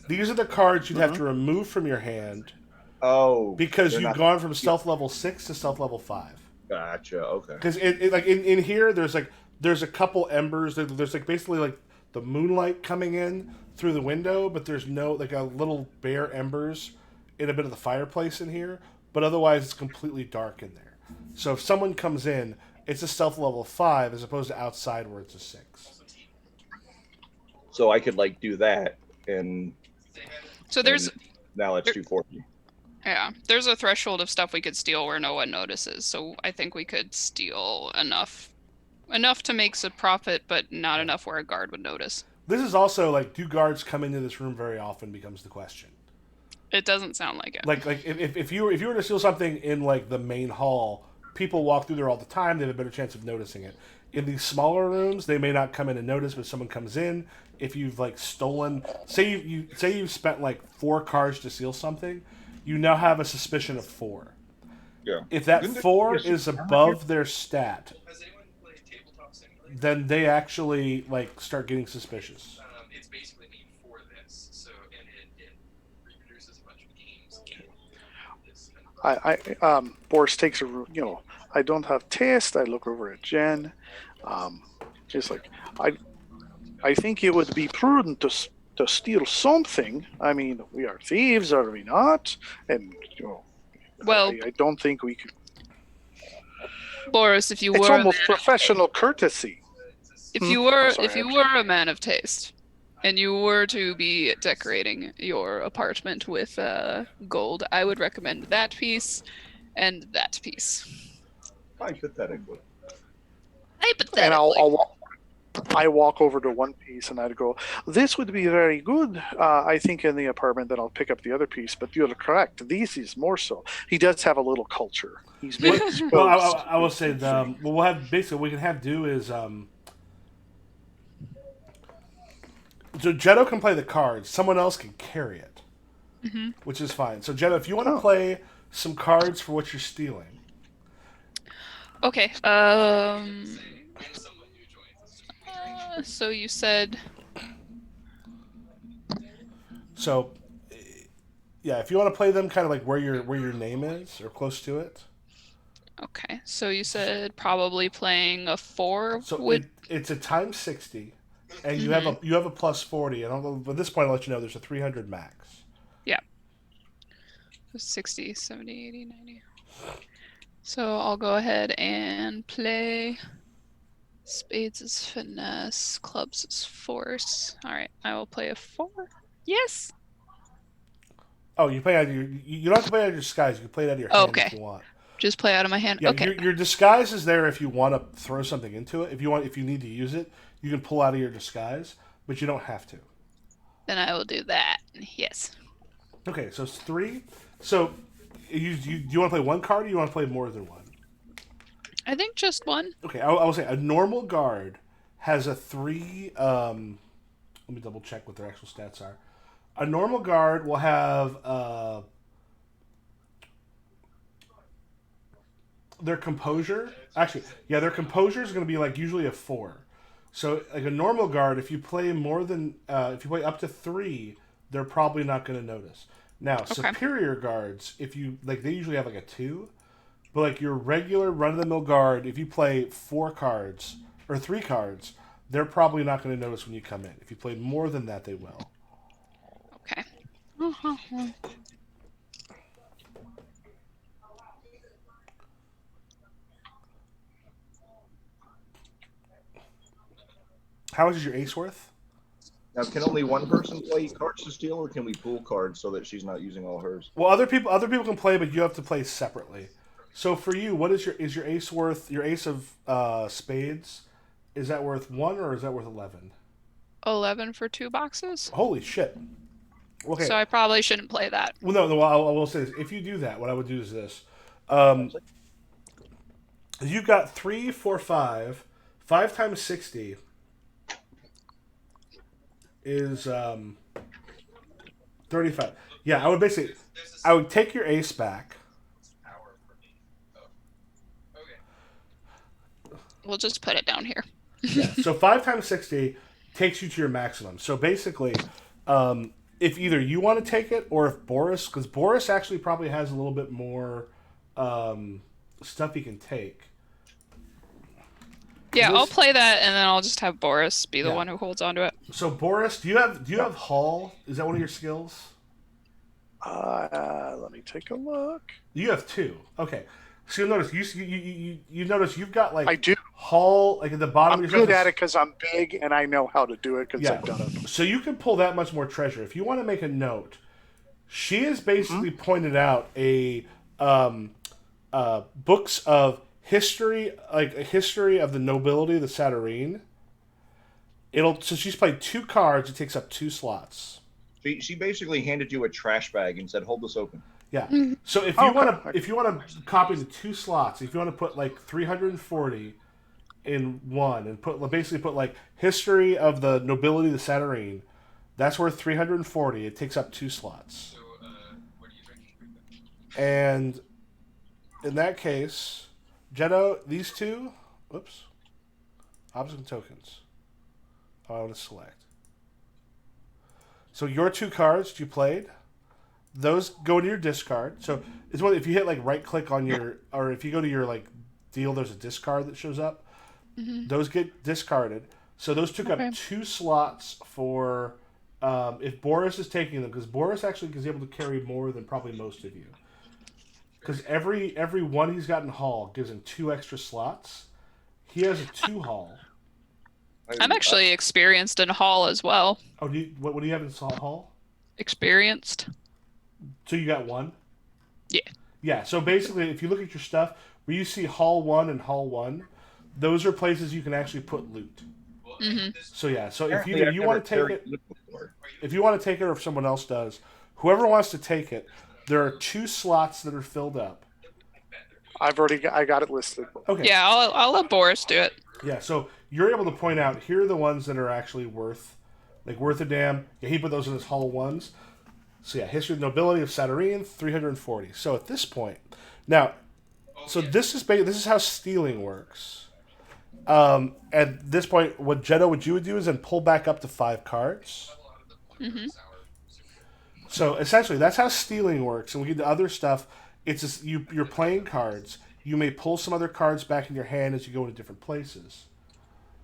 These are the cards you'd have to remove from your hand Oh, because they're you've not- gone from stealth level 6 to stealth level 5. Gotcha. Okay. Because like in here, there's a couple embers. There's like basically like the moonlight coming in through the window, but there's no like a little bare embers in a bit of the fireplace in here. But otherwise, it's completely dark in there. So if someone comes in, it's a stealth level 5 as opposed to outside where it's a 6. So I could like do that, and So there's now let's do 40. there's a threshold of stuff we could steal where no one notices. So I think we could steal enough to make some profit, but not enough where a guard would notice. This is also like, do guards come into this room very often becomes the question. It doesn't sound like it. Like if you were to steal something in like the main hall, people walk through there all the time. They have a better chance of noticing it. In these smaller rooms, they may not come in and notice, but someone comes in. If you've like stolen, say you've spent like 4 cards to steal something, you now have a suspicion of 4. Yeah. If that Didn't 4 it- is above their stat, then they actually like start getting suspicious. It's basically made for this, so and it reproduces a bunch of games. Boris takes I don't have taste. I look over at Jen. Just like, I think it would be prudent to steal something. I mean, we are thieves, are we not? And Well, I don't think we could. Boris, if you It's were almost professional courtesy. if you were Sorry, if you were a man of taste, and you were to be decorating your apartment with gold, I would recommend that piece and that piece. Hypothetically. Hypothetically. And I walk over to one piece and I'd go, this would be very good, I think, in the apartment. Then I'll pick up the other piece. But you're correct. This is more so. He does have a little culture. He's been exposed. Well, I will say what we'll have basically what we can have do is so Jetto can play the cards. Someone else can carry it, which is fine. So Jetto, if you want to play some cards for what you're stealing. Okay. So you said. So, yeah, if you want to play them, kind of like where your name is or close to it. Okay. So you said probably playing a 4 So with. it's a times 60, and you have a plus 40. And at this point, I'll let you know there's a 300 max. 60, 70, 80, 90. So I'll go ahead and play. Spades is finesse, clubs is force. All right, I will play a 4. Yes. Oh, you play out of you don't have to play out of your disguise. You can play it out of your hand if you want. Just play out of my hand. Yeah, Okay. your disguise is there if you want to throw something into it. If you need to use it, you can pull out of your disguise, but you don't have to. Then I will do that. Yes. Okay, so it's 3. So do you want to play one card or you want to play more than one? I think just one. Okay, I will say a normal guard has a 3. Let me double check what their actual stats are. A normal guard will have their composure. Actually, yeah, their composure is going to be like usually a 4. So like a normal guard, if you play if you play up to 3, they're probably not going to notice. Now, superior guards, if you like, they usually have like a 2. But like your regular run-of-the-mill guard, if you play 4 cards or 3 cards, they're probably not going to notice when you come in. If you play more than that, they will. Okay. How much is your ace worth? Now, can only one person play cards to steal, or can we pool cards so that she's not using all hers? Well, other people can play, but you have to play separately. So for you, what is your ace worth? Your ace of spades, is that worth 1 or is that worth 11? 11 for 2 boxes. Holy shit! Okay. So I probably shouldn't play that. Well, no. I will say this: if you do that, what I would do is this: you've got 3, 4, 5. 5 times 60 is 35. Yeah, I would take your ace back. We'll just put it down here. Yeah. So 5 times 60 takes you to your maximum. So basically, if either you want to take it or if Boris, because Boris actually probably has a little bit more stuff he can take. Yeah, I'll This- play that, and then I'll just have Boris be the Yeah. one who holds onto it. So Boris, do you have Hall? Is that one of your skills? Let me take a look. You have 2. Okay. So you'll notice you notice you've got like I do. Hall like at the bottom I'm of your good stuff. at it because I'm big and I know how to do it because Yeah. I've done it. So you can pull that much more treasure. If you want to make a note, she has basically pointed out books of history, like a history of the nobility of the Saturnine. So she's played 2 cards. It takes up 2 slots. She basically handed you a trash bag and said, "Hold this open." Yeah. So if you want to copy the 2 slots, if you want to put like 340 in one and basically put like history of the nobility of the Saturnine, that's worth 340. It takes up 2 slots. So, what are you drinking? And in that case, Jetto, these 2, whoops, obstacle tokens. I want to select. So your 2 cards you played, those go to your discard. So it's one if you hit like right click on your, or if you go to your like deal, there's a discard that shows up. Those get discarded. So those took up 2 slots for if Boris is taking them, because Boris actually is able to carry more than probably most of you. Because every one he's got in Hall gives him 2 extra slots. He has a 2 Hall. I'm actually experienced in Hall as well. Oh, what do you have in Hall? Experienced? So you got 1? Yeah. Yeah, so basically, if you look at your stuff, where you see Hall 1 and Hall 1, those are places you can actually put loot. So yeah, so if you want to take it, if you want to take it, or if someone else does, whoever wants to take it, there are 2 slots that are filled up. I got it listed. Okay. Yeah, I'll let Boris do it. Yeah, so you're able to point out here are the ones that are actually worth a damn. Yeah, he put those in his Hall 1s. So yeah, history of the nobility of Saturnine, 340. So at this point, now, so this is how stealing works. At this point, what you would do is then pull back up to 5 cards. So essentially, that's how stealing works. And we get to other stuff. It's just you're playing cards. You may pull some other cards back in your hand as you go into different places.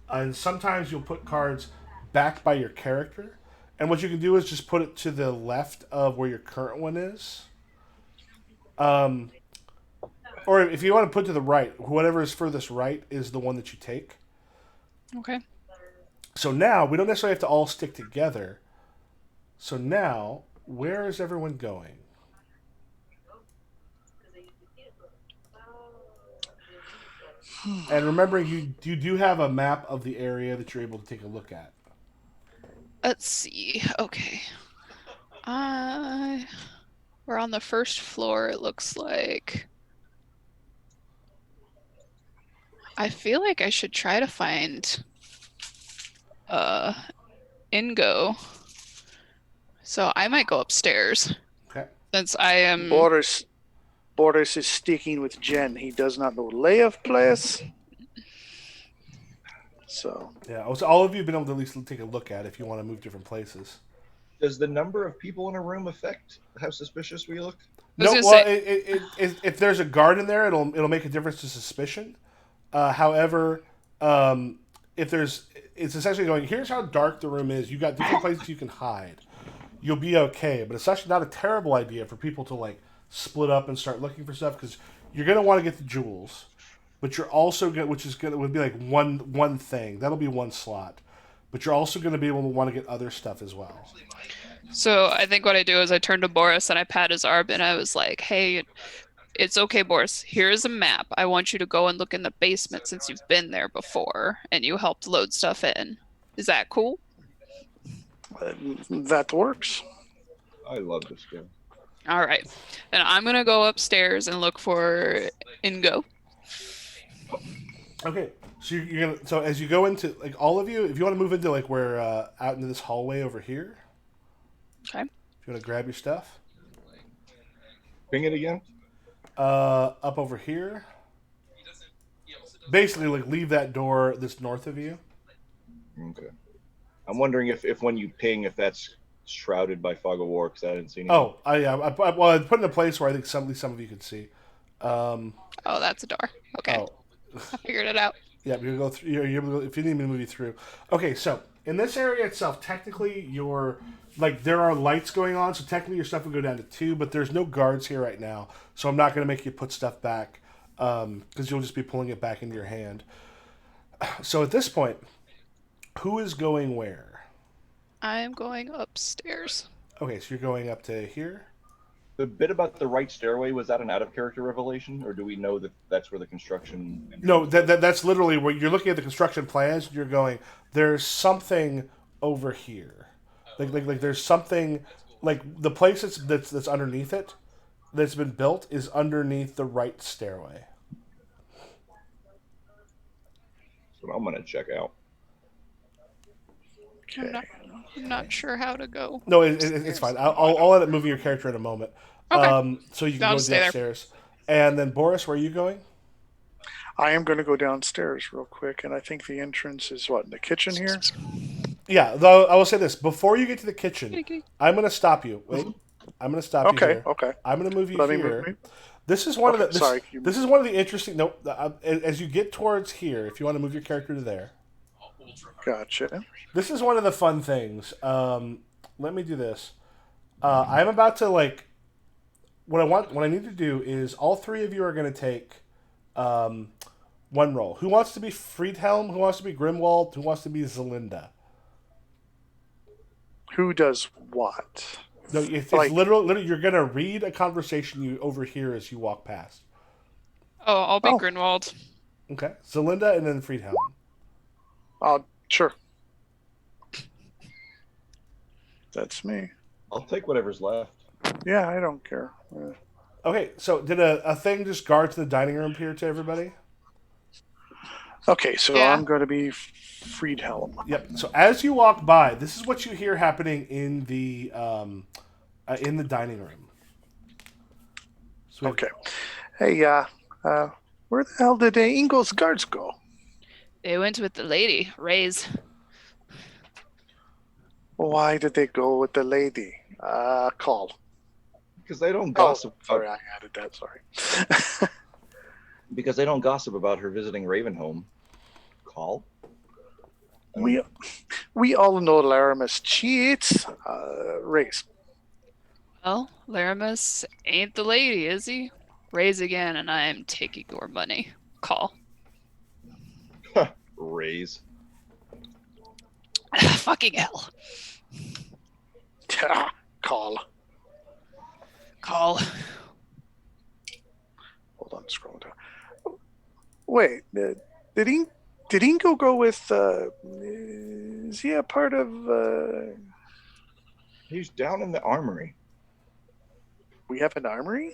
And sometimes you'll put cards back by your character. And what you can do is just put it to the left of where your current one is. Or if you want to put to the right, whatever is furthest right is the one that you take. Okay. So now, we don't necessarily have to all stick together. So now, where is everyone going? And remembering, you do have a map of the area that you're able to take a look at. Let's see. Okay. We're on the first floor, it looks like. I feel like I should try to find Ingo. So I might go upstairs. Okay. Since I am Boris is sticking with Jen. He does not know lay of place. So Yeah, so all of you have been able to at least take a look at if you want to move different places. Does the number of people in a room affect how suspicious we look? I was No, gonna well, say- if there's a guard in there, it'll make a difference to suspicion. However, it's essentially going, here's how dark the room is. You got different places you can hide. You'll be okay, but it's actually not a terrible idea for people to like split up and start looking for stuff because you're gonna want to get the jewels, but you're also would be like one thing that'll be 1 slot, but you're also gonna be able to want to get other stuff as well. So I think what I do is I turn to Boris and I pat his arm and I was like, hey, it's okay, Boris. Here's a map. I want you to go and look in the basement since you've been there before and you helped load stuff in. Is that cool? that works. I love this game. All right. Then I'm going to go upstairs and look for Ingo. Okay, so you're gonna as you go into like all of you, if you want to move into like where out into this hallway over here. Okay. If you want to grab your stuff. Ping it again. Up over here. Basically, like leave that door that's north of you. Okay. I'm wondering if when you ping, if that's shrouded by fog of war because I didn't see anything. Oh, well, I put in a place where I think at least some of you could see. Um, Oh, that's a door. Okay, oh, I figured it out. yeah, you go through. You're able to, if you need me to move you through. Okay, so in this area itself, technically, you're like there are lights going on, so technically your stuff would go down to 2, but there's no guards here right now, so I'm not going to make you put stuff back because you'll just be pulling it back into your hand. So at this point, who is going where? I'm going upstairs. Okay, so you're going up to here. The bit about the right stairway, was that an out of character revelation, or do we know that that's where the construction? No, that's literally where you're looking at the construction plans. And you're going. There's something over here, like there's something like the place that's underneath it, that's been built is underneath the right stairway. That's what I'm gonna check out. Okay. I'm not sure how to go. No, it's fine. I'll end up moving your character in a moment. Okay. So you can I'll go just stay there. upstairs. And then Boris, where are you going? I am going to go downstairs real quick, and I think the entrance is what, in the kitchen here? Yeah, though I will say this before you get to the kitchen. Kitty. I'm going to stop you. Wait, I'm going to stop you Okay, here. okay. I'm going to move you Let me here. move me. This is one Okay, of the. sorry. This is one of the interesting. No, as you get towards here, if you want to move your character to there, Gotcha. this is one of the fun things. Let me do this. I'm about to like. What I need to do is all 3 of you are going to take one roll. Who wants to be Friedhelm? Who wants to be Grimwald? Who wants to be Zelinda? Who does what? No, it's Like- literally you're going to read a conversation you overhear as you walk past. Oh, I'll be Oh. Grinwald. Okay, Zelinda and then Friedhelm. Sure. That's me. I'll take whatever's left. Yeah, I don't care. Okay, so did a thing just guard to the dining room appear to everybody? Okay, so Yeah. I'm going to be Friedhelm. Yep. So as you walk by, this is what you hear happening in the dining room. So we have- Okay. Hey, where the hell did Ingo's guards go? They went with the lady, Ray's. Why did they go with the lady? Call. Because they don't Oh, gossip. sorry, I added that. Sorry. Because they don't gossip about her visiting Ravenholm. Call. We all know Laramus cheats. Race. Well, Laramus ain't the lady, is he? Ray's again, and I am taking your money. Call. Raise. Fucking hell. Call. Call. Hold on, scroll down. Wait, did Ingo go with? Is he a part of? He's down in the armory. We have an armory.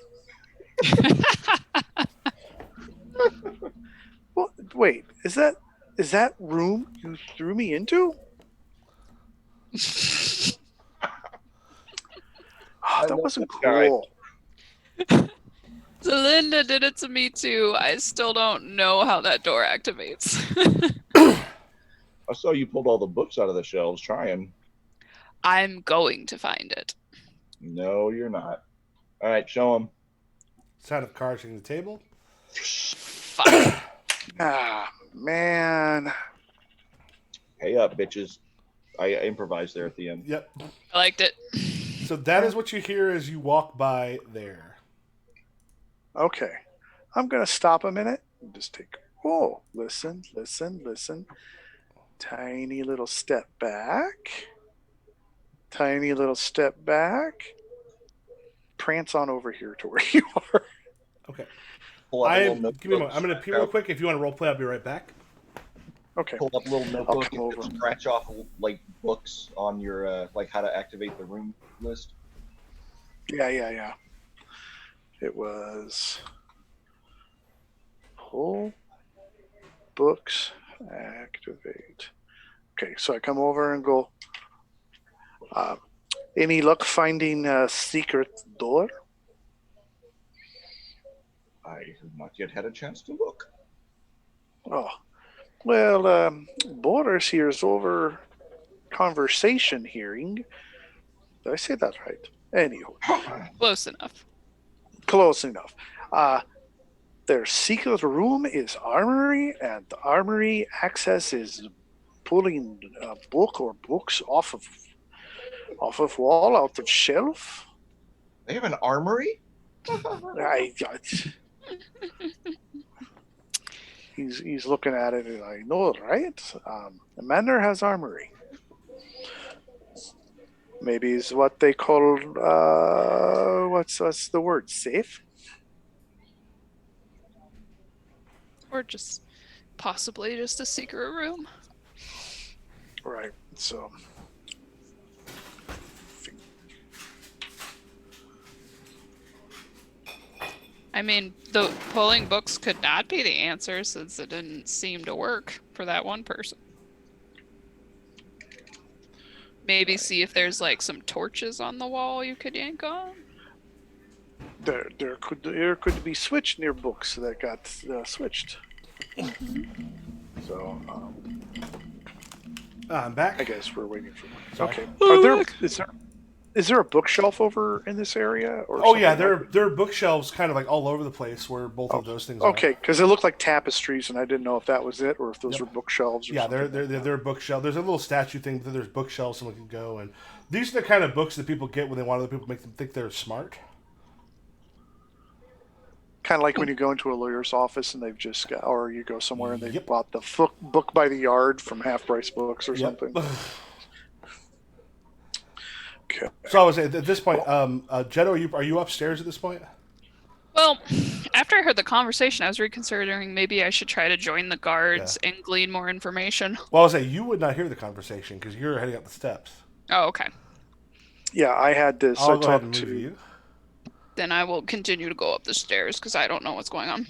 Well, wait, is that room you threw me into? Oh, that love wasn't this guy. cool. Zelinda did it to me too. I still don't know how that door activates. I saw you pulled all the books out of the shelves trying. I'm going to find it. No, you're not. All right, show him. Sound of cards hitting the table. Fuck. Ah, man. Hey up, bitches. I improvised there at the end. Yep. I liked it. So that is what you hear as you walk by there. Okay, I'm gonna stop a minute and just take. Oh, listen. Tiny little step back. Tiny little step back. Prance on over here to where you are. Okay. Pull up a little notebook, Give me a moment. I'm going to pee real quick. If you want to role play, I'll be right back. Okay. Pull up a little notebook come over. and scratch off like books on your like how to activate the room list. Yeah. It was pull books activate. Okay, so I come over and go. Any luck finding a secret door? I have not yet had a chance to look. Oh, well, Boris here's over conversation hearing Did I say that right? Anywho, Close enough. close enough. Their secret room is armory, and the armory access is pulling a book or books off of wall, out of shelf. They have an armory? I, he's looking at it, and I know, right? The Manor has armory. Maybe it's what they call what's the word? Safe? Or just possibly just a secret room. Right. So I mean, the pulling books could not be the answer since it didn't seem to work for that one person. Maybe see if there's like some torches on the wall you could yank on. there could be switch near books that got switched. So I'm back. I guess we're waiting for. Sorry. Okay. Oh, Is there a bookshelf over in this area? Or Oh yeah, something there are bookshelves kind of like all over the place where both of those things are. Okay, because it looked like tapestries, and I didn't know if that was it or if those Yep. were bookshelves. Or Yeah, something they're bookshelves. There's a little statue thing, but there's bookshelves someone can go, and these are the kind of books that people get when they want other people to make them think they're smart. Kind of like when you go into a lawyer's office and they've just got, or you go somewhere and they've Yep. bought the book by the yard from Half Price Books or something. Okay. So I was at this point, Jetto, are you upstairs at this point? Well, after I heard the conversation, I was reconsidering maybe I should try to join the guards and glean more information. Well, I was saying you would not hear the conversation because you're heading up the steps. Oh, okay. Yeah, I had this. I'll I go ahead talked and move to you. Then I will continue to go up the stairs because I don't know what's going on.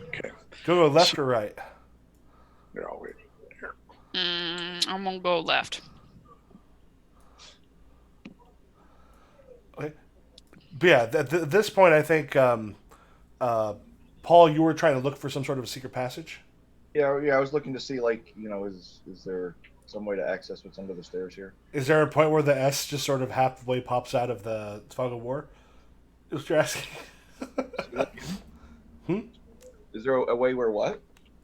Okay. Go left or right? Here, I'll wait. Here. I'm gonna go left. Okay. But yeah, at this point, I think Paul, you were trying to look for some sort of a secret passage. Yeah. I was looking to see, like, is there some way to access what's under the stairs here? Is there a point where the S just sort of halfway pops out of the fog of war? Is what you're asking? Is there a way where what?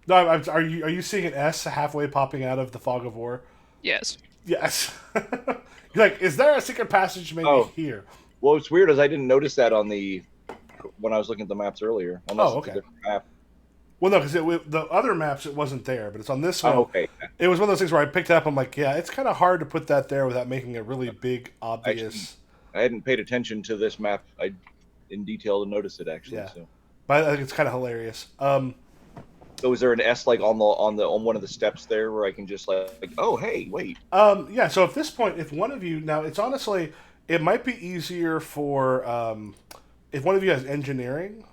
No, are you seeing an S halfway popping out of the fog of war? Yes. Yes. You're like, is there a secret passage maybe here? Well, what's weird is I didn't notice that when I was looking at the maps earlier. Unless Oh, it's a okay. different map. Well, no, because the other maps it wasn't there, but it's on this one. Oh, okay. It was one of those things where I picked it up. I'm like, yeah, it's kind of hard to put that there without making a really big, obvious. I hadn't paid attention to this map in detail to notice it actually. Yeah. So. But I think it's kind of hilarious. So is there an S like on one of the steps there where I can just like oh hey wait? Yeah. So at this point, if one of you now, it's honestly, it might be easier for if one of you has engineering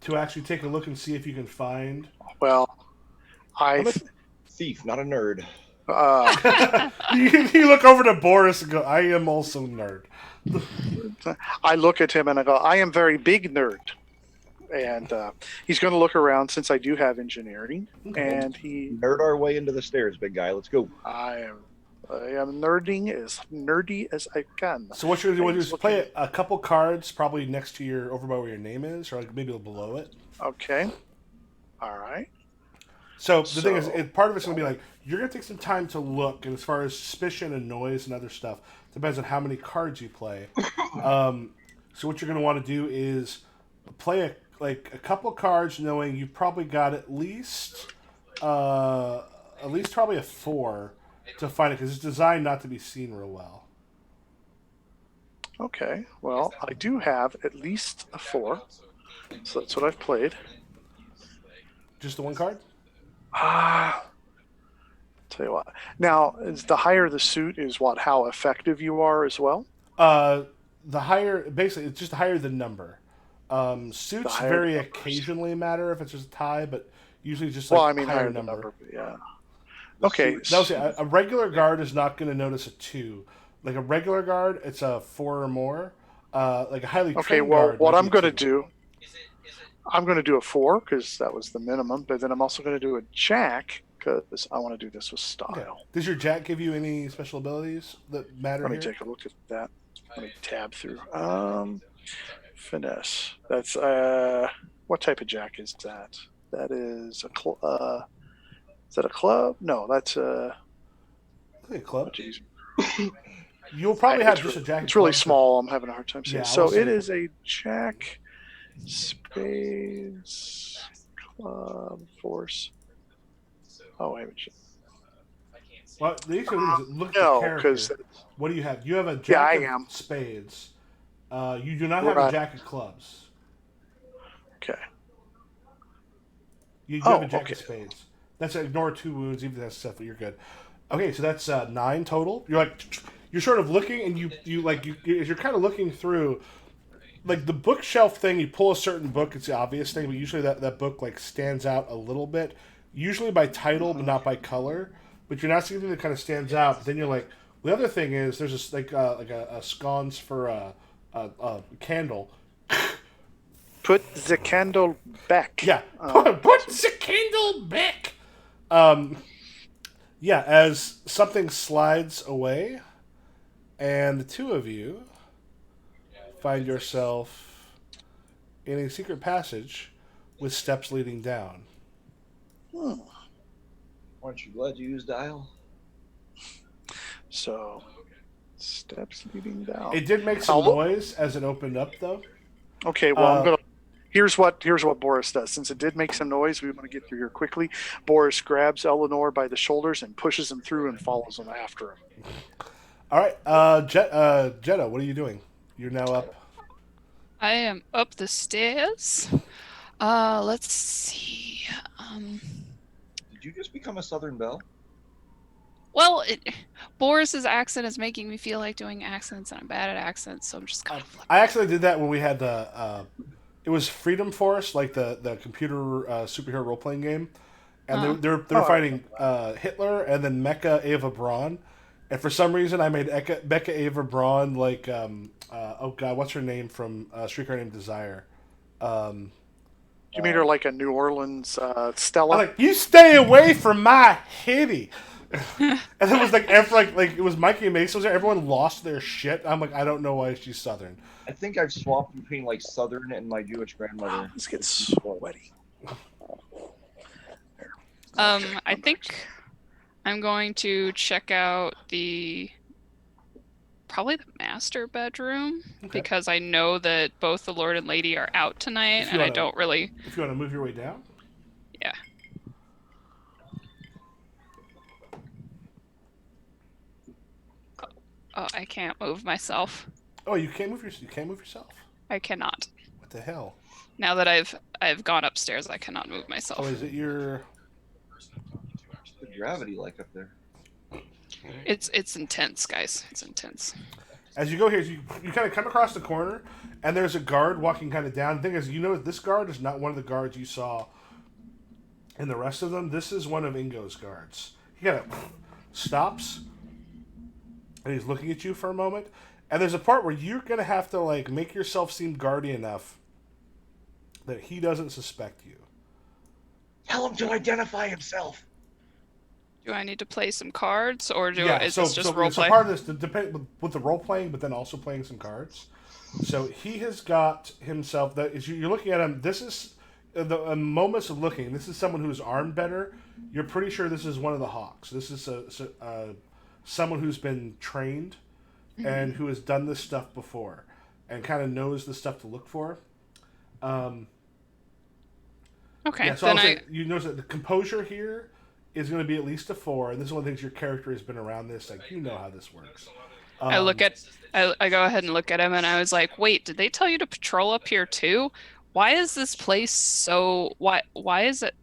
to actually take a look and see if you can find. Well, I'm a thief, not a nerd. You look over to Boris and go, "I am also nerd." I look at him and I go, I am very big nerd. And he's going to look around since I do have engineering. And Nerd our way into the stairs, big guy. Let's go. I am nerding as nerdy as I can. So what you're going to do is play a couple cards, probably next to your over by where your name is, or like maybe below it. Okay. All right. So the thing is, part of it's going to be like you're going to take some time to look, and as far as suspicion and noise and other stuff, depends on how many cards you play. So what you're going to want to do is play a couple cards, knowing you've probably got at least probably a 4 to find it because it's designed not to be seen real well. Okay. Well, I do have at least a 4, so that's what I've played. Just the one card? Tell you what. Now, the higher the suit is, how effective you are as well. The higher, basically, it's just higher the number. Suits very occasionally matter if it's just a tie, but usually just higher number. Yeah. Okay. A regular guard is not going to notice a 2. Like a regular guard, it's a 4 or more. Like a highly trained guard. What I'm going to do, I'm going to do a 4 because that was the minimum, but then I'm also going to do a jack because I want to do this with Okay. style. Does your jack give you any special abilities that matter Let me here? take a look at that. Let me tab through. Finesse. That's what type of jack is that? That is a is that a club? No, that's a. Okay, club. Oh, geez. You'll probably have It's just really, a jack. it's really clubs or- small. I'm having a hard time seeing. Yeah, I So will say- it is a jack, spades, club, force. Oh, wait a minute. Well, the issue is look at the No, character. because What do you have? You have a Yeah, jack I of am. spades. You do not have a Right. jack of clubs. okay. You do Oh, have a jack okay. of spades. That's ignore 2 wounds, even if that's stuff, but you're good. Okay, so that's 9 total. You're sort of looking, and you're kind of looking through, like the bookshelf thing. You pull a certain book, it's the obvious thing, but usually that book like stands out a little bit, usually by title, but not by color. But you're not seeing anything that kind of stands out. But then you're like, the other thing is there's this like a sconce for a candle. Put the candle back. Yeah, put the candle back. Yeah, as something slides away, and the two of you find yourself in a secret passage with steps leading down. Aren't you glad you used dial? So, steps leading down. It did make some Oh. noise as it opened up, though. Okay, well, I'm Uh, gonna. Here's what Boris does. Since it did make some noise, we want to get through here quickly. Boris grabs Eleanor by the shoulders and pushes him through and follows him after him. All right, Jetta, what are you doing? You're now up. I am up the stairs. Let's see. Did you just become a Southern Belle? Well, Boris's accent is making me feel like doing accents, and I'm bad at accents, so I'm just kind of flipping. I actually did that when we had the. It was Freedom Force, like the computer superhero role playing game, and they were fighting Hitler and then Mecha Ava Braun, and for some reason I made Mecha Ava Braun like oh god, what's her name from Streetcar Named Desire? You made her like a New Orleans Stella. I'm like, you stay away from my hitty. And it was like it was Mikey Mason was there. Everyone lost their shit. I'm like, I don't know why she's Southern. I think I've swapped between like Southern and my Jewish grandmother. This gets sweaty. I think I'm going to check out probably the master bedroom, because I know that both the Lord and Lady are out tonight, and I don't really. If you want to move your way down. Yeah. Oh, I can't move myself. Oh, you can't move yourself. I cannot. What the hell? Now that I've gone upstairs, I cannot move myself. Oh, is it your? The gravity like up there. It's intense, guys. It's intense. As you go here, you kind of come across the corner, and there's a guard walking kind of down. The thing is, this guard is not one of the guards you saw in the rest of them. This is one of Ingo's guards. He kind of stops, and he's looking at you for a moment. And there's a part where you're going to have to like make yourself seem guardy enough that he doesn't suspect you. Tell him to identify himself. Do I need to play some cards, or is so, this just so, role so play? part of this depend with the role playing, but then also playing some cards. So he has got himself. That is, you're looking at him. This is the moments of looking. This is someone who's armed better. You're pretty sure this is one of the Hawks. This is someone who's been trained and who has done this stuff before and kind of knows the stuff to look for. Okay, Yeah, so then you notice that the composure here is going to be at least a 4, and this is one of the things your character has been around this. Like, you know how this works. I go ahead and look at him, and I was like, wait, did they tell you to patrol up here too? Why is this place so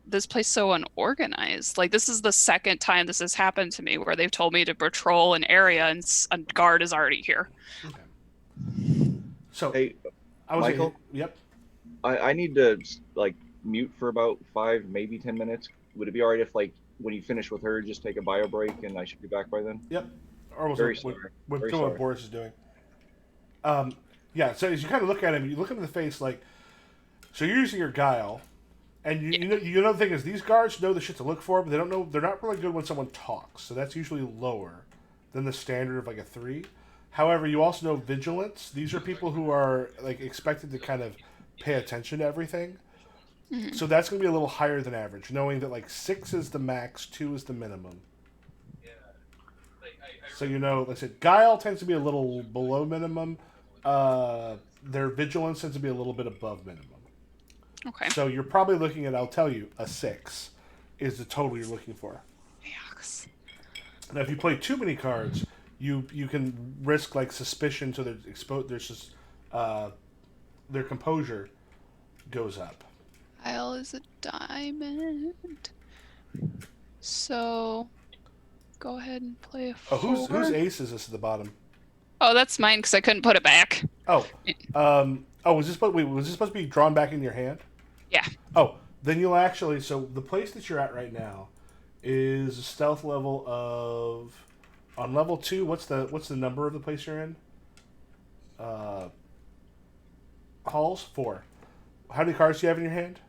this place so unorganized? Like, this is the second time this has happened to me where they've told me to patrol an area and a guard is already here. Okay. So, Hey, Michael? Yep. I need to like mute for about 5, maybe 10 minutes. Would it be alright if like when you finish with her, just take a bio break and I should be back by then? Yep. Or Very what sorry. Boris is doing. Yeah, so as you kind of look at him, you look him in the face like, so you're using your guile, And you know the thing is, these guards know the shit to look for, but they don't know. They're not really good when someone talks, so that's usually lower than the standard of like a 3. However, you also know vigilance. These are people who are like expected to kind of pay attention to everything. Mhm. So that's going to be a little higher than average, knowing that like 6 is the max, 2 is the minimum. Yeah. Like I So you know, like I said, guile tends to be a little below minimum. Their vigilance tends to be a little bit above minimum. Okay. So you're probably looking at, I'll tell you, a 6 is the total you're looking for. Yucks. Now, if you play too many cards, you can risk like suspicion, so there's just their composure goes up. Kyle is a diamond. So go ahead and play a 4. Oh, whose ace is this at the bottom? Oh, that's mine because I couldn't put it back. Oh, was this supposed to be drawn back in your hand? Yeah. Oh, then you'll actually. So the place that you're at right now is a stealth level of. On level 2, what's the number of the place you're in? Halls 4. How many cards do you have in your hand?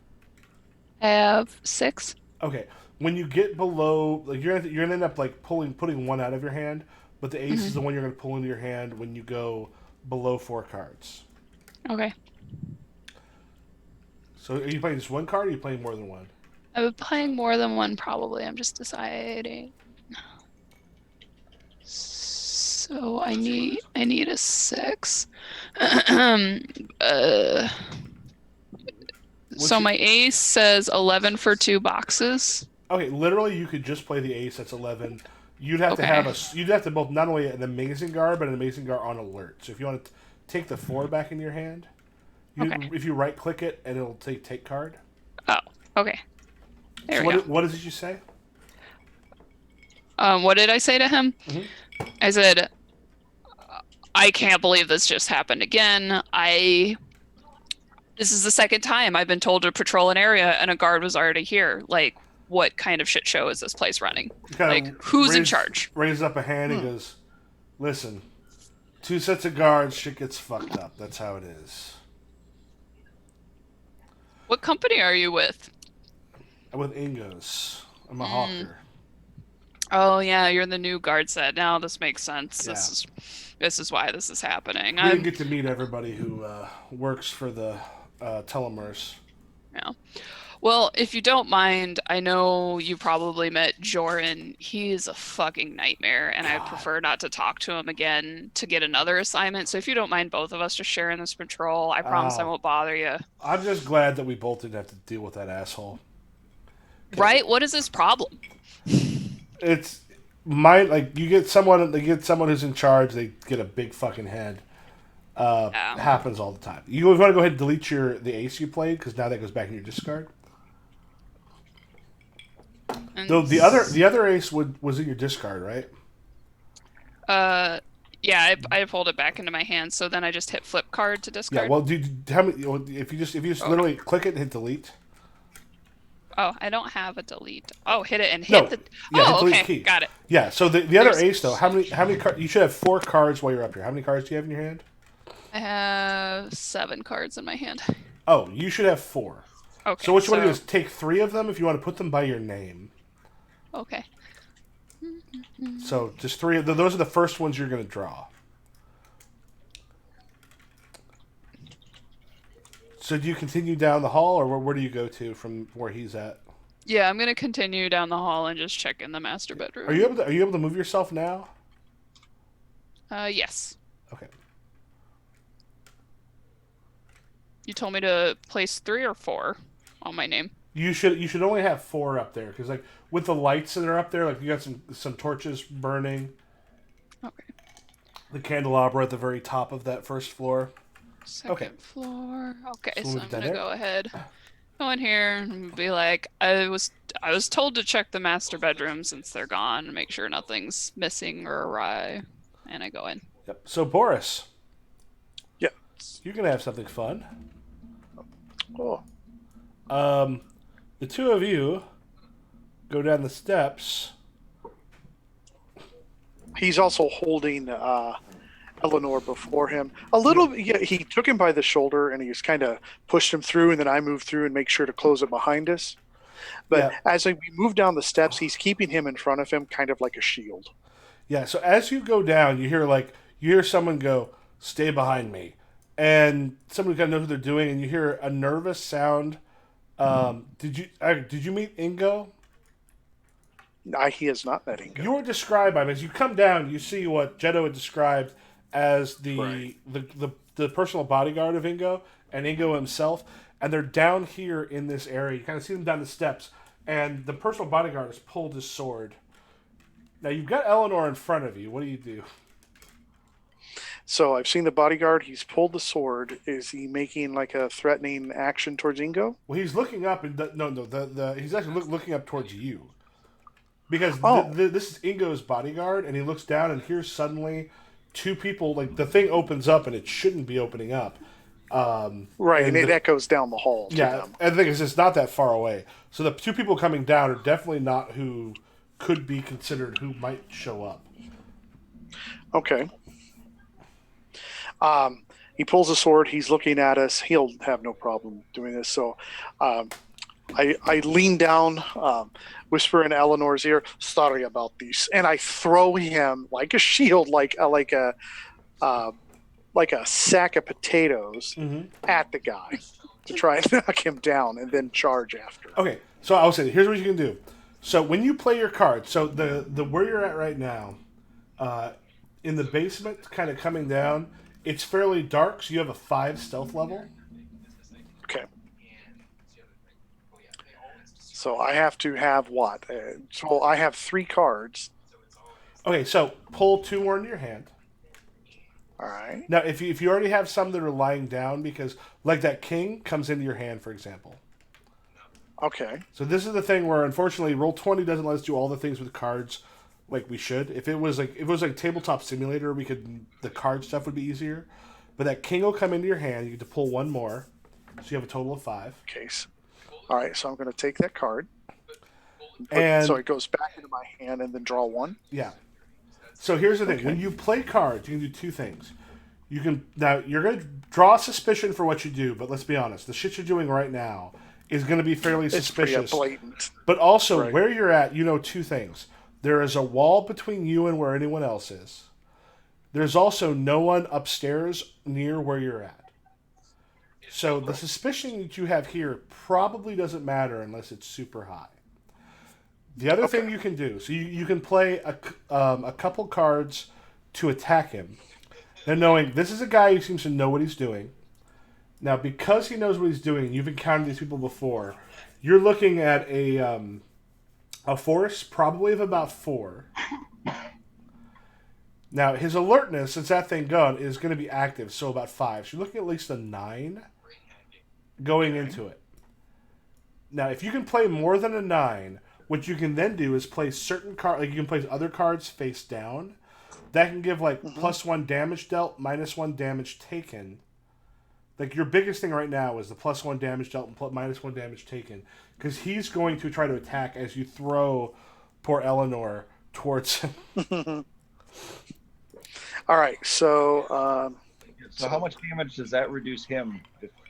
I have 6. Okay. When you get below, like you're gonna end up like putting one out of your hand, but the ace is the one you're gonna pull into your hand when you go below 4 cards. Okay. So are you playing just one card, or are you playing more than one? I'm playing more than one probably. I'm just deciding. So I need a 6. So my ace says 11 for 2 boxes. Okay, literally, you could just play the ace. That's 11. You'd have to have you'd have to both not only an amazing guard, but an amazing guard on alert. So if you want to take the 4 back in your hand, if you right click it, and it'll take card. Oh, okay. There we go. What did you say? What did I say to him? Mhm. I said, I can't believe this just happened again. This is the second time I've been told to patrol an area and a guard was already here. Like, what kind of shit show is this place running? Like, who's in charge? Raises up a hand and goes, "Listen, 2 sets of guards, shit gets fucked up. That's how it is." What company are you with? I'm with Ingos. I'm a hawker. Oh yeah, you're the new guard set. Now this makes sense. Yeah. This is why this is happening. We didn't get to meet everybody who works for the telemers. Yeah. Well, if you don't mind, I know you probably met Joran. He is a fucking nightmare, and I prefer not to talk to him again to get another assignment. So if you don't mind both of us just sharing this patrol, I promise I won't bother you. I'm just glad that we both didn't have to deal with that asshole. Right? What is his problem? It's you get someone who's in charge, they get a big fucking head. Happens all the time. You want to go ahead and delete the ace you played, because now that goes back in your discard. Though the other ace was in your discard, right? Yeah, I pulled it back into my hand, so then I just hit flip card to discard. Yeah, well, if you just literally click it and hit delete. Oh, I don't have a delete. Oh, hit it and hit the. Yeah, oh, hit delete okay, key. got it. Yeah, so the other ace though, how many cards? You should have 4 cards while you're up here. How many cards do you have in your hand? I have 7 cards in my hand. Oh, you should have 4. Okay. So what you want to do is take 3 of them if you want to put them by your name. Okay. So just 3 of those are the first ones you're going to draw. So do you continue down the hall, or where do you go to from where he's at? Yeah, I'm gonna continue down the hall and just check in the master bedroom. Are you able to move yourself now? Yes. Okay. You told me to place 3 or 4 on my name. You should only have 4 up there, because like with the lights that are up there, like you got some torches burning. Okay. The candelabra at the very top of that first floor. Second floor. Okay, So so we'll I'm get gonna there. go ahead, go in here and be like, I was told to check the master bedroom since they're gone and make sure nothing's missing or awry. And I go in. Yep. So Boris. Yeah. You're gonna have something fun. Oh. The 2 of you go down the steps. He's also holding a Eleanor before him. A little, yeah, he took him by the shoulder and he just kind of pushed him through, and then I moved through and make sure to close it behind us. But Yeah. as we move down the steps, he's keeping him in front of him, kind of like a shield. Yeah, so as you go down, you hear someone go, "Stay behind me," and someone kind of knows what they're doing, and you hear a nervous sound. Did you meet Ingo? He has not met Ingo. You were described by him as you come down. You see what Jetto had described as the personal bodyguard of Ingo and Ingo himself, and they're down here in this area. You kind of see them down the steps, and the personal bodyguard has pulled his sword. Now you've got Eleanor in front of you. What do you do? So I've seen the bodyguard. He's pulled the sword. Is he making like a threatening action towards Ingo? Well, he's looking up, and he's actually looking up towards you. Because this is Ingo's bodyguard, and he looks down and hears suddenly two people, like, the thing opens up, and it shouldn't be opening up. Right, and it echoes down the hall to them. And the thing is, it's not that far away. So the two people coming down are definitely not who could be considered who might show up. Okay. He pulls a sword. He's looking at us. He'll have no problem doing this. So I lean down, whisper in Eleanor's ear, "Sorry about this," and I throw him like a shield, like a sack of potatoes at the guy to try and knock him down, and then charge after. Okay, so I'll say, here's what you can do. So when you play your cards, so the where you're at right now, in the basement, kind of coming down, it's fairly dark, so you have a 5 stealth level. Okay. So I have to have what? So I have 3 cards. Okay, so pull 2 more into your hand. All right. Now, if you already have some that are lying down, because like that king comes into your hand, for example. Okay. So this is the thing where, unfortunately, Roll20 doesn't let us do all the things with cards like we should. If it was like Tabletop Simulator, the card stuff would be easier. But that king will come into your hand. You get to pull 1 more, so you have a total of 5. Okay. All right. So I'm going to take that card, And so it goes back into my hand, and then draw 1. Yeah. So here's the thing: Okay. when you play cards, you can do 2 things. You're going to draw suspicion for what you do, but let's be honest, the shit you're doing right now is going to be fairly suspicious. It's pretty blatant. But also, Right. where you're at, you know 2 things. There is a wall between you and where anyone else is. There's also no one upstairs near where you're at. So the suspicion that you have here probably doesn't matter unless it's super high. The other thing you can do, so you can play a couple cards to attack him. Then knowing this is a guy who seems to know what he's doing. Now, because he knows what he's doing, you've encountered these people before. You're looking at a force probably of about 4. Now, his alertness, since that thing gone, is going to be active, so about 5. So you're looking at least a 9 going into it. Now, if you can play more than a 9, what you can then do is play certain cards, like you can place other cards face down. That can give like +1 damage dealt, -1 damage taken. Like your biggest thing right now is the +1 damage dealt and -1 damage taken, because he's going to try to attack as you throw poor Eleanor towards him. All right. So So how much damage does that reduce him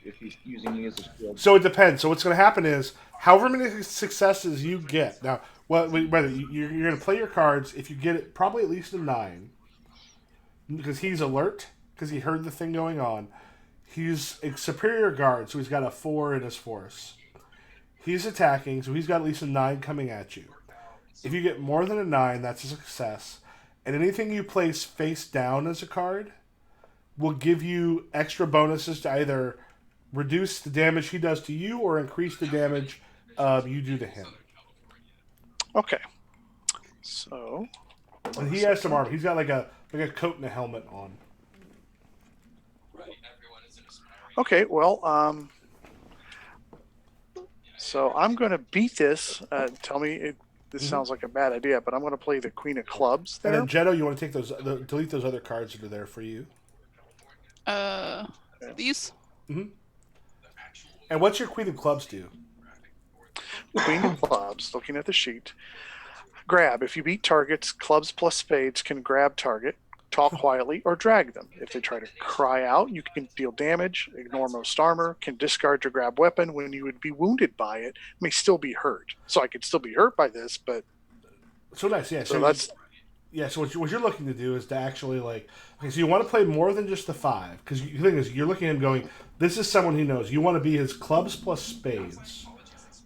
if he's using me as a shield? So it depends. So what's going to happen is, however many successes you get now, whether you're going to play your cards, if you get it, probably at least a 9, because he's alert, because he heard the thing going on. He's a superior guard, so he's got a 4 in his force. He's attacking, so he's got at least a 9 coming at you. If you get more than a 9, that's a success. And anything you place face down as a card will give you extra bonuses to either reduce the damage he does to you or increase the damage you do to him. okay. So And he has some armor. He's got like a coat and a helmet on. okay. Well, so I'm going to beat this. Tell me this sounds like a bad idea, but I'm going to play the Queen of Clubs there. And then Jetto, you want to take delete those other cards that are there for you. These? And what's your Queen of Clubs do? Queen of Clubs, looking at the sheet. Grab. If you beat targets, clubs plus spades can grab target. talk quietly, or drag them. If they try to cry out, you can deal damage, ignore most armor, can discard your grab weapon when you would be wounded by it, may still be hurt. So I could still be hurt by this, but So nice, yeah. so that's Yeah, so what you're looking to do is to actually like, okay, so you want to play more than just the 5, because the thing is, you're looking at him going, this is someone he knows. You want to be his clubs plus spades.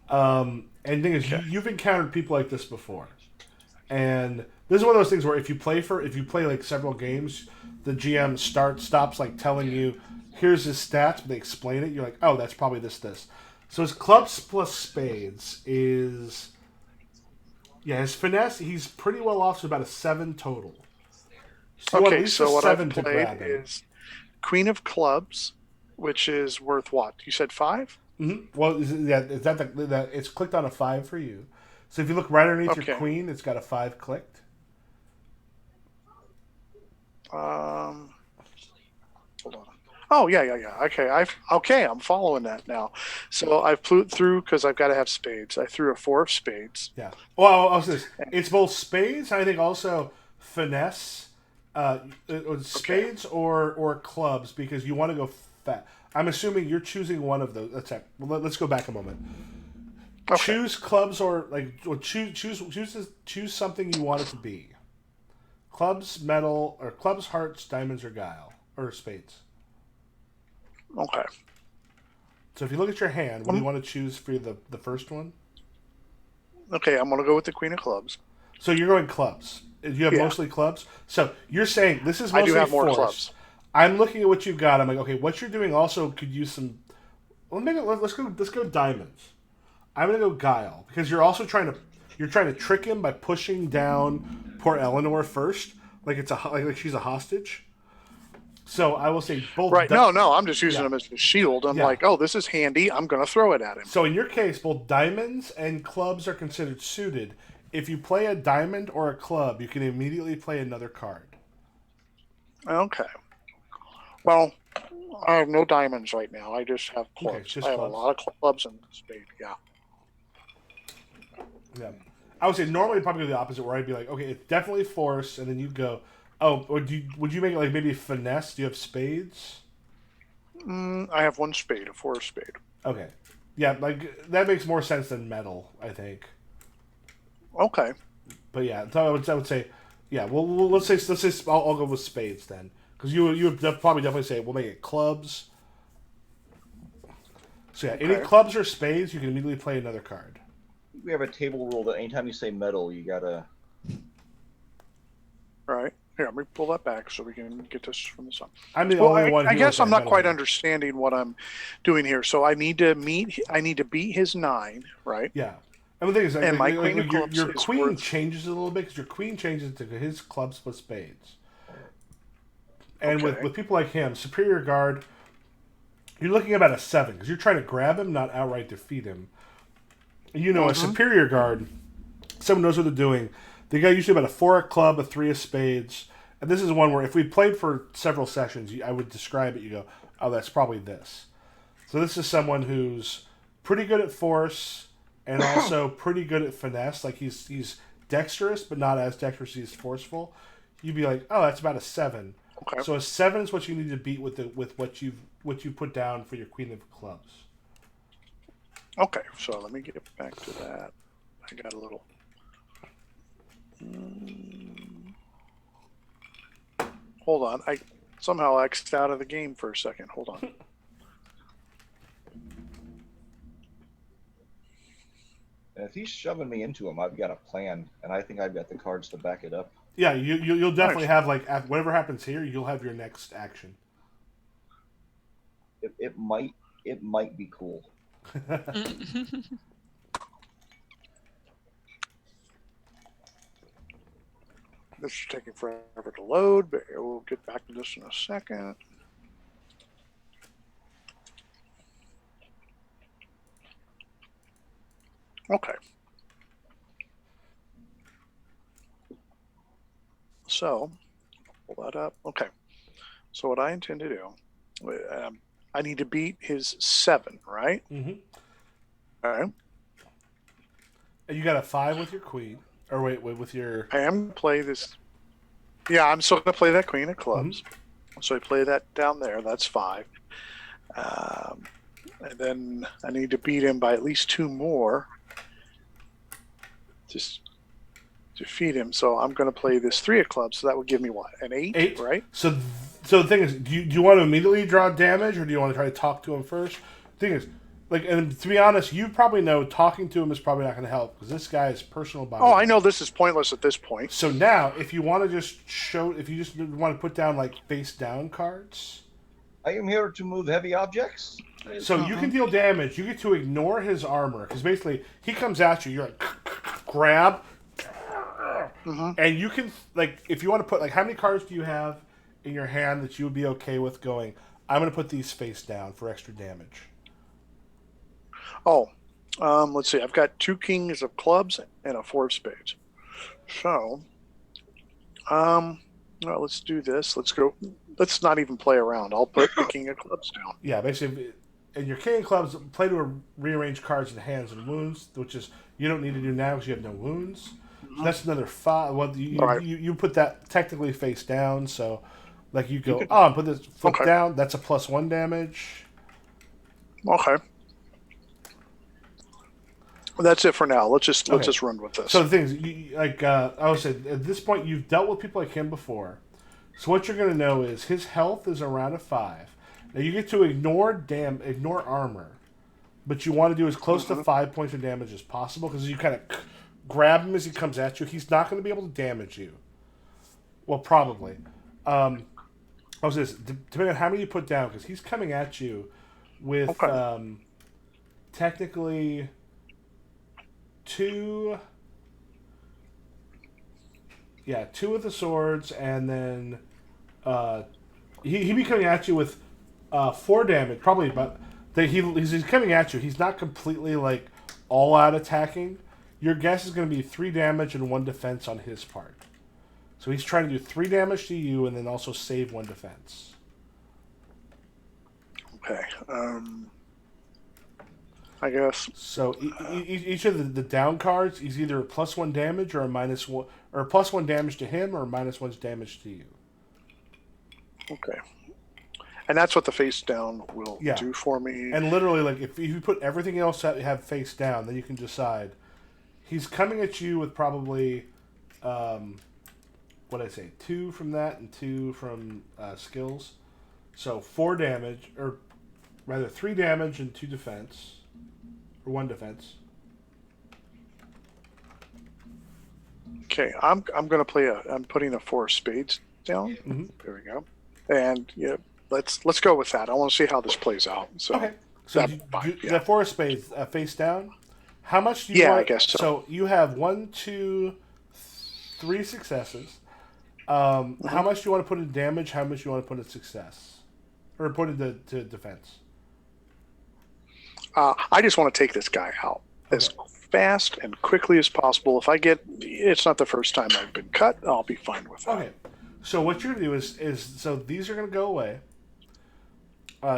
And the thing is, you've encountered people like this before, and this is one of those things where if you play like several games, the GM stops like telling you, here's his stats, but they explain it. You're like, oh, that's probably this. So his clubs plus spades is. Yeah, his finesse, he's pretty well off to about a 7 total. So you want at okay. least So a what 7 I've to played grab him. is Queen of Clubs, which is worth what? You said 5? Mm-hmm. Well, is that it's clicked on a 5 for you. So if you look right underneath your Okay. queen, it's got a 5 clicked. Hold on. Oh yeah. Okay, I'm following that now. So I've flew through because I've got to have spades. I threw a 4 of spades. Yeah. Well, I'll say this. It's both spades, and I think also finesse, spades or clubs, because you want to go fat. I'm assuming you're choosing one of those. Let's go back a moment. Okay. Choose clubs or choose something you want it to be. Clubs, metal, or clubs, hearts, diamonds, or guile, or spades. Okay. So if you look at your hand, what do you want to choose for the first one? Okay, I'm gonna go with the Queen of Clubs. So you're going clubs. You have mostly clubs. So you're saying this is I mostly do have more force. clubs. I'm looking at what you've got. I'm like, okay, what you're doing also could use some. Well, let's go diamonds. I'm gonna go guile because you're also trying to trick him by pushing down poor Eleanor first, like it's like she's a hostage. So I will say both. Right. No, I'm just using Yeah. them as a shield. I'm Yeah. like, oh, this is handy. I'm going to throw it at him. So in your case, both diamonds and clubs are considered suited. If you play a diamond or a club, you can immediately play another card. Okay. Well, I have no diamonds right now. I just have clubs. Okay, just I have clubs. a lot of clubs and spade. Yeah. Yeah. I would say normally probably the opposite, where I'd be like, okay, it's definitely force, and then you'd go, oh, or would you make it like maybe finesse? Do you have spades? I have 1 spade, a 4 of spade. Okay. Yeah, like that makes more sense than metal, I think. Okay. But yeah, so I would say, yeah. Well, let's say I'll go with spades then, because you would probably definitely say we'll make it clubs. So yeah, any Okay. clubs or spades, you can immediately play another card. We have a table rule that anytime you say metal, you gotta. Right. Here, let me pull that back so we can get this from the sun. I'm the Well, only one. I here guess with I'm that not quite metal. understanding what I'm doing here. So I need to beat his 9, right? Yeah. And the thing is, And my queen of clubs your is queen worth- changes a little bit because your queen changes to his clubs plus spades. And Okay. with people like him, superior guard, you're looking about a 7 because you're trying to grab him, not outright defeat him. You know, a superior guard, someone knows what they're doing. They got usually about a 4 of club, a 3 of spades, and this is one where if we played for several sessions, I would describe it. You go, oh, that's probably this. So this is someone who's pretty good at force and also pretty good at finesse. Like he's dexterous, but not as dexterous as forceful. You'd be like, oh, that's about a 7. Okay. So a 7 is what you need to beat with what you put down for your queen of clubs. Okay. So let me get back to that. I got a little. Hold on. I somehow X'd out of the game for a second. Hold on. And if he's shoving me into him, I've got a plan, and I think I've got the cards to back it up. Yeah, you'll definitely Nice. have like whatever happens here, you'll have your next action. It might be cool. This is taking forever to load, but we'll get back to this in a second. Okay. So, pull that up. Okay. So what I intend to do, I need to beat his 7, right? Mm-hmm. All right. And you got a 5 with your queen, or wait with your. I am gonna play this. Yeah, I'm still going to play that queen of clubs. So I play that down there. That's 5. And then I need to beat him by at least 2 more. Just defeat him. So I'm going to play this 3 of clubs. So that would give me what? An 8, 8. right? So the thing is, do you want to immediately draw damage, or do you want to try to talk to him first? The thing is, like, and to be honest, you probably know talking to him is probably not going to help because this guy is personal body. Oh, I know this is pointless at this point. So now, if you want to if you just want to put down like face down cards. I am here to move heavy objects. So you can deal damage. You get to ignore his armor because basically he comes at you. You're like grab, and you can like if you want to put like how many cards do you have in your hand that you would be okay with going? I'm going to put these face down for extra damage. Oh, let's see. I've got 2 kings of clubs and a 4 of spades. So, well, let's do this. Let's go. Let's not even play around. I'll put the king of clubs down. Yeah, basically, in your king of clubs, play to rearrange cards in hands and wounds, which is you don't need to do now because you have no wounds. So that's another 5. Well, you put that technically face down. So, like you go, put this foot down. That's a +1 damage. Okay. That's it for now. Let's just run with this. So the thing is, I would say, at this point, you've dealt with people like him before. So what you're going to know is his health is around a 5. Now you get to ignore armor, but you want to do as close to 5 points of damage as possible because you kind of grab him as he comes at you. He's not going to be able to damage you. Well, probably. Depending on how many you put down, because he's coming at you with technically 2 of the swords, and then he'd be coming at you with 4 damage, probably, but he's coming at you. He's not completely like all out attacking. Your guess is going to be 3 damage and 1 defense on his part. So he's trying to do 3 damage to you and then also save 1 defense. Okay. I guess. So each of the down cards is either a +1 damage or a -1, or +1 damage to him or -1 damage to you. Okay. And that's what the face down will do for me. And literally, like if you put everything else that you have face down, then you can decide. He's coming at you with probably, what I say, 2 from that and 2 from skills. So 4 damage, or rather 3 damage and 2 defense. Or 1 defense. Okay, I'm gonna play I'm putting a 4 of spades down. Mm-hmm. There we go. And let's go with that. I want to see how this plays out. So okay. So the 4 of spades face down. How much do you want? I guess so. So you have 1, 2, 3 successes. How much do you want to put in damage? How much do you want to put in success? Or put into defense? I just want to take this guy out as fast and quickly as possible. If it's not the first time I've been cut, I'll be fine with that. Okay. So what you're going to do is so these are going to go away.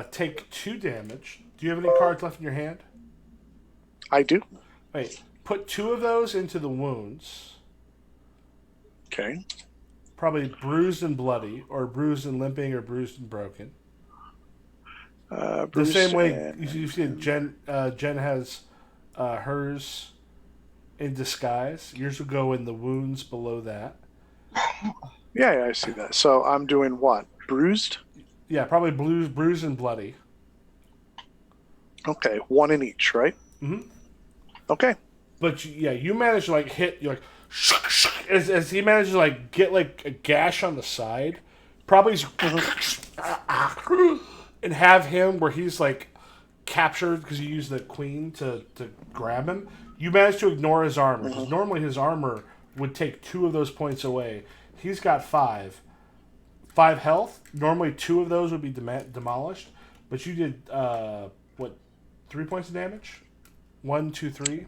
Take 2 damage. Do you have any cards left in your hand? I do. Wait. Put 2 of those into the wounds. Okay. Probably bruised and bloody, or bruised and limping, or bruised and broken. The same way you see Jen has hers in disguise. Yours will go in the wounds below that. Yeah, I see that. So I'm doing what? Bruised? Yeah, probably bruised and bloody. Okay, 1 in each, right? Mm-hmm. Okay. But you manage to like hit. You're like as he manages to like get like a gash on the side. Probably. And have him where he's like captured because you use the queen to grab him. You manage to ignore his armor because normally his armor would take 2 of those points away. He's got 5 health. Normally 2 of those would be demolished, but you did 3 points of damage? 1, 2, 3.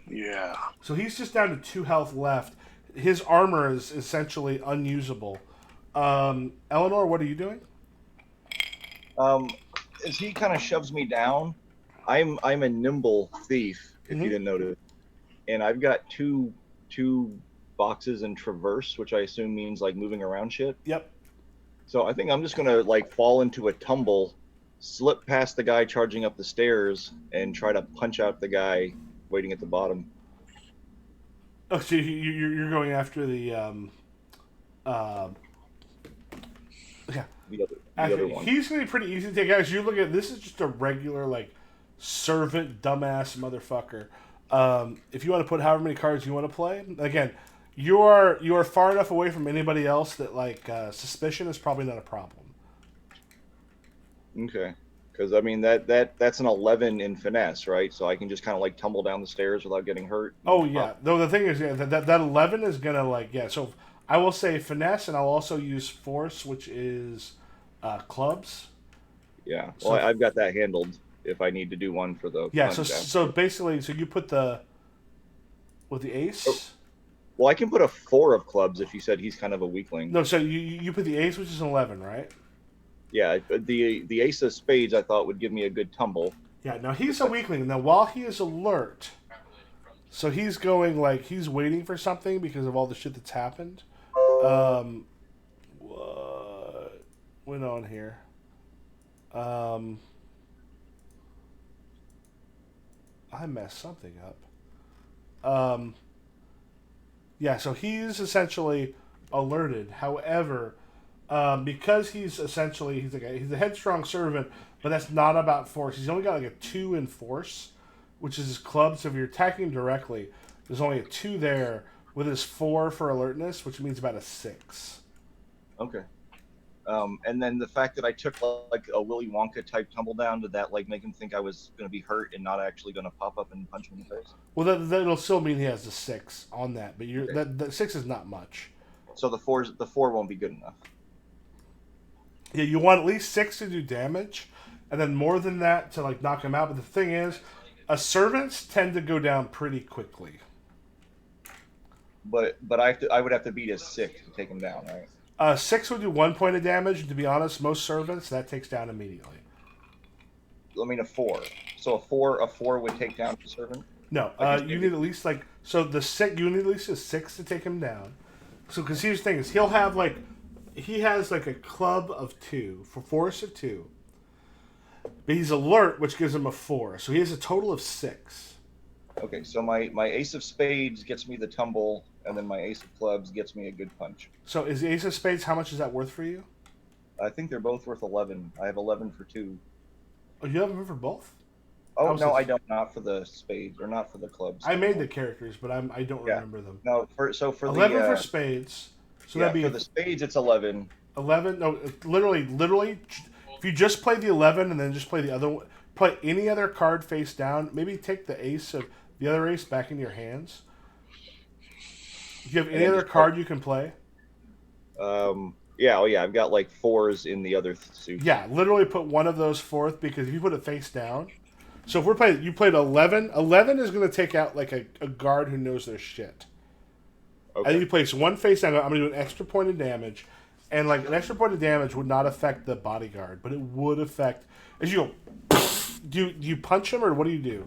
Yeah. So he's just down to 2 health left. His armor is essentially unusable. Eleanor, what are you doing? As he kind of shoves me down, I'm a nimble thief, if you didn't notice, and I've got two boxes and traverse, which I assume means like moving around shit. Yep. So I think I'm just gonna like fall into a tumble, slip past the guy charging up the stairs, and try to punch out the guy waiting at the bottom. Oh, so you're going after the uh, yeah. The other Actually, one. he's gonna be pretty easy to take out. As you look at this, is just a regular like servant dumbass motherfucker. If you want to put however many cards you want to play, again, you are far enough away from anybody else that like suspicion is probably not a problem. Okay. Because I mean that's an 11 in finesse, right? So I can just kind of like tumble down the stairs without getting hurt. Oh yeah. Though the thing is, yeah, that 11 is gonna like yeah. So I will say finesse, and I'll also use force, which is clubs. Yeah. So- Well, I've got that handled. If I need to do one for the Yeah. punch So basically, so you put the with the ace. Oh. Well, I can put a 4 of clubs if you said he's kind of a weakling. No, so you put the ace, which is an 11, right? Yeah, the ace of spades I thought would give me a good tumble. Yeah. Now he's a weakling. Now while he is alert, so he's going like he's waiting for something because of all the shit that's happened. What went on here? I messed something up. Yeah, so he's essentially alerted. However, because he's a headstrong servant, but that's not about force. He's only got like a 2 in force, which is his club. So if you're attacking him directly, there's only a 2 there with his 4 for alertness, which means about a 6. Okay. And then the fact that I took like a Willy Wonka type tumble down, did that like make him think I was going to be hurt and not actually going to pop up and punch him in the face? Well, that'll still mean he has a 6 on that, but that 6 is not much. So the 4 won't be good enough. Yeah, you want at least 6 to do damage, and then more than that to like knock him out. But the thing is, servants tend to go down pretty quickly. But I would have to beat a 6 to take him down, right? 6 would do 1 point of damage, and to be honest, most servants that takes down immediately. I mean a 4. So a 4 would take down the servant. No, you need at least like so the 6. You need at least a 6 to take him down. So because here's the thing is he has like a club of 2 for force of 2, but he's alert, which gives him a 4. So he has a total of 6. Okay, so my ace of spades gets me the tumble, and then my ace of clubs gets me a good punch. So is the ace of spades, how much is that worth for you? I think they're both worth 11. I have 11 for 2. Oh, you have them for both? Oh no, I don't. Not for the spades or not for the clubs. I made the characters, but I don't remember them. No, for 11 the for spades. So yeah, that'd be for the spades it's 11. 11. No, literally. If you just play the 11 and then just play the other one, play any other card face down. Maybe take the ace of the other ace back into your hands. Do you have any other card you can play? Yeah, I've got like 4s in the other suit. Yeah, literally put one of those forth because if you put it face down. So if we're playing, you played 11. 11 is going to take out like a guard who knows their shit. Okay. And you place one face down. I'm going to do an extra point of damage, and like an extra point of damage would not affect the bodyguard, but it would affect as you go. Do you punch him or what do you do?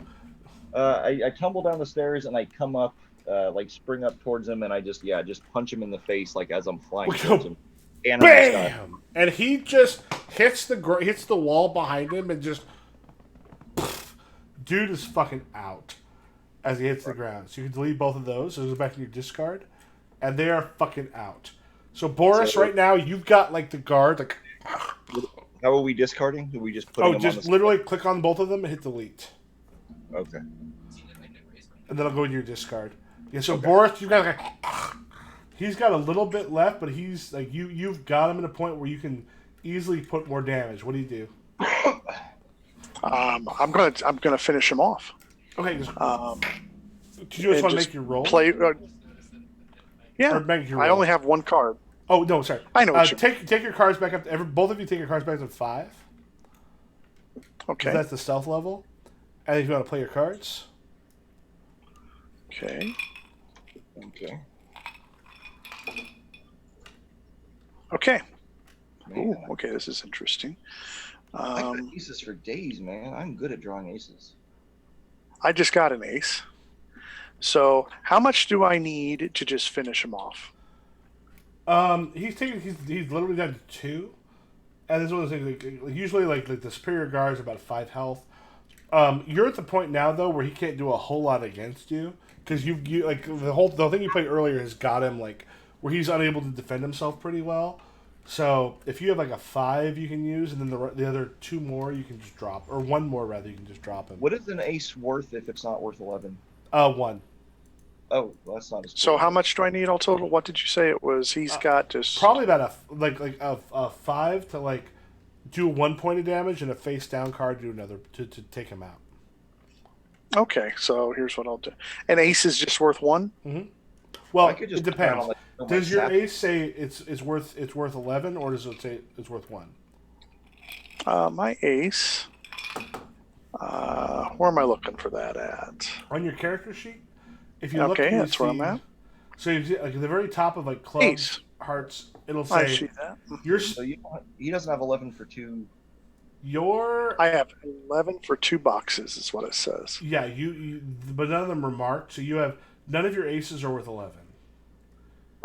I tumble down the stairs and I come up, like spring up towards him, and I just punch him in the face like as I'm flying towards him. Bam! And he just hits the wall behind him and just dude is fucking out as he hits the ground. So you can delete both of those. Those are back in your discard, and they are fucking out. So Boris, right now you've got like the guard. Like, how are we discarding? Do we just put? Just literally click on both of them and hit delete. Okay. And then I'll go into your discard. Yeah. So okay. Boris, you've got like. He's got a little bit left, but he's like you've got him at a point where you can easily put more damage. What do you do? I'm gonna finish him off. Okay. Do you just want to make your roll? Yeah. Or make your roll? I only have one card. Oh no, sorry. I know. Take your cards back up. Both of you take your cards back to 5. Okay. That's the stealth level. And if you want to play your cards. Okay. Okay. Okay. Ooh, okay, this is interesting. I got aces for days, man. I'm good at drawing aces. I just got an ace. So, how much do I need to just finish him off? He's literally down to 2. And this is one of those things. Like, usually, like the superior guard is about 5 health. You're at the point now though where he can't do a whole lot against you because you like the thing you played earlier has got him like where he's unable to defend himself pretty well. So if you have like a 5 you can use, and then the other 2 more you can just drop, or 1 more rather you can just drop him. What is an ace worth if it's not worth 11? 1. Oh, well, that's not as cool. So, how much do I need all total? What did you say it was? He's got just Probably about a 5 to like do 1 point of damage, and a face down card do another to take him out. Okay, so here's what I'll do. An ace is just worth 1. Well, I could just it depends. turn on my Does your sap. ace say it's worth 11, or does it say it's worth 1? My ace. Where am I looking for that at? On your character sheet, if you look, Okay, you that's where I'm see- at. So you see, like at the very top of like clubs, Ace. hearts, it'll I say see that. your So he doesn't have 11 for 2. I have 11 for 2 boxes, is what it says. yeah but none of them are marked. So you have none of your aces are worth 11.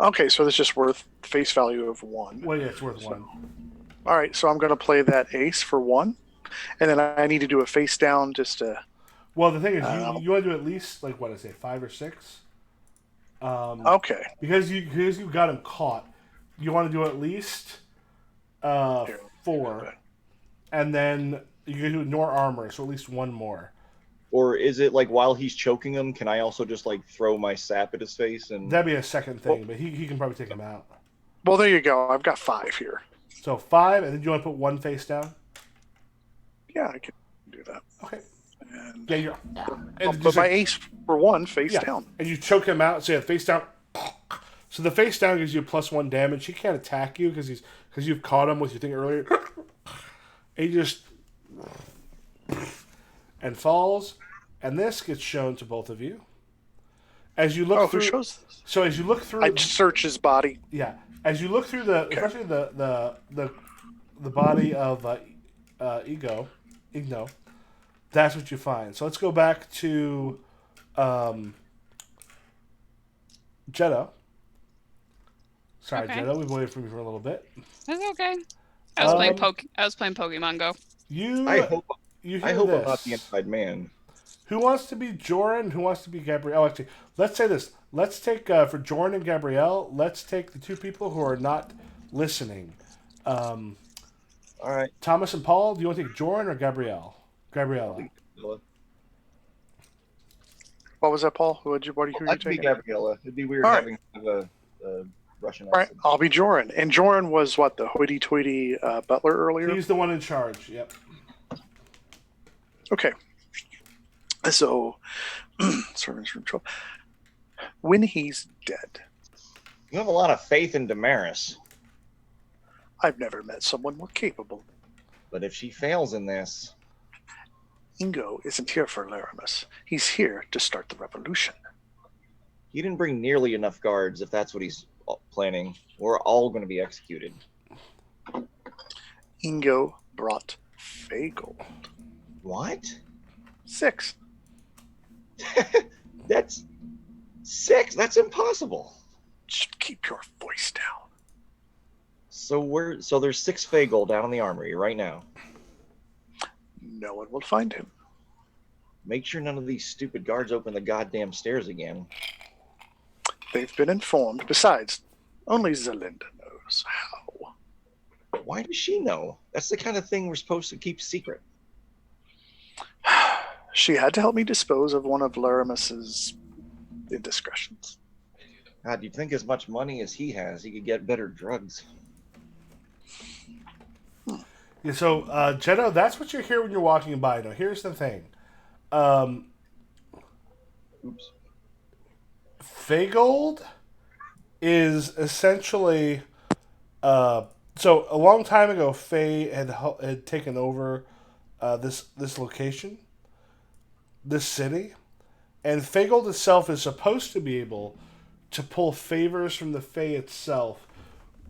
Okay, so that's just worth face value of 1. Well, yeah, it's worth So- 1. All right, so I'm going to play that ace for 1, and then I need to do a face down just to. Well, the thing is, Oh. you want to do at least like what I say 5 or 6. Okay. Because you got him caught, you want to do at least Here. 4, and then you can do ignore armor, so at least 1 more. Or is it like while he's choking him, can I also just like throw my sap at his face? And That'd be a second thing, but he can probably take him out. Well, there you go. I've got 5 here. So 5, and then you want to put 1 face down. Yeah, I can do that. Okay. And Yeah, you're. I'll And, put just my like- ace for 1 face yeah, down. and you choke him out. So yeah, face down. So the face down gives you +1 damage. He can't attack you because you've caught him with your thing earlier. And he just and falls, and this gets shown to both of you. As you look Oh, through, who shows this? so as you look through, I search his body. yeah, as you look through especially the body of Igno, that's what you find. So let's go back to Jeddah. Sorry, Okay. Jeddah, we've waited for you for a little bit. That's okay. I was playing Um, I was playing Pokemon Go. You, I hope you hear I hope this. I'm not the inside man. Who wants to be Joran? Who wants to be Gabrielle? Oh, actually, let's say this. Let's take for Joran and Gabrielle. Let's take the 2 people who are not listening. All right. Thomas and Paul. Do you want to take Joran or Gabrielle? Gabriella. What was that, Paul? Who are you I'd be taking? Gabriella. It'd be weird All right. having a Russian All right, accent. I'll be Joran. And Joran was what, the hoity-toity butler earlier? He's the one in charge. Yep. Okay. So, servants room 12. When he's dead, You have a lot of faith in Damaris, I've never met someone more capable. but if she fails in this, Ingo isn't here for Laramus. He's here to start the revolution. he didn't bring nearly enough guards. If that's what he's planning, we're all going to be executed. Ingo brought Fagel. What? 6. That's 6. That's impossible. Just keep your voice down. So there's 6 Fagel down in the armory right now. No one will find him. Make sure none of these stupid guards open the goddamn stairs again. They've been informed. Besides, only Zelinda knows how. Why does she know? That's the kind of thing we're supposed to keep secret. She had to help me dispose of one of Laramus's indiscretions. God, you'd think as much money as he has, he could get better drugs. Yeah, so, Jeddah, that's what you hear when you're walking by. Now, here's the thing. Oops. Faygold is essentially... so, a long time ago, Faye had taken over this location, this city, and Faygold itself is supposed to be able to pull favors from the Fae itself,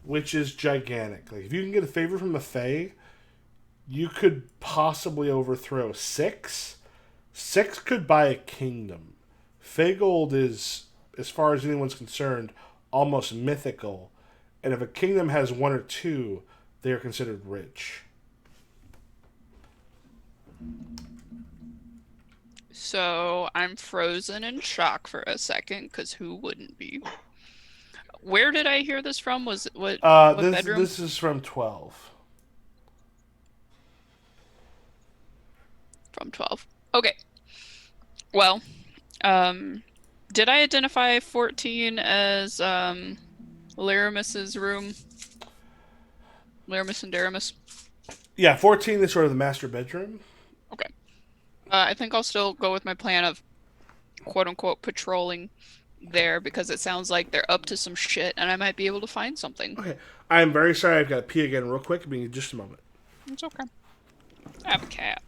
which is gigantic. Like, if you can get a favor from the Fae, you could possibly overthrow 6. 6 could buy a kingdom. Feygold is, as far as anyone's concerned, almost mythical. And if a kingdom has one or two, they are considered rich. So I'm frozen in shock for a second, because who wouldn't be? Where did I hear this from? Was it what bedroom? This is from 12. From 12. Okay. Well, did I identify 14 as Laramis's room? Laramis and Daramis? Yeah, 14 is sort of the master bedroom. Okay. I think I'll still go with my plan of quote-unquote patrolling there, because it sounds like they're up to some shit and I might be able to find something. Okay. I'm very sorry. I've got to pee again real quick. I'll be in just a moment. It's okay. I have a cat.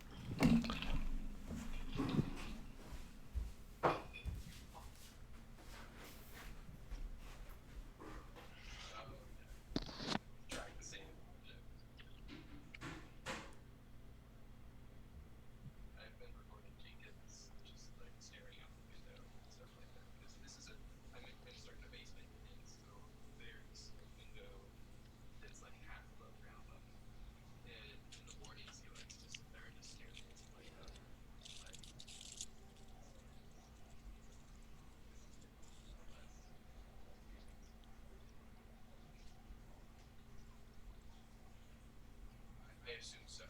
Track the same object. I've been recording Jenkins just like staring out the window and stuff like that, because this is I'm starting a basement, and so there's a window that's like half above ground level, and in the mornings he likes to sit there and just stare at it like that. I assume so.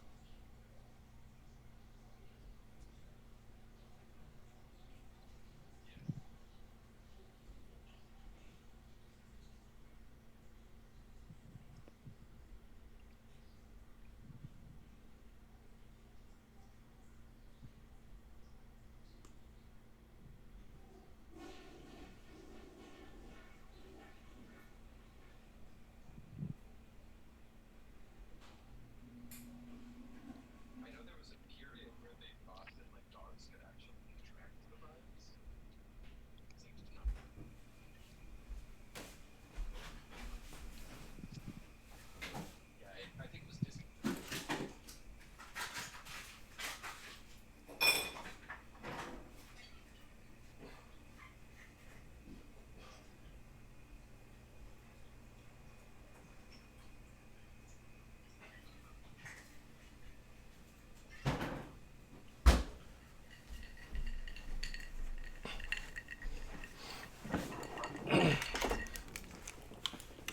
I know there was a period where they thought that like dogs could actually attract the vibes. Seems to not. Yeah, I think it was Disney.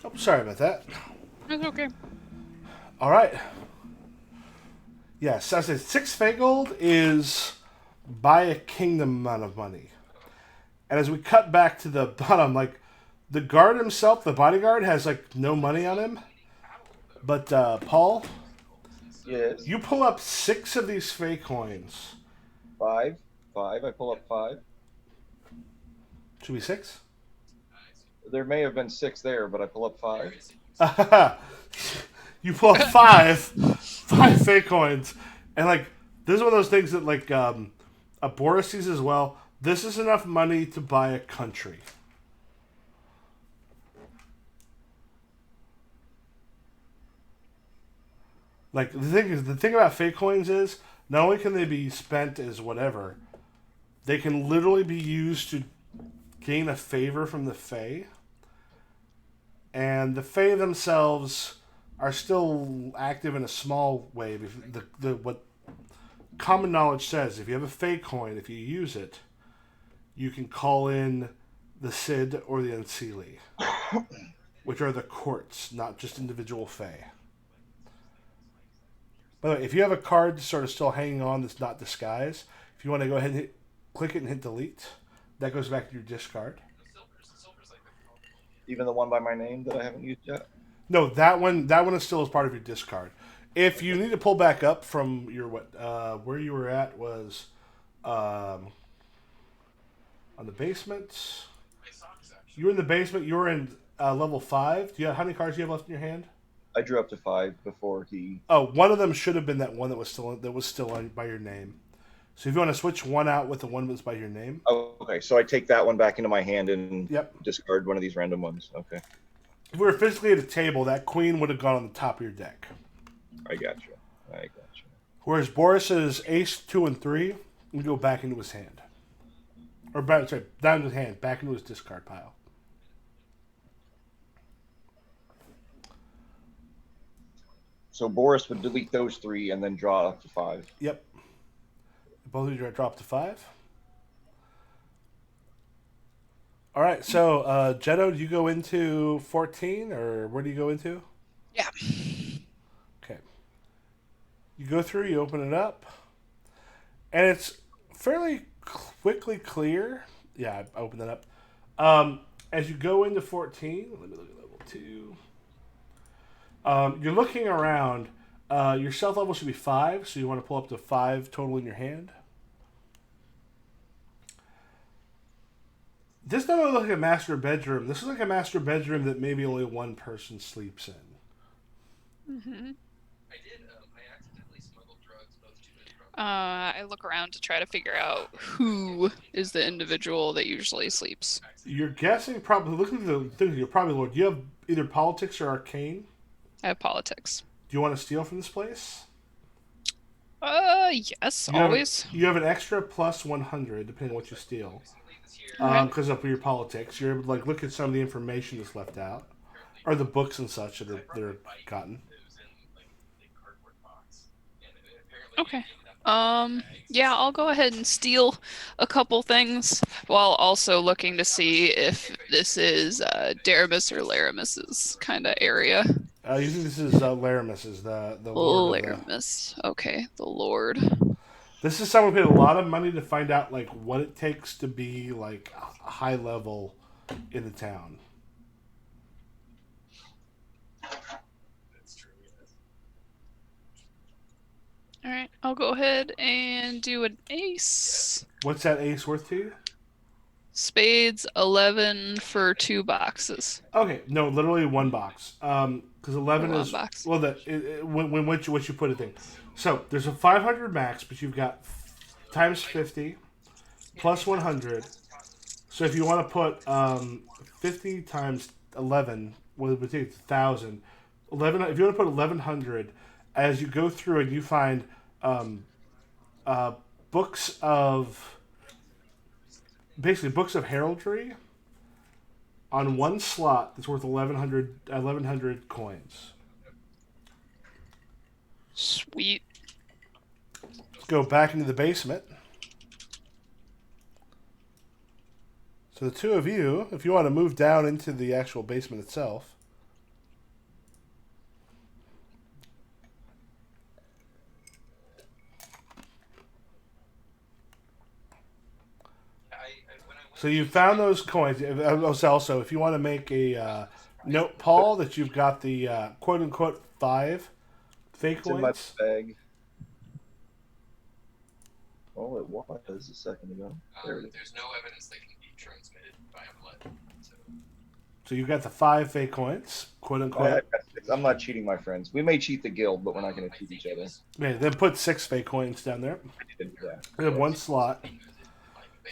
Oh, sorry about that. It's okay. All right. Yes, I said 6 Feygold is buy a kingdom amount of money. And as we cut back to the bottom, like, the guard himself, the bodyguard, has, like, no money on him. But, Paul, Yes. you pull up 6 of these Fey coins. 5. I pull up 5. Should be 6? There may have been 6 there, but I pull up 5. You pull up 5 Fey coins. And, like, this is one of those things that, like, Boris sees as well. This is enough money to buy a country. Like, the thing about Fey coins is, not only can they be spent as whatever, they can literally be used to gain a favor from the Fey. And the Fey themselves are still active in a small way. What common knowledge says, if you have a Fey coin, if you use it, you can call in the Cid or the Unseelie, which are the courts, not just individual Fey. By the way, if you have a card sort of still hanging on that's not disguised, if you want to go ahead and click it and hit delete, that goes back to your discard. Even the one by my name that I haven't used yet? No, that one is still as part of your discard. If you need to pull back up from your where you were at was on the basement. You were in the basement. You were in level 5. How many cards do you have left in your hand? I drew up to 5 before he. Oh, one of them should have been that one that was still on, by your name. So if you want to switch one out with the one that's by your name. Oh, okay. So I take that one back into my hand and Yep. discard one of these random ones. Okay. If we were physically at a table, that queen would have gone on the top of your deck. I got you. Whereas Boris's ace 2 and 3 would go back into his hand. sorry, down to his hand, back into his discard pile. So Boris would delete those 3 and then draw up to 5. Yep. Both of you drop to 5. All right, so Jetto, do you go into 14, or where do you go into? Yeah. Okay. You go through, you open it up, and it's fairly quickly clear. Yeah, I opened it up. As you go into 14, let me look at level 2. You're looking around. Your stealth level should be 5, so you want to pull up to 5 total in your hand. This doesn't look like a master bedroom. This is like a master bedroom that maybe only one person sleeps in. Mm-hmm. I did. I accidentally smuggled drugs both to and from. I look around to try to figure out who is the individual that usually sleeps. You're guessing probably. Looking at the things, you're probably Lord. Do you have either politics or arcane? I have politics. Do you want to steal from this place? Yes, You always. you have an extra plus 100 depending on what you steal. Okay. Because of your politics, you're able to like look at some of the information that's left out, or the books and such that are gotten. Okay. Yeah, I'll go ahead and steal a couple things while also looking to see if this is Daramus or Laramis's kind of area. You think this is Laramis's, the lord of the... Laramis. Okay, the Lord. This is someone who paid a lot of money to find out like what it takes to be like a high level in the town. That's true. Yes. All right, I'll go ahead and do an ace. What's that ace worth to you? Spades 11 for 2 boxes. Okay, no, literally 1 box. Because 11 One is box. well, when what you put it in. So there's a 500 max, but you've got times 50 plus 100. So if you want to put 50 times 11, well, it would take 1,000. 11. If you want to put 1,100, as you go through and you find books of basically books of heraldry on one slot that's worth 1,100 coins. Sweet. Let's go back into the basement. So the two of you, if you want to move down into the actual basement itself. So you found those coins. Also, if you want to make a note, Paul, that you've got the quote-unquote 5 fake It's in my coins. bag. Oh, it was a second ago. There it is. There's no evidence they can be transmitted via blood. So you've got the 5 fake coins, quote-unquote. I'm not cheating my friends. We may cheat the guild, but we're not going to cheat each other. Okay, then put 6 fake coins down there. Yeah. We have 1 slot.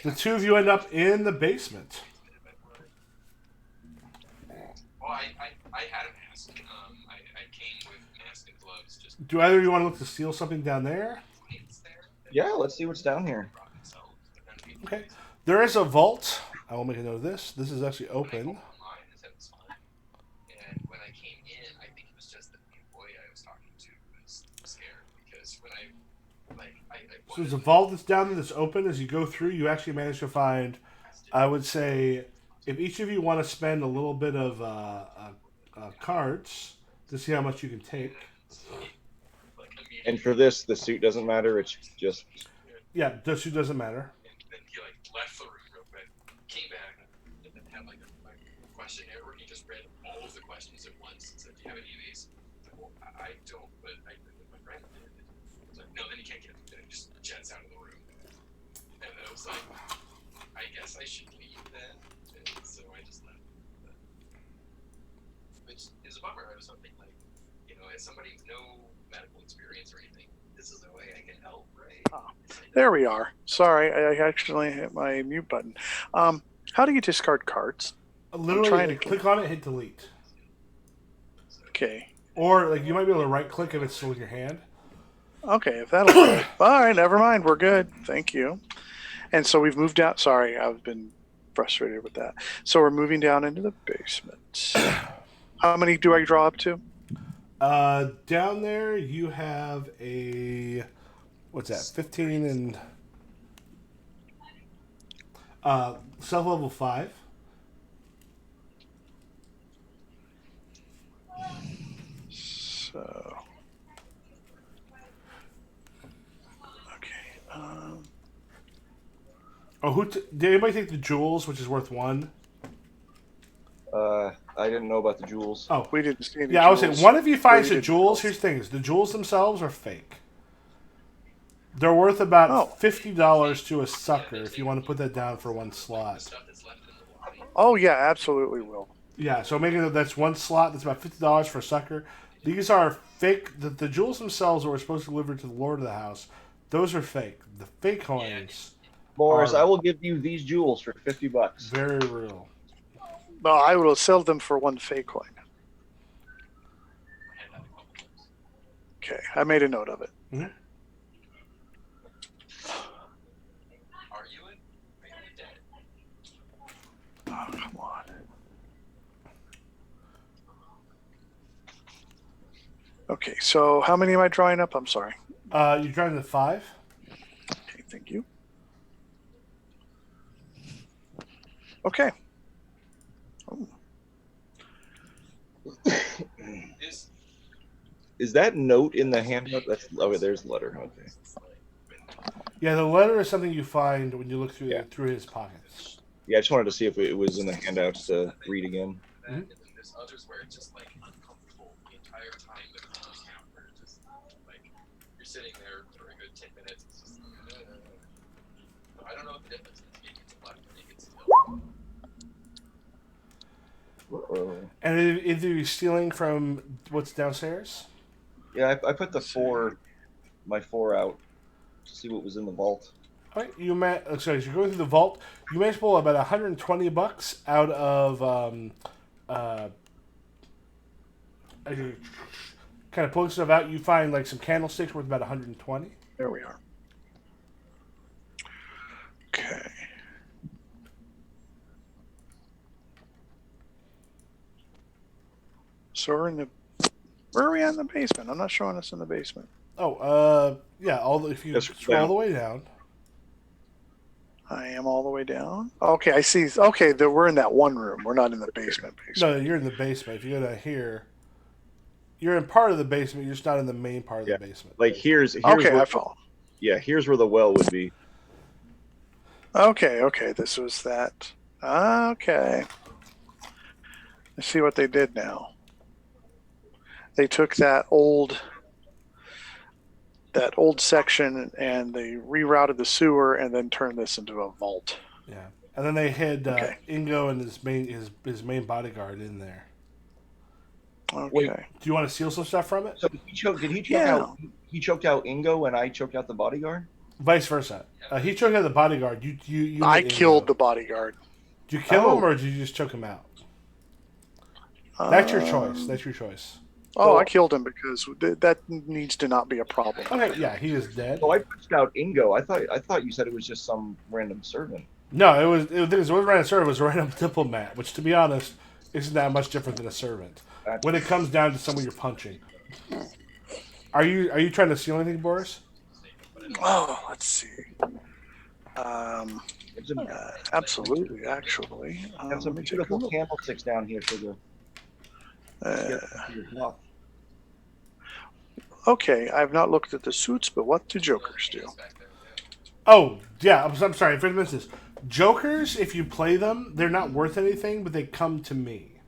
The two of you end up in the basement. Well, I had a mask. I came with mask and gloves. Just Do either of you want to look to steal something down there? Yeah, let's see what's down here. Okay. There is a vault. I will make a note of this. This is actually open. And when I came in, I think it was just the employee I was talking to was scared because when I So there's a vault that's down there that's open. As you go through, you actually manage to find, I would say, if each of you want to spend a little bit of cards to see how much you can take. And for this, the suit doesn't matter. It's just... Yeah, the suit doesn't matter. And then he left the room real quick, came back, and then had a questionnaire where he just read all of the questions at once and said, "Do you have any of these?" I said, "Well, I don't, but I did with my friend." He's like, "No, then he can't get it." Then he just jets out of the room. And I was like, "I guess I should leave then." And so I just left. Which is a bummer. I was hoping, as somebody with no medical experience or anything, this is a way I can help, right? Oh, there we are. Sorry, I actually hit my mute button. How do you discard cards? Literally, click on it, hit delete. Okay. Or you might be able to right click if it's still in your hand. Okay, if that'll do it. All right, never mind. We're good. Thank you. And so we've moved out. Sorry, I've been frustrated with that. So we're moving down into the basement. How many do I draw up to? Down there you have a what's that? 15 and self level 5. So, okay. Oh, did anybody take the jewels, which is worth 1? I didn't know about the jewels. Oh, We didn't see any. yeah. I was saying, one of you finds We the didn't jewels. know. Here's the things: the jewels themselves are fake. They're worth about Oh. $50 to a sucker if you want to put that down for 1 slot. Stuff that's left in the lobby. Oh yeah, absolutely will. Yeah, so making that's 1 slot. That's about $50 for a sucker. These are fake. The jewels themselves that were supposed to deliver to the lord of the house. Those are fake. The fake coins Morris, are I will give you these jewels for $50. very real. Well, I will sell them for 1 fake coin. I had a couple of those. Okay, I made a note of it. Mhm. Are you in? Are you dead? Oh, come on. Okay, so how many am I drawing up? I'm sorry. You're driving the 5. Okay, thank you. Okay. Oh, Is that note in the handout? That's there's the letter. Okay. Yeah, the letter is something you find when you look through Yeah. through his pockets. Yeah, I just wanted to see if it was in the handouts to read again. And then there's others where it's just like uncomfortable the entire time that it's just where it's just like you're sitting there for a good 10 minutes. It's just I don't know the difference. Maybe it's a left, maybe it's Uh-oh. And either you're stealing from what's downstairs. Yeah, I put my 4 out to see what was in the vault. All right, sorry, as you're going through the vault, you manage to pull about $120 out of as you kind of pulling stuff out. You find like some candlesticks worth about 120. there we are. Okay. So where are we at in the basement? I'm not showing us in the basement. Oh, yeah. If you Yes, scroll all down. the way down. I am all the way down. Okay, I see. Okay, we're in that one room. We're not in the basement. No, you're in the basement. If you go to here, you're in part of the basement. You're just not in the main part of Yeah. the basement. Like here's Okay, where, I follow. yeah, here's where the well would be. Okay, this was that. Okay. I see what they did now. They took that old section and they rerouted the sewer and then turned this into a vault. Yeah, and then they hid Okay. Ingo and his main bodyguard in there. Okay. Wait. Do you want to steal some stuff from it? So did he choke Yeah. out? He choked out Ingo, and I choked out the bodyguard. Vice versa. He choked out the bodyguard. You I hit killed Ingo. the bodyguard. Did you kill him Oh. or did you just choke him out? That's your choice. Um, That's your choice. Oh, I killed him because that needs to not be a problem. Okay, yeah, he is dead. So I punched out Ingo. I thought you said it was just some random servant. No, it wasn't random servant. It was a random diplomat, which, to be honest, isn't that much different than a servant. When it comes down to someone you're punching, are you trying to steal anything, Boris? Oh, let's see. There's Absolutely, actually. and some Let me take a beautiful look. candlesticks down here for the your block. Okay, I've not looked at the suits, but what do jokers do? Oh, yeah. I'm sorry. For instance, Jokers, if you play them, they're not worth anything, but they come to me,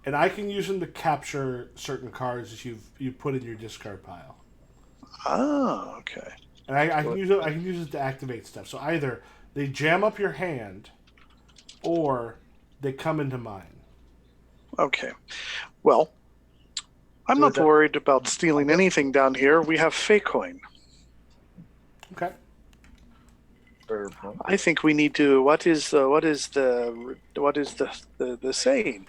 and I can use them to capture certain cards that you put in your discard pile. Ah, okay. And I can use it to activate stuff. So either they jam up your hand, or they come into mine. Okay. Well, I'm So not is that- worried about stealing anything down here. We have fake coin. Okay. I think we need to. What is the saying?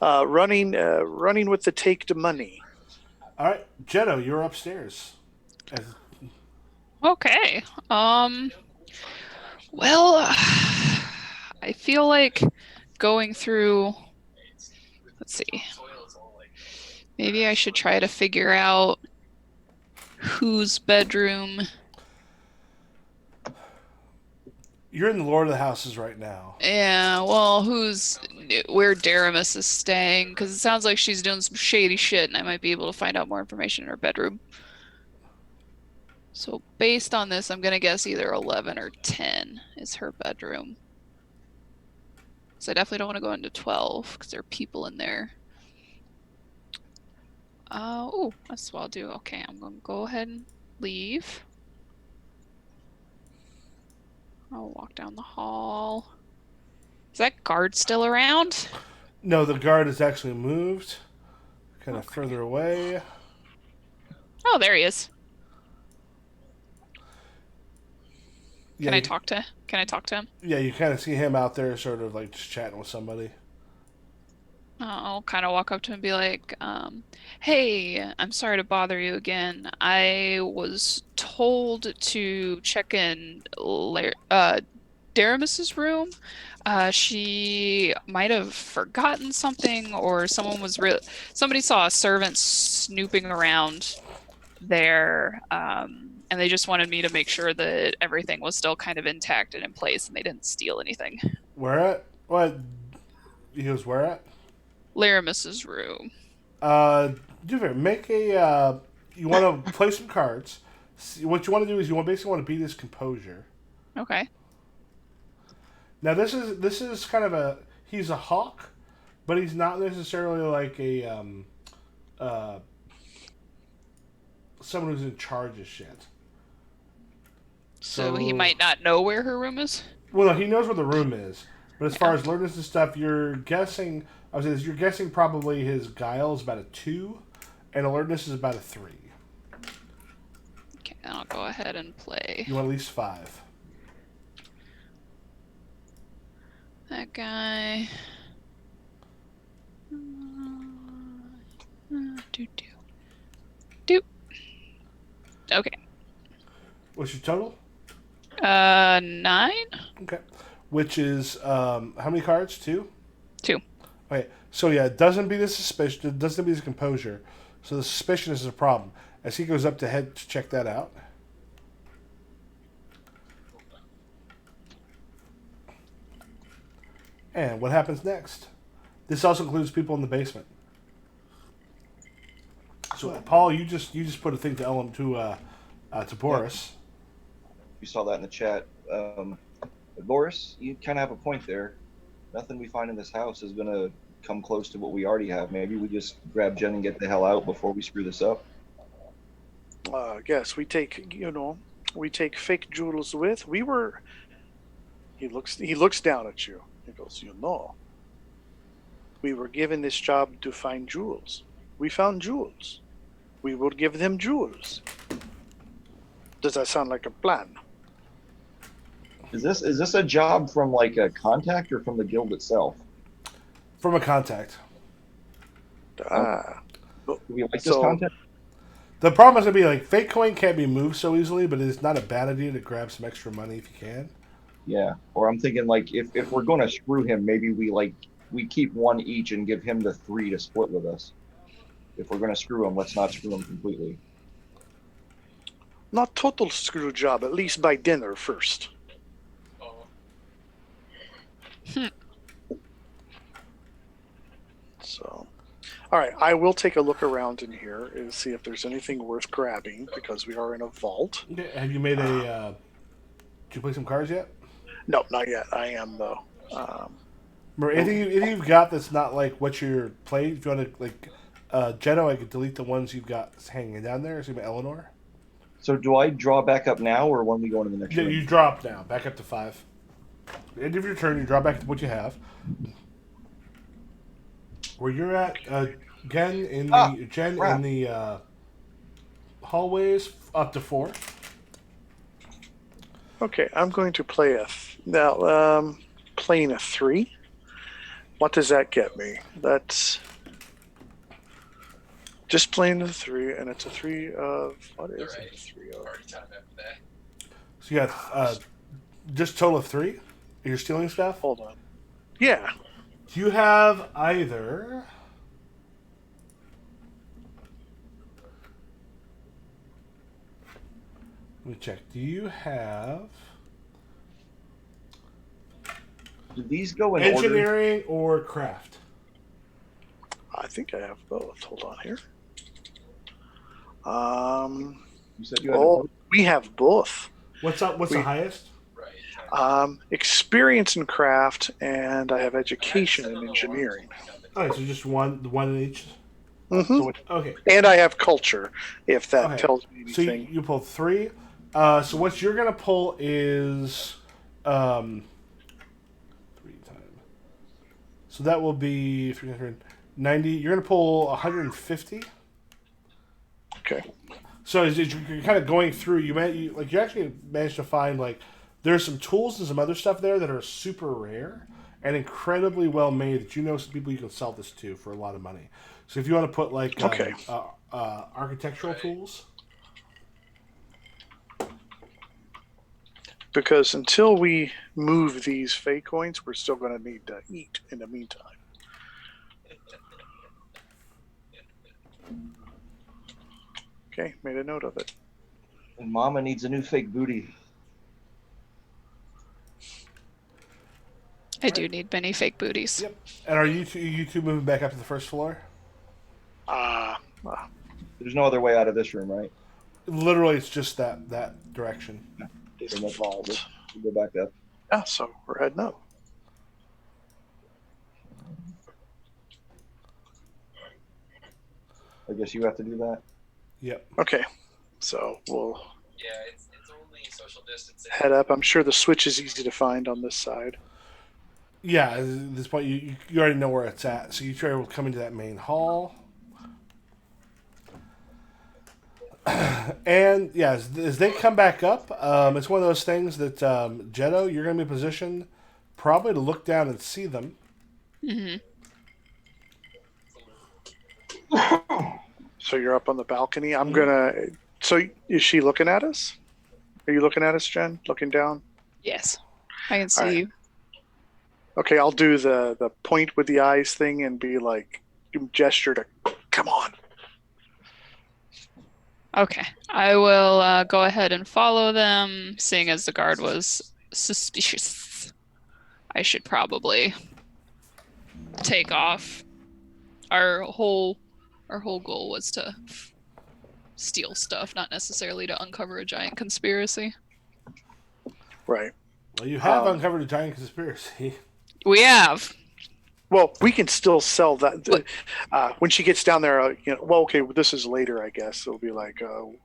Running with the take to money. All right, Jetto, you're upstairs. Okay. Well, I feel like going through. Let's see. Maybe I should try to figure out whose bedroom. You're in the Lord of the Houses right now. Yeah, well, where Daramus is staying, because it sounds like she's doing some shady shit, and I might be able to find out more information in her bedroom. So based on this, I'm gonna guess either 11 or 10 is her bedroom. So I definitely don't want to go into 12 because there are people in there. Oh, that's what I'll do. Okay, I'm gonna go ahead and leave. I'll walk down the hall. Is that guard still around? No, the guard is actually moved, kind of Okay. further away. Oh, there he is. Yeah, Can I talk to him? Yeah, you kind of see him out there, sort of like just chatting with somebody. I'll kind of walk up to him and be like, hey, I'm sorry to bother you again. I was told to check in Daramis's room. She might have forgotten something, or somebody saw a servant snooping around there, and they just wanted me to make sure that everything was still kind of intact and in place, and they didn't steal anything. Where at? What? He goes, where at? Laramis's room. Do fair. Make a. You want to play some cards. What you want to do is basically want to beat his composure. Okay. Now this is kind of he's a hawk, but he's not necessarily like a someone who's in charge of shit. So he might not know where her room is? Well, no, he knows where the room is, but as far as alertness and stuff, you're guessing. I was saying you're guessing probably his guile is about a 2, and alertness is about a 3. Okay, then I'll go ahead and play. You want at least 5. That guy. Doop. Okay. What's your total? 9? Okay. Which is how many cards? 2. 2. Okay. So yeah, it doesn't beat his suspicion. It doesn't beat his composure. So the suspicion is a problem. As he goes up to head to check that out. And what happens next? This also includes people in the basement. So Paul, you just put a thing to Boris. You saw that in the chat. Boris, you kind of have a point there. Nothing we find in this house is going to come close to what we already have. Maybe we just grab Jen and get the hell out before we screw this up. Yes, we take fake jewels with. He looks down at you. He goes, we were given this job to find jewels. We found jewels. We will give them jewels. Does that sound like a plan? Is this a job from like a contact or from the guild itself? From a contact. Do we like this contact? The problem is going to be like fake coin can't be moved so easily, but it's not a bad idea to grab some extra money if you can. Yeah, or I'm thinking like if we're going to screw him, maybe we keep 1 each and give him the 3 to split with us. If we're going to screw him, let's not screw him completely. Not total screw job, at least by dinner first. So, all right, I will take a look around in here and see if there's anything worth grabbing because we are in a vault. Okay. Have you made a? Did you play some cards yet? No, not yet. I am though. Remember, anything you've got that's not like what you're playing. If you want to like, Jeno, I could delete the ones you've got hanging down there. So Eleanor. So do I draw back up now, or when we go into the next? Yeah, room? you drop now, back up to 5. End of your turn, you draw back to what you have. Where you're at, again in the hallways up to 4. Okay, I'm going to play playing a 3. What does that get me? That's just playing the 3, and it's a 3 of what is it? A 3 of. So you got Just total of 3? You're stealing stuff? Hold on. Yeah. Do you have either... Let me check. Do you have Do these go in order? engineering or craft? I think I have both. Hold on here. You said you had Oh, we have both. What's up? What's the We- highest? Right. Experience in craft, and I have education in engineering. Okay, so just one in each. Hmm. Okay. And I have culture, if that Okay. tells me So anything. you pulled 3. So what you're gonna pull is 3 times. So that will be 390. You're gonna pull 150. Okay. So as you're kind of going through, you actually managed to find like there's some tools and some other stuff there that are super rare and incredibly well made. That you know some people you can sell this to for a lot of money. So if you want to put like Okay. architectural tools. Because until we move these fake coins, we're still going to need to eat in the meantime. Okay, made a note of it. And Mama needs a new fake booty. I do need many fake booties. Yep. And are you two moving back up to the first floor? There's no other way out of this room, right? Literally, it's just that direction. This Then let's- vault. we'll go back up. Yeah, so we're heading up. I guess you have to do that. Yep. Okay, so we'll Yeah, it's only social distancing. head up. I'm sure the switch is easy to find on this side. Yeah. At this point, you already know where it's at. So you try to come into that main hall. And yeah, as they come back up, it's one of those things that Jetto, you're going to be positioned probably to look down and see them. Hmm. So you're up on the balcony. I'm gonna. So is she looking at us? Are you looking at us, Jen? Looking down? Yes, I can see All right. you. Okay, I'll do the point with the eyes thing and be like, gesture to come on. Okay, I will go ahead and follow them. Seeing as the guard was suspicious, I should probably take off. Our whole goal was to steal stuff, not necessarily to uncover a giant conspiracy. Right. Well, you have uncovered a giant conspiracy. We have. Well, we can still sell that What? when she gets down there. Well, okay, this is later, I guess. It'll be like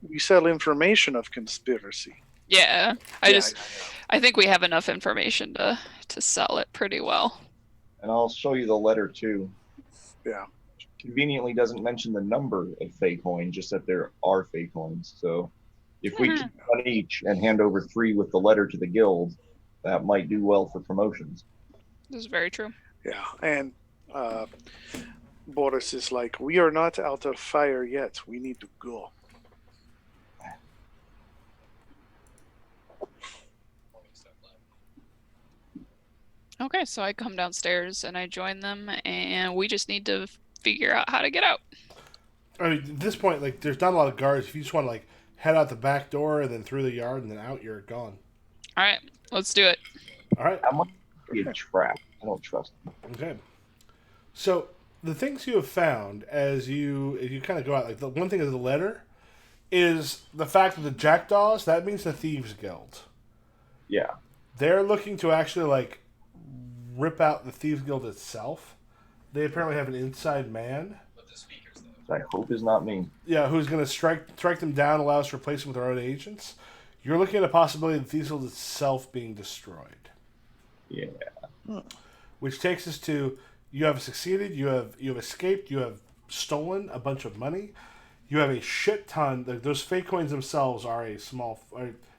we sell information of conspiracy. Yeah, Yeah, I think we have enough information to sell it pretty well. And I'll show you the letter too. Yeah. Conveniently doesn't mention the number of fake coins, just that there are fake coins. So if we keep one each and hand over 3 with the letter to the guild, that might do well for promotions. This is very true. Yeah, and Boris is like, we are not out of fire yet. We need to go. Okay, so I come downstairs and I join them, and we just need to figure out how to get out. I mean, at this point, like, there's not a lot of guards. If you just want to like head out the back door and then through the yard and then out, you're gone. All right, let's do it. All right. That might be a trap. I don't trust them. Okay. So the things you have found as you kind of go out, like the one thing is the letter, is the fact that the jackdaws. That means the thieves guild. Yeah. They're looking to actually like rip out the thieves guild itself. They apparently have an inside man. But the speakers, though. I hope is not me. Yeah, who's going to strike them down, allow us to replace them with our own agents. You're looking at a possibility of the thieves guild itself being destroyed. Yeah. Which takes us to you have succeeded, you have escaped, you have stolen a bunch of money, you have a shit ton. Those fake coins themselves are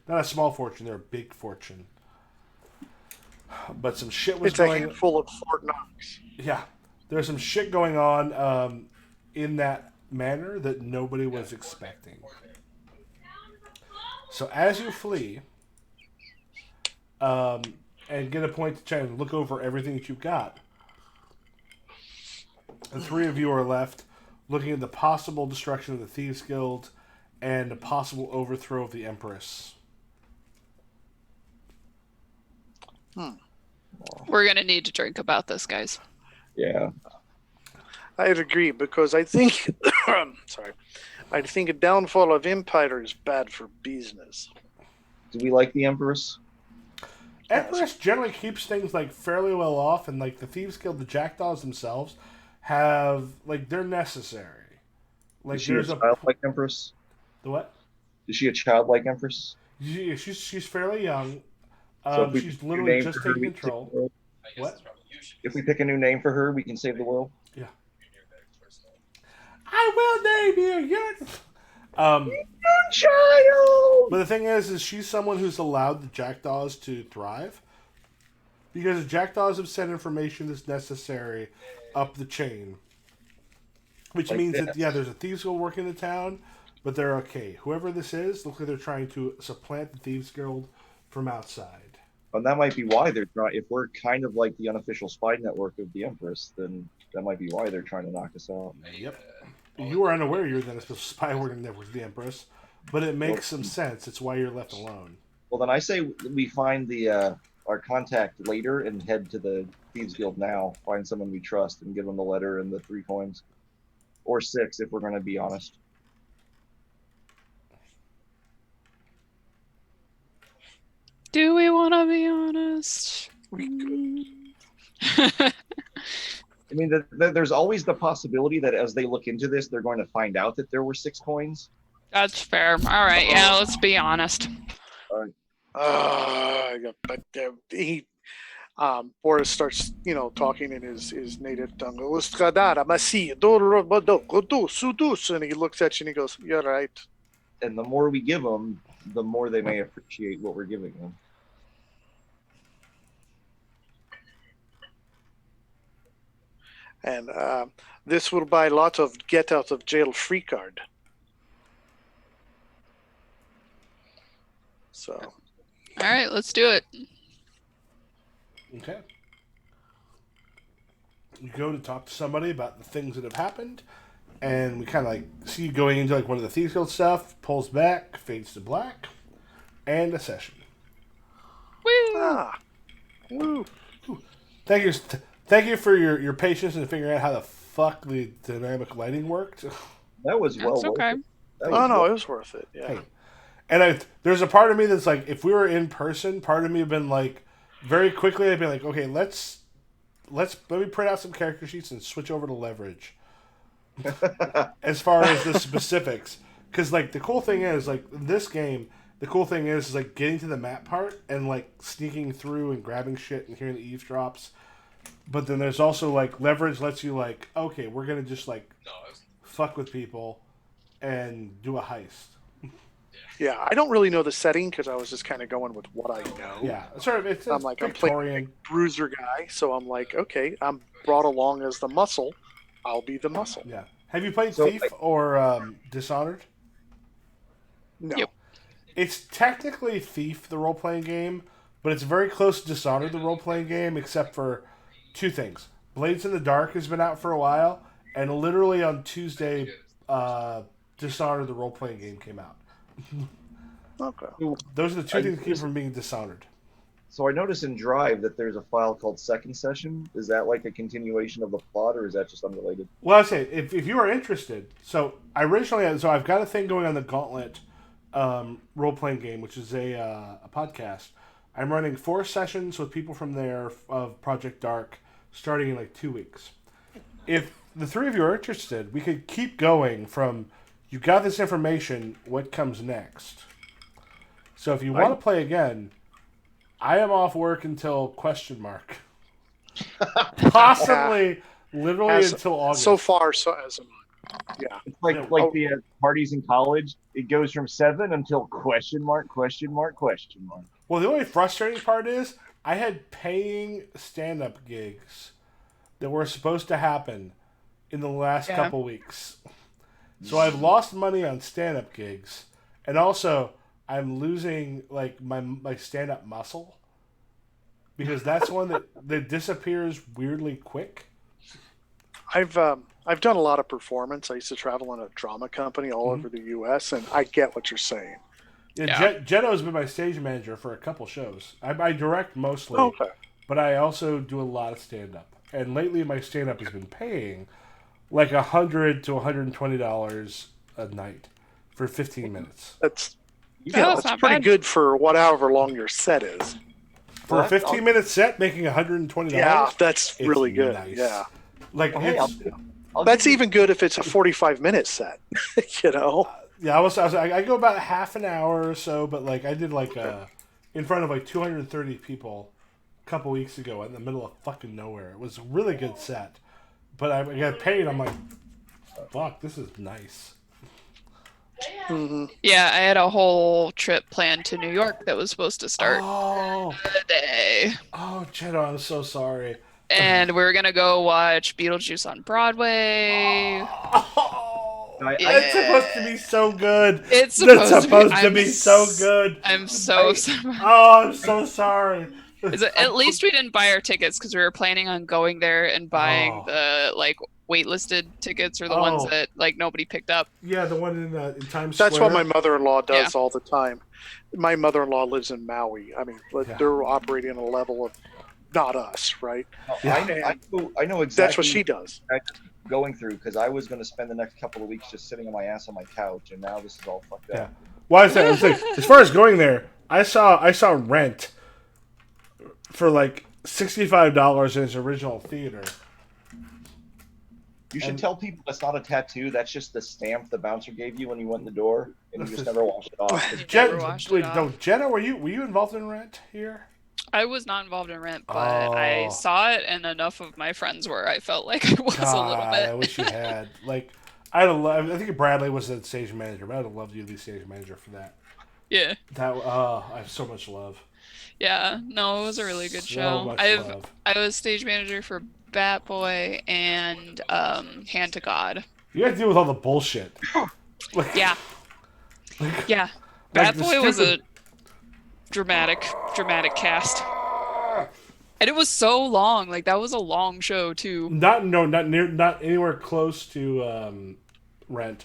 not a small fortune; they're a big fortune. But some shit was It's a going. handful of Fort Knox. Yeah, there's some shit going on in that manor that nobody was expecting. So as you flee, and get a point to try and look over everything that you've got. The three of you are left looking at the possible destruction of the Thieves Guild and the possible overthrow of the Empress. We're gonna need to drink about this, guys. Yeah. I'd agree because I think, sorry, I think a downfall of empire is bad for business. Do we like the Empress? Empress generally keeps things like fairly well off, and like the Thieves Guild, the Jackdaws themselves have like they're necessary. Like Is she a there's childlike Empress? the what? Is she a childlike Empress? She's fairly young. So if we She's pick a literally name just for her, taking we can save control. the world? I guess What? it's probably you should If we pick a new name for her, we can save the world. Yeah. be near that personal. I will name you. Yes. Child! But the thing is she's someone who's allowed the Jackdaws to thrive because the Jackdaws have sent information that's necessary up the chain, which Like means this. that there's a Thieves Guild working in the town, but they're okay. Whoever this is, looks like they're trying to supplant the Thieves Guild from outside. And that might be why they're trying. If we're kind of like the unofficial spy network of the Empress, then that might be why they're trying to knock us out. Yep. You are unaware you're the official spy working network of the Empress, but it makes some sense. It's why you're left alone. Well, then I say we find the our contact later and head to the Thieves Guild now. Find someone we trust and give them the letter and the 3 coins, or 6 if we're going to be honest. Do we want to be honest? We could. I mean, there's always the possibility that as they look into this, they're going to find out that there were 6 coins. That's fair. All right, yeah, let's be honest. But he, Boris starts, talking in his native tongue. And he looks at you and he goes, "You're right." And the more we give them, the more they may appreciate what we're giving them. And this will buy a lot of get out of jail free card. So, All right, let's do it. Okay. You go to talk to somebody about the things that have happened, and we kind of like see you going into like one of the Thieves Guild stuff, pulls back, fades to black, and a session. Woo! Woo. Thank you for your patience in figuring out how the fuck the dynamic lighting worked. That was well That's worth okay. it. That Oh was no, well- it was worth it. Yeah. Hey. And there's a part of me that's like, if we were in person, part of me would have been like, very quickly, I'd be like, okay, let me print out some character sheets and switch over to leverage. As far as the specifics, because like the cool thing is like this game, the cool thing is like getting to the map part and like sneaking through and grabbing shit and hearing the eavesdrops. But then there's also like leverage lets you like, okay, we're gonna just like No, I was fuck with people and do a heist. Yeah, I don't really know the setting because I was just kind of going with what I know. Yeah, sort of. It's I'm like, I'm playing Victorian. bruiser guy, so I'm like, okay, I'm brought along as the muscle. I'll be the muscle. Yeah. Have you played So, Thief or Dishonored? No. Yep. It's technically Thief, the role playing game, but it's very close to Dishonored, the role playing game, except for 2 things. Blades in the Dark has been out for a while, and literally on Tuesday, Dishonored, the role playing game, came out. Okay. Those are the 2 things that keep from being Dishonored. So I noticed in Drive that there's a file called Second Session. Is that like a continuation of the plot, or is that just unrelated? Well, I say if you are interested, I've got a thing going on the Gauntlet role playing game, which is a podcast. I'm running 4 sessions with people from there of Project Dark, starting in like 2 weeks. If the 3 of you are interested, we could keep going from you got this information. What comes next? So if you want to play again, I am off work until question mark. Possibly, literally until August. So far, so as am I. Yeah. It's like Yeah. the parties in college. It goes from 7 until question mark, question mark, question mark. Well, the only frustrating part is I had paying stand-up gigs that were supposed to happen in the last Yeah. couple weeks. So I've lost money on stand-up gigs, and also I'm losing like my stand-up muscle because that's one that disappears weirdly quick. I've done a lot of performance. I used to travel in a drama company all over the U.S., and I get what you're saying. Yeah, Yeah. Jeno's been my stage manager for a couple shows. I direct mostly, Okay. but I also do a lot of stand-up. And lately my stand-up has been paying like $100 to $120 a night for 15 minutes. That's Yeah, that's that's not pretty bad. good for however long your set is. For a 15-minute set, making $120. Yeah, that's it's really good. nice. Yeah. Like, Well, hey, it's, I'll That's give you- even good if it's a 45-minute set. You know? yeah, I go about half an hour or so, but like I did like in front of like 230 people a couple weeks ago in the middle of fucking nowhere. It was a really good set, but I got paid. I'm like, fuck, this is nice. Hmm. Yeah, I had a whole trip planned to New York that was supposed to start Oh, today. Cheddar, I'm so sorry. And we were gonna go watch Beetlejuice on Broadway. Oh, I- it's supposed to be so good. It's That's supposed supposed to I'm be so s- good. I'm so sorry. Oh, I'm so sorry. At least we didn't buy our tickets because we were planning on going there and buying Oh. the like waitlisted tickets or the ones Oh. that like nobody picked up. Yeah, the one in Times Square. That's what my mother-in-law does all the time. My mother-in-law lives in Maui. I mean, Yeah. they're operating on a level of not us, right? Yeah. I know exactly That's what she does. going through because I was going to spend the next couple of weeks just sitting on my ass on my couch, and now this is all fucked Yeah. up. Why is that? It's like, as far as going there, I saw Rent for like $65 in its original theater. You should And- tell people that's not a tattoo. That's just the stamp the bouncer gave you when you went in the door, and you just never washed it off. Never washed it off. No, Jenna, were you involved in Rent here? I was not involved in Rent, but Oh. I saw it and enough of my friends were. I felt like I was a little God, bit. I wish you had. Like, I think Bradley was the stage manager, but I'd have loved you to be stage manager for that. Yeah. I have so much love. Yeah. No, it was a really good So show. much love. I was stage manager for Bat Boy and Hand to God. You have to deal with all the bullshit. Like, Yeah. Yeah. like Bat the Boy was a stupid- dramatic cast. And it was so long. Like that was a long show too. not anywhere close to Rent.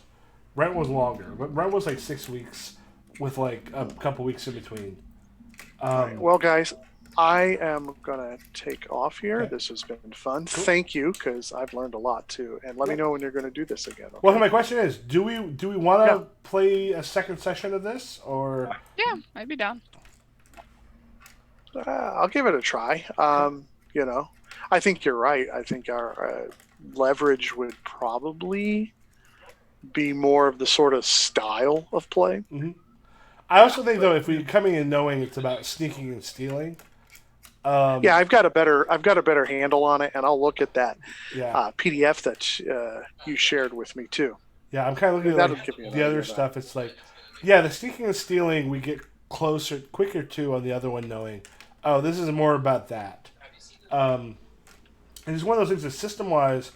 Rent was longer. Rent was like 6 weeks, with like a couple weeks in between. Well, guys, I am gonna take off here. Okay. This has been fun. Thank you, because I've learned a lot too. And let me know when you're gonna do this again. Okay? Well, my question is, do we want to Yeah. play a second session of this, or Yeah, I'd be down. I'll give it a try. You know, I think you're right. I think our leverage would probably be more of the sort of style of play. I also think though, if we coming in knowing it's about sneaking and stealing, Yeah, I've got a better handle on it, and I'll look at that yeah, PDF that you shared with me too. yeah, I'm kind of looking at That'll like, give me an the idea other of that. stuff. It's like, yeah, the sneaking and stealing we get quicker to on the other one, knowing, oh, this is more about that. And it's one of those things that system wise,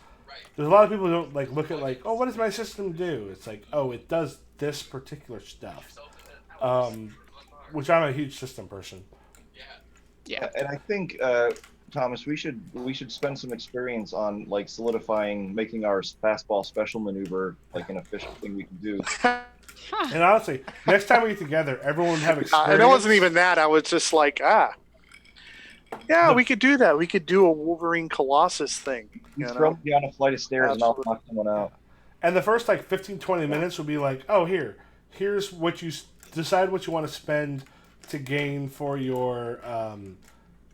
there's a lot of people who don't like look at like, oh, what does my system do? It's like, oh, it does this particular stuff. Which I'm a huge system person. Yeah. And I think, Thomas, we should spend some experience on like solidifying, making our fastball special maneuver like an official thing we can do. And honestly, next time we get together, everyone would have experience. And it wasn't even that. I was just like, yeah, we could do that. We could do a Wolverine Colossus thing. You You throw know? me down a flight of stairs and I'll Absolutely. knock someone out. And the first like 15, 20 minutes would be like, oh, here's what you decide what you want to spend to gain for your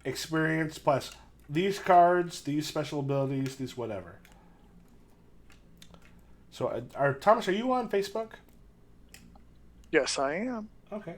experience, plus these cards, these special abilities, these whatever. So, Thomas, are you on Facebook? Yes, I am. Okay.